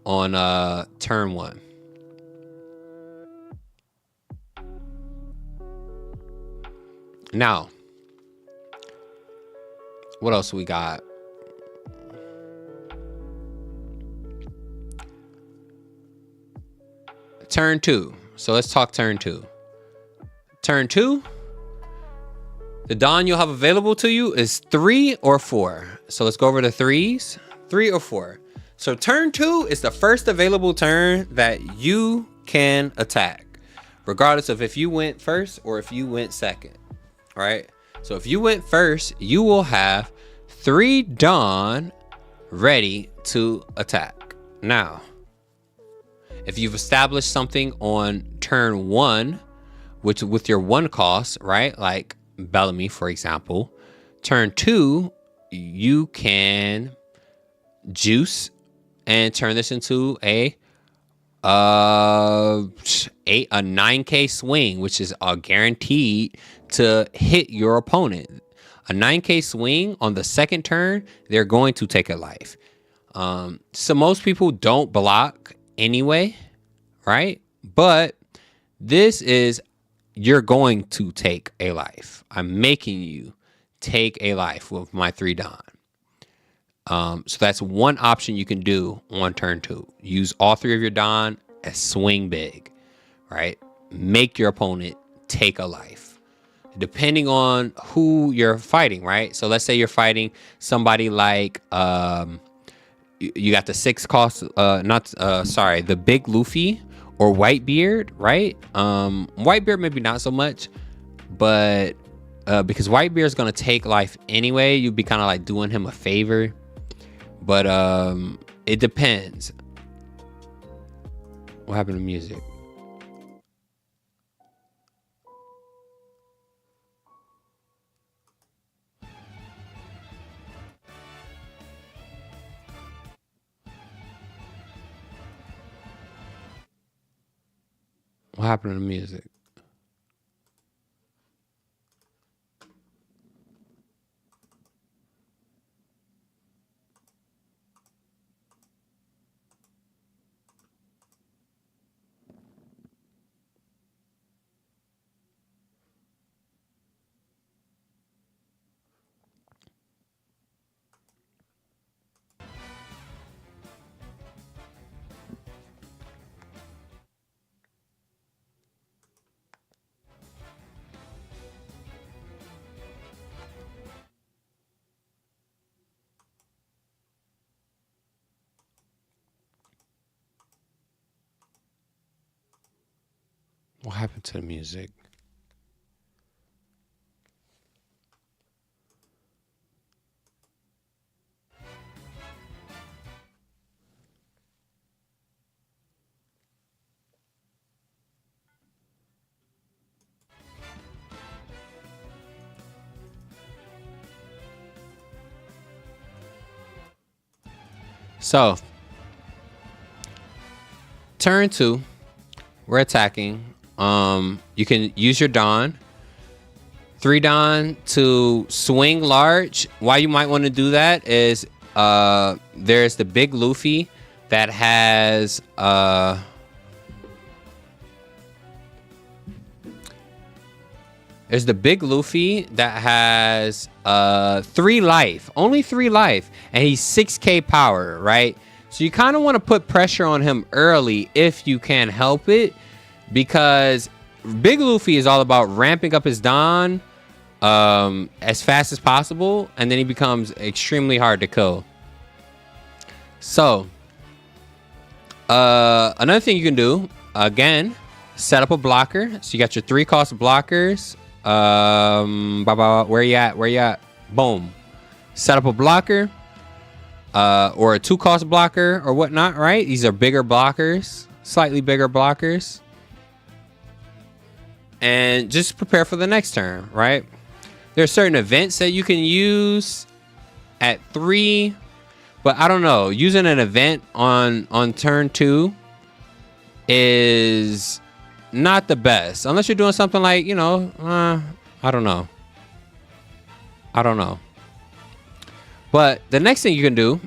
on turn 1. Now, what else we got? Turn 2. So let's talk turn 2. Turn 2, the Don you'll have available to you is 3 or 4. So let's go over the 3s. 3 or 4. So turn 2 is the first available turn that you can attack, regardless of if you went first or if you went second. Right? So if you went first, you will have 3 Dawn ready to attack. Now, if you've established something on turn 1, which with your 1 cost, right? Like Bellamy, for example. Turn 2, you can juice and turn this into a 9k swing, which is guaranteed to hit your opponent. A 9k swing on the second turn, they're going to take a life. So most people don't block anyway, right? But this is, you're going to take a life. I'm making you take a life with my 3 Dawn. So that's one option you can do on turn 2. Use all 3 of your Dawn and swing big, right? Make your opponent take a life. Depending on who you're fighting, right? So let's say you're fighting somebody like, you got the 6 cost, the big Luffy or Whitebeard, right? Whitebeard maybe not so much, but because Whitebeard is going to take life anyway, you'd be kind of like doing him a favor. But it depends. What happened to music? What happened to the music? What happened to the music? So, turn 2, we're attacking. You can use your Dawn, 3 Dawn to swing large. Why you might want to do that is there's the big Luffy that has There's the big Luffy that has 3 life, only 3 life, and he's 6k power, right? So you kind of want to put pressure on him early if you can help it, because Big Luffy is all about ramping up his Dawn as fast as possible, and then he becomes extremely hard to kill. So another thing you can do, again, set up a blocker. So you got your 3 cost blockers. Where you at? Boom. Set up a blocker, or a 2 cost blocker or whatnot, right? These are bigger blockers, slightly bigger blockers. And just prepare for the next turn, right? There are certain events that you can use at 3, but I don't know. Using an event on turn 2 is not the best, unless you're doing something like, I don't know. But the next thing you can do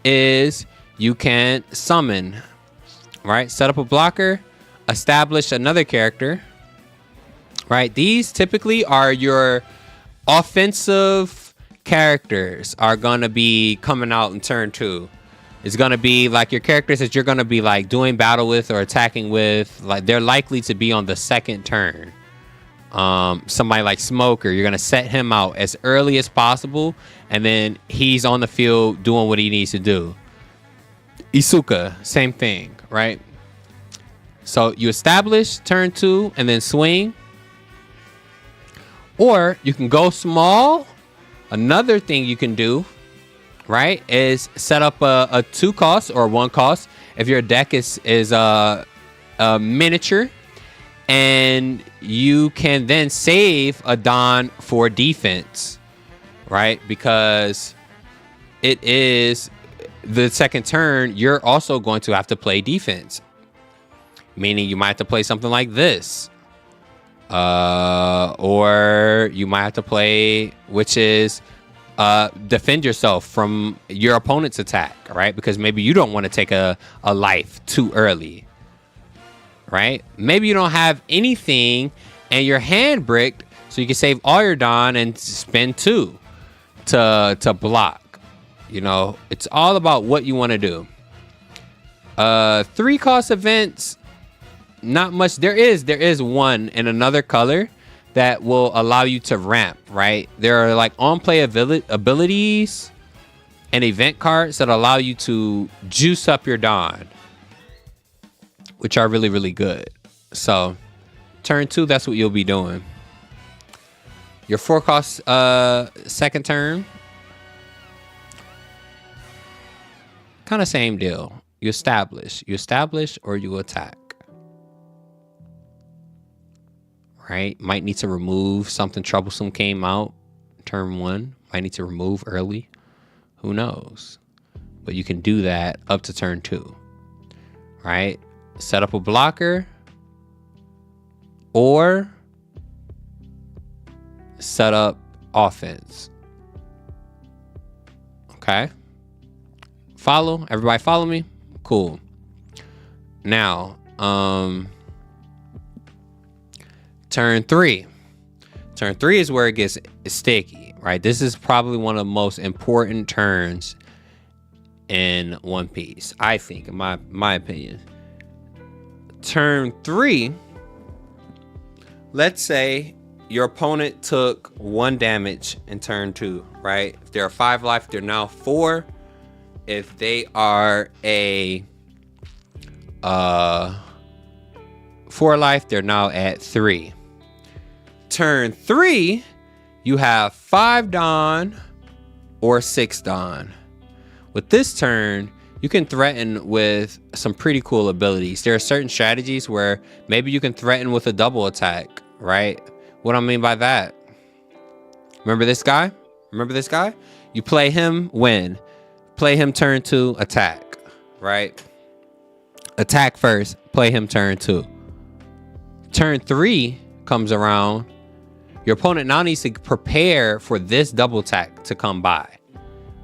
is you can summon, right? Set up a blocker, establish another character, right? These typically are your offensive characters are going to be coming out in turn 2. It's going to be like your characters that you're going to be like doing battle with or attacking with. Like, they're likely to be on the second turn. Somebody like Smoker, you're going to set him out as early as possible, and then he's on the field doing what he needs to do. Asuka, same thing, right? So you establish turn 2 and then swing. Or you can go small. Another thing you can do, right, is set up a 2 cost or 1 cost if your deck is a miniature, and you can then save a Don for defense, right? Because it is the second turn, you're also going to have to play defense, meaning you might have to play something like this, or you might have to play, which is defend yourself from your opponent's attack, right? Because maybe you don't want to take a life too early, right? Maybe you don't have anything and your hand bricked, so you can save all your Don and spend 2 to block. You know, it's all about what you want to do. 3 cost events, not much. There is one in another color that will allow you to ramp, right? There are like on play abilities and event cards that allow you to juice up your Don, which are really, really good. So turn 2, that's what you'll be doing. Your 4 cost second turn, kind of same deal. You establish or you attack, right? Might need to remove something troublesome came out turn 1. Might need to remove early. Who knows? But you can do that up to turn 2, right? Set up a blocker or set up offense. Okay. Follow? Everybody follow me? Cool. Now, turn 3. Turn 3 is where it gets sticky, right? This is probably one of the most important turns in One Piece, I think, in my opinion. Turn 3, let's say your opponent took 1 damage in turn 2, right? If they're 5 life, they're now 4. If they are a 4 life, they're now at 3. Turn 3, you have 5 Don or 6 Don. With this turn, you can threaten with some pretty cool abilities. There are certain strategies where maybe you can threaten with a double attack, right? What I mean by that? Remember this guy? You play him when? Play him turn 2, attack, right? Attack first, play him turn 2. Turn 3 comes around. Your opponent now needs to prepare for this double attack to come by,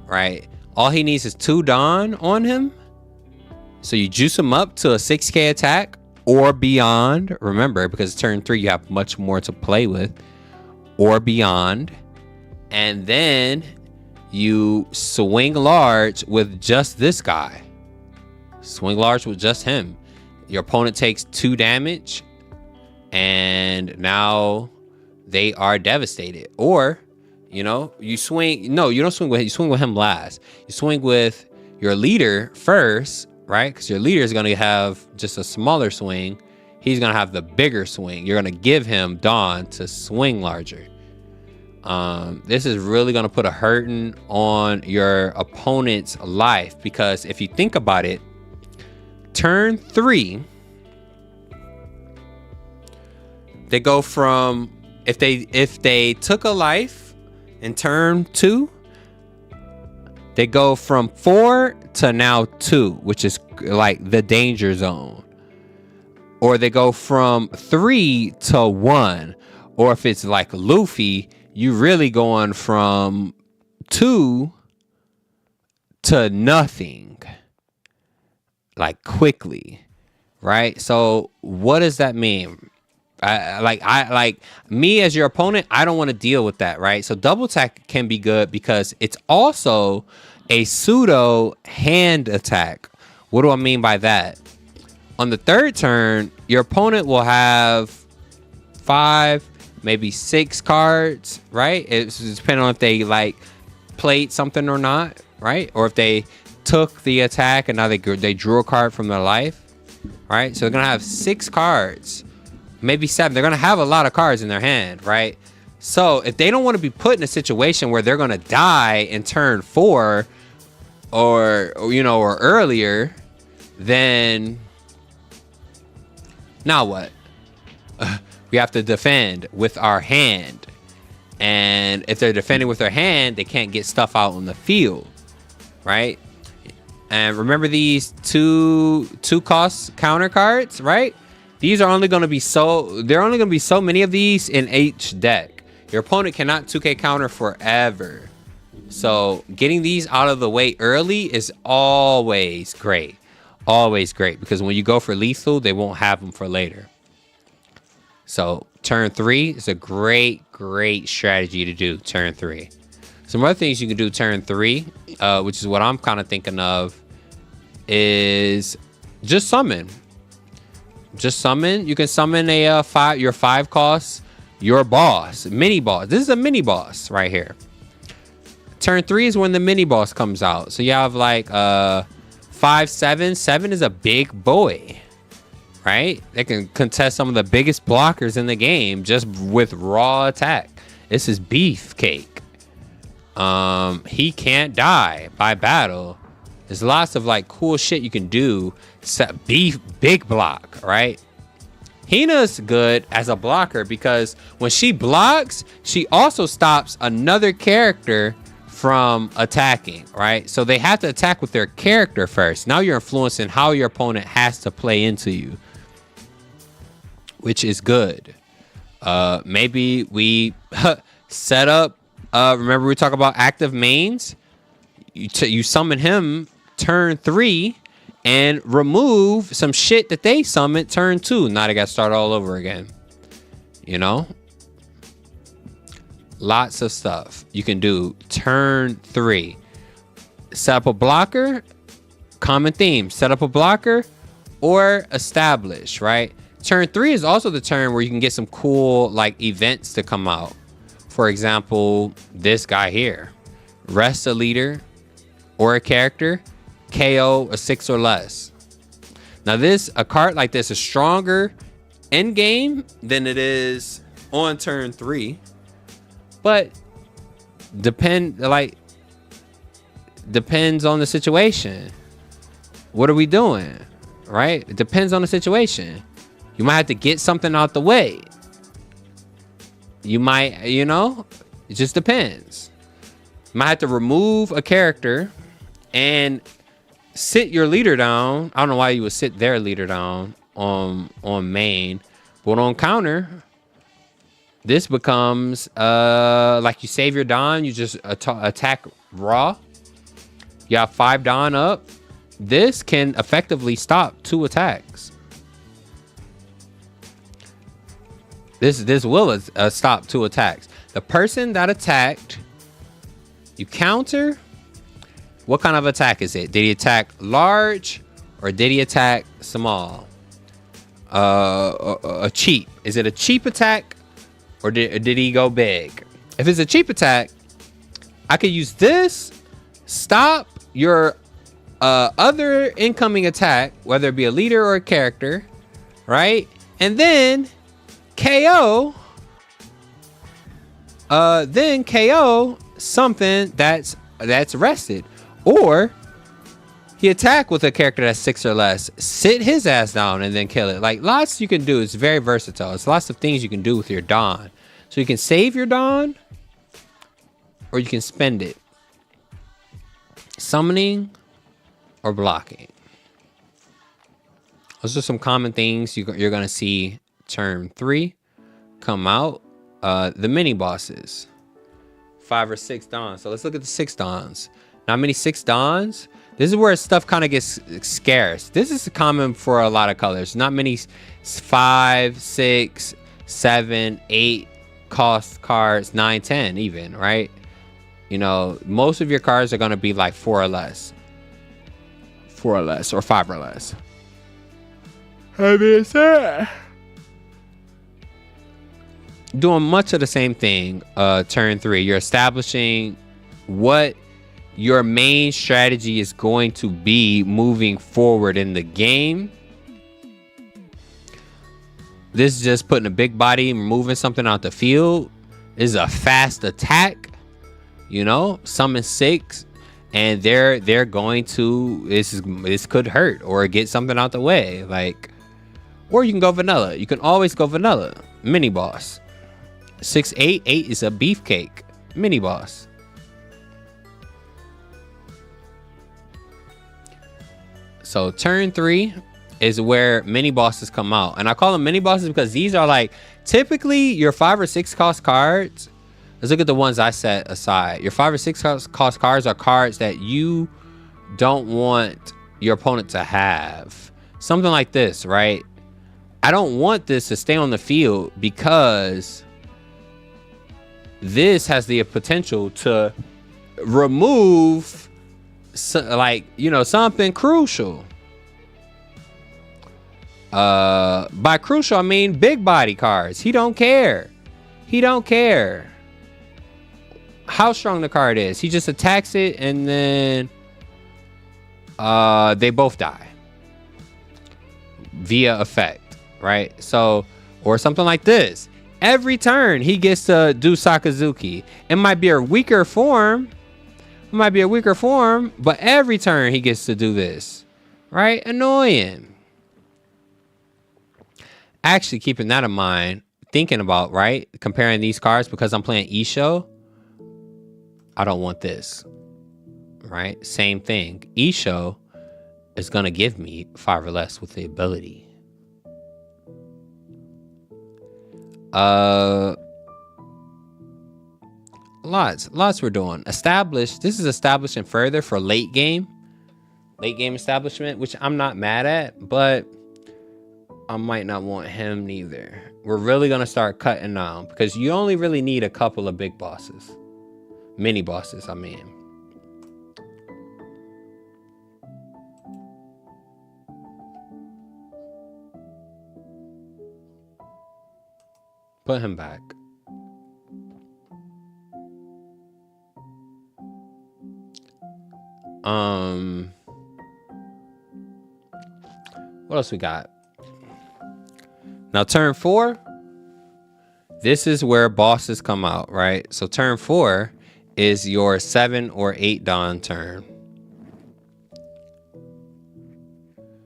right? All he needs is 2 Don on him. So you juice him up to a 6k attack or beyond. Remember, because turn 3, you have much more to play with, or beyond. And then you swing large with just this guy. Swing large with just him. Your opponent takes 2 damage, and now they are devastated. Or, you know, you swing. No, you don't swing with him. You swing with him last. You swing with your leader first, right? Because your leader is going to have just a smaller swing. He's going to have the bigger swing. You're going to give him Don to swing larger. This is really going to put a hurting on your opponent's life, because if you think about it, turn 3, they go from, if they took a life in turn 2, they go from 4 to now 2, which is like the danger zone. Or they go from 3 to 1. Or if it's like Luffy, you really going from 2 to nothing, like quickly, right? So what does that mean? I like me as your opponent, I don't want to deal with that, right? So double attack can be good because it's also a pseudo hand attack. What do I mean by that? On the 3rd turn, your opponent will have 5, maybe 6 cards, right? It's depending on if they like played something or not, right? Or if they took the attack and now they drew a card from their life. right? So they're gonna have 6 cards, maybe 7. They're gonna have a lot of cards in their hand, right? So if they don't want to be put in a situation where they're gonna die in turn 4 or earlier, then now what? We have to defend with our hand. And if they're defending with their hand, they can't get stuff out on the field, right? And remember these two cost counter cards, right? These are only going to be so many of these in each deck. Your opponent cannot 2K counter forever. So getting these out of the way early is always great. Always great, because when you go for lethal, they won't have them for later. So turn 3 is a great strategy to do. Turn 3. Some other things you can do turn 3, which is what I'm kind of thinking of, is just summon. Just summon. You can summon your 5 costs, your boss, mini boss. This is a mini boss right here. Turn 3 is when the mini boss comes out. So you have like 5, 7. 7 is a big boy, right? They can contest some of the biggest blockers in the game just with raw attack. This is beefcake. He can't die by battle. There's lots of like cool shit you can do. Big block, right? Hina's good as a blocker because when she blocks, she also stops another character from attacking, right? So they have to attack with their character first. Now you're influencing how your opponent has to play into you, which is good. Maybe we set up, remember we talk about active mains? You summon him turn 3 and remove some shit that they summoned turn 2. Now they got to start all over again. You know? Lots of stuff you can do turn 3. Set up a blocker. Common theme. Set up a blocker or establish, right? Turn 3 is also the turn where you can get some cool like events to come out. For example, this guy here. Rest a leader or a character. KO a 6 or less. Now a card like this is stronger in game than it is on turn 3. But depends on the situation. What are we doing? Right? It depends on the situation. You might have to get something out the way. You might, it just depends. You might have to remove a character and sit your leader down. I don't know why you would sit their leader down on main, but on counter, this becomes like you save your Don, you just attack raw. You have 5 Don up. This can effectively stop 2 attacks. This will stop 2 attacks. The person that attacked, you counter. What kind of attack is it? Did he attack large or did he attack small? A cheap. Is it a cheap attack or did he go big? If it's a cheap attack, I could use this, stop your other incoming attack, whether it be a leader or a character, right? And then KO. Then KO something that's rested. Or he attack with a character that's 6 or less, sit his ass down and then kill it. Like lots you can do. It's very versatile. It's lots of things you can do with your Don. So you can save your Don or you can spend it. Summoning or blocking. Those are some common things you're going to see turn 3 come out. The mini bosses. 5 or 6 Dons. So let's look at the 6 Dons. Not many 6 Dons. This is where stuff kind of gets scarce. This is common for a lot of colors. Not many 5, 6, 7, 8 cost cards, 9, 10 even, right? Most of your cards are going to be like 4 or less. 4 or less or 5 or less. Doing much of the same thing turn 3. You're establishing what your main strategy is going to be moving forward in the game. This is just putting a big body, moving something out the field. This is a fast attack. You know, summon 6, and they're going to this could hurt or get something out the way. Like, or you can go vanilla. You can always go vanilla. Mini boss. 6/8. 8 is a beefcake. Mini boss. So turn 3 is where mini bosses come out. And I call them mini bosses because these are like typically your 5 or 6 cost cards. Let's look at the ones I set aside. Your 5 or 6 cost cards are cards that you don't want your opponent to have. Something like this, right? I don't want this to stay on the field because this has the potential to remove something crucial. By crucial, I mean big body cards. He don't care. He don't care how strong the card is. He just attacks it and then they both die via effect, right? So, or something like this. Every turn he gets to do Sakazuki. It might be a weaker form. But every turn he gets to do this, right? Annoying. Actually, keeping that in mind, thinking about, right, comparing these cards, because I'm playing Isho, I don't want this, right? Same thing. Isho is going to give me 5 or less with the ability. Lots we're doing. Established. This is establishing further for late game establishment, which I'm not mad at, but I might not want him neither. We're really going to start cutting now because you only really need a couple of big bosses. Mini bosses, I mean. Put him back. What else we got? Now turn 4, this is where bosses come out, right? So turn 4 is your 7 or 8 Dawn turn.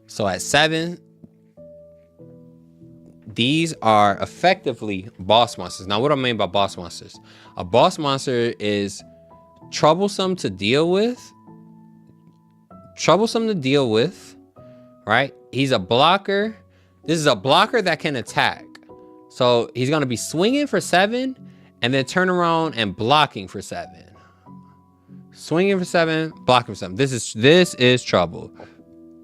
So at 7, these are effectively boss monsters. Now what do I mean by boss monsters? A boss monster is troublesome to deal with, right? He's a blocker. This is a blocker that can attack. So he's going to be swinging for 7 and then turn around and blocking for 7. Swinging for 7, blocking for 7. This is trouble.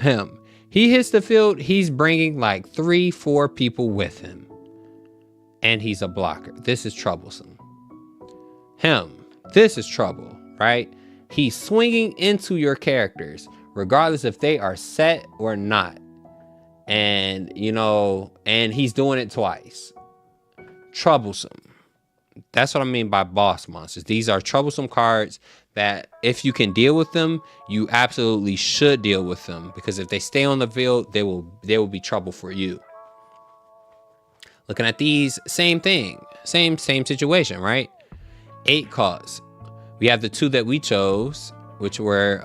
Him. He hits the field. He's bringing like 3-4 people with him. And he's a blocker. This is troublesome. Him. This is trouble, right? He's swinging into your characters, regardless if they are set or not. And, and he's doing it twice. Troublesome. That's what I mean by boss monsters. These are troublesome cards that if you can deal with them, you absolutely should deal with them. Because if they stay on the field, they will be trouble for you. Looking at these, same thing. Same situation, right? 8 costs. We have the 2 that we chose, which were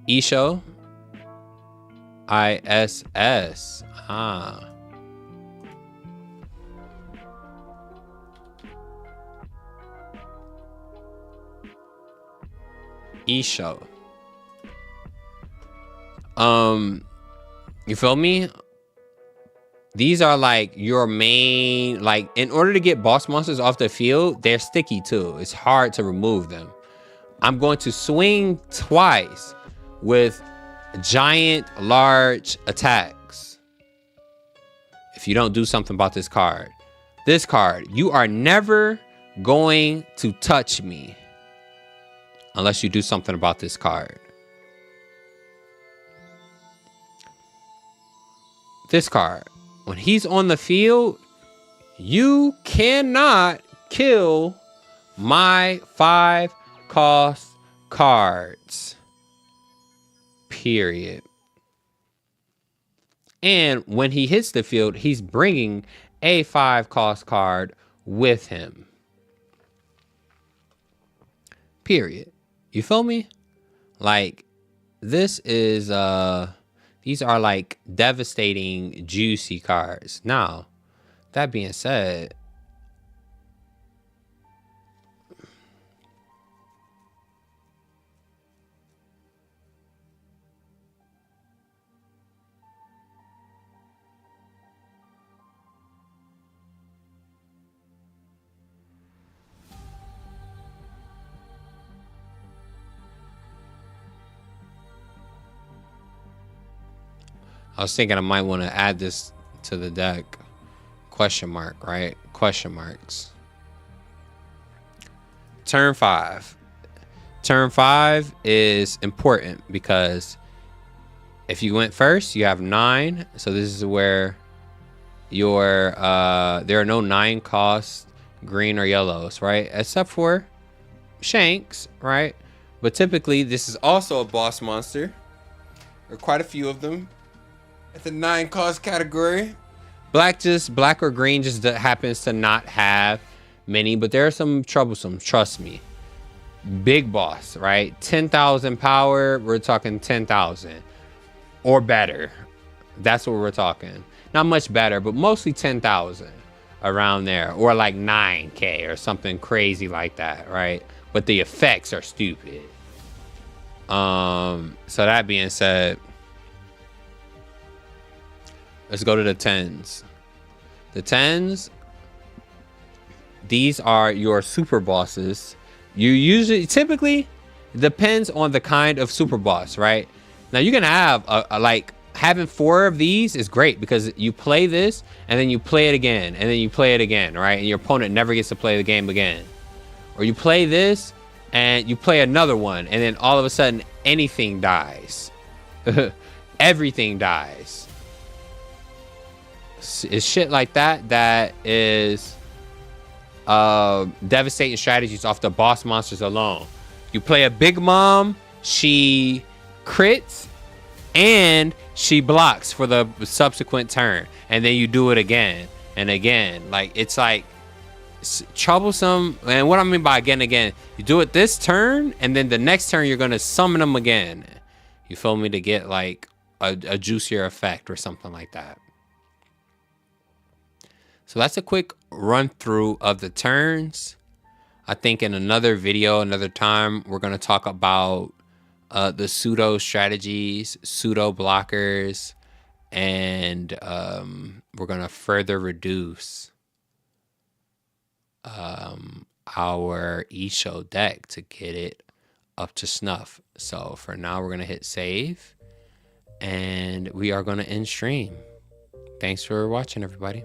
Isho. ISS. Isho. You feel me? These are like your main, like in order to get boss monsters off the field, they're sticky too. It's hard to remove them. I'm going to swing twice with giant, large attacks. If you don't do something about this card, you are never going to touch me unless you do something about this card. This card, when he's on the field, you cannot kill my 5 cost cards. Period. And when he hits the field, he's bringing a 5 cost card with him. Period. You feel me? Like, this is, these are like devastating, juicy cards. Now, that being said, I was thinking I might want to add this to the deck. Question mark, right? Question marks. Turn 5. Turn 5 is important because if you went first, you have 9. So this is where your there are no 9 cost green or yellows, right? Except for Shanks, right? But typically this is also a boss monster. There are quite a few of them at the 9 cost category. Black or green just happens to not have many, but there are some troublesome, trust me. Big boss, right? 10,000 power, we're talking 10,000 or better. That's what we're talking. Not much better, but mostly 10,000 around there, or like 9K or something crazy like that, right? But the effects are stupid. So that being said, let's go to the 10s. The 10s, these are your super bosses. You usually, typically, depends on the kind of super boss, right? Now you can have like having 4 of these is great because you play this and then you play it again and then you play it again, right? And your opponent never gets to play the game again. Or you play this and you play another one and then all of a sudden anything dies. Everything dies. It's shit like that that is devastating strategies off the boss monsters alone. You play a big mom, she crits and she blocks for the subsequent turn, and then you do it again and again. Like, it's like troublesome. And what I mean by again, you do it this turn and then the next turn you're gonna summon them again. You feel me? To get like a juicier effect or something like that. So that's a quick run through of the turns. I think in another video, another time, we're going to talk about the pseudo strategies, pseudo blockers, and we're going to further reduce our Isho deck to get it up to snuff. So for now, we're going to hit save, and we are going to end stream. Thanks for watching, everybody.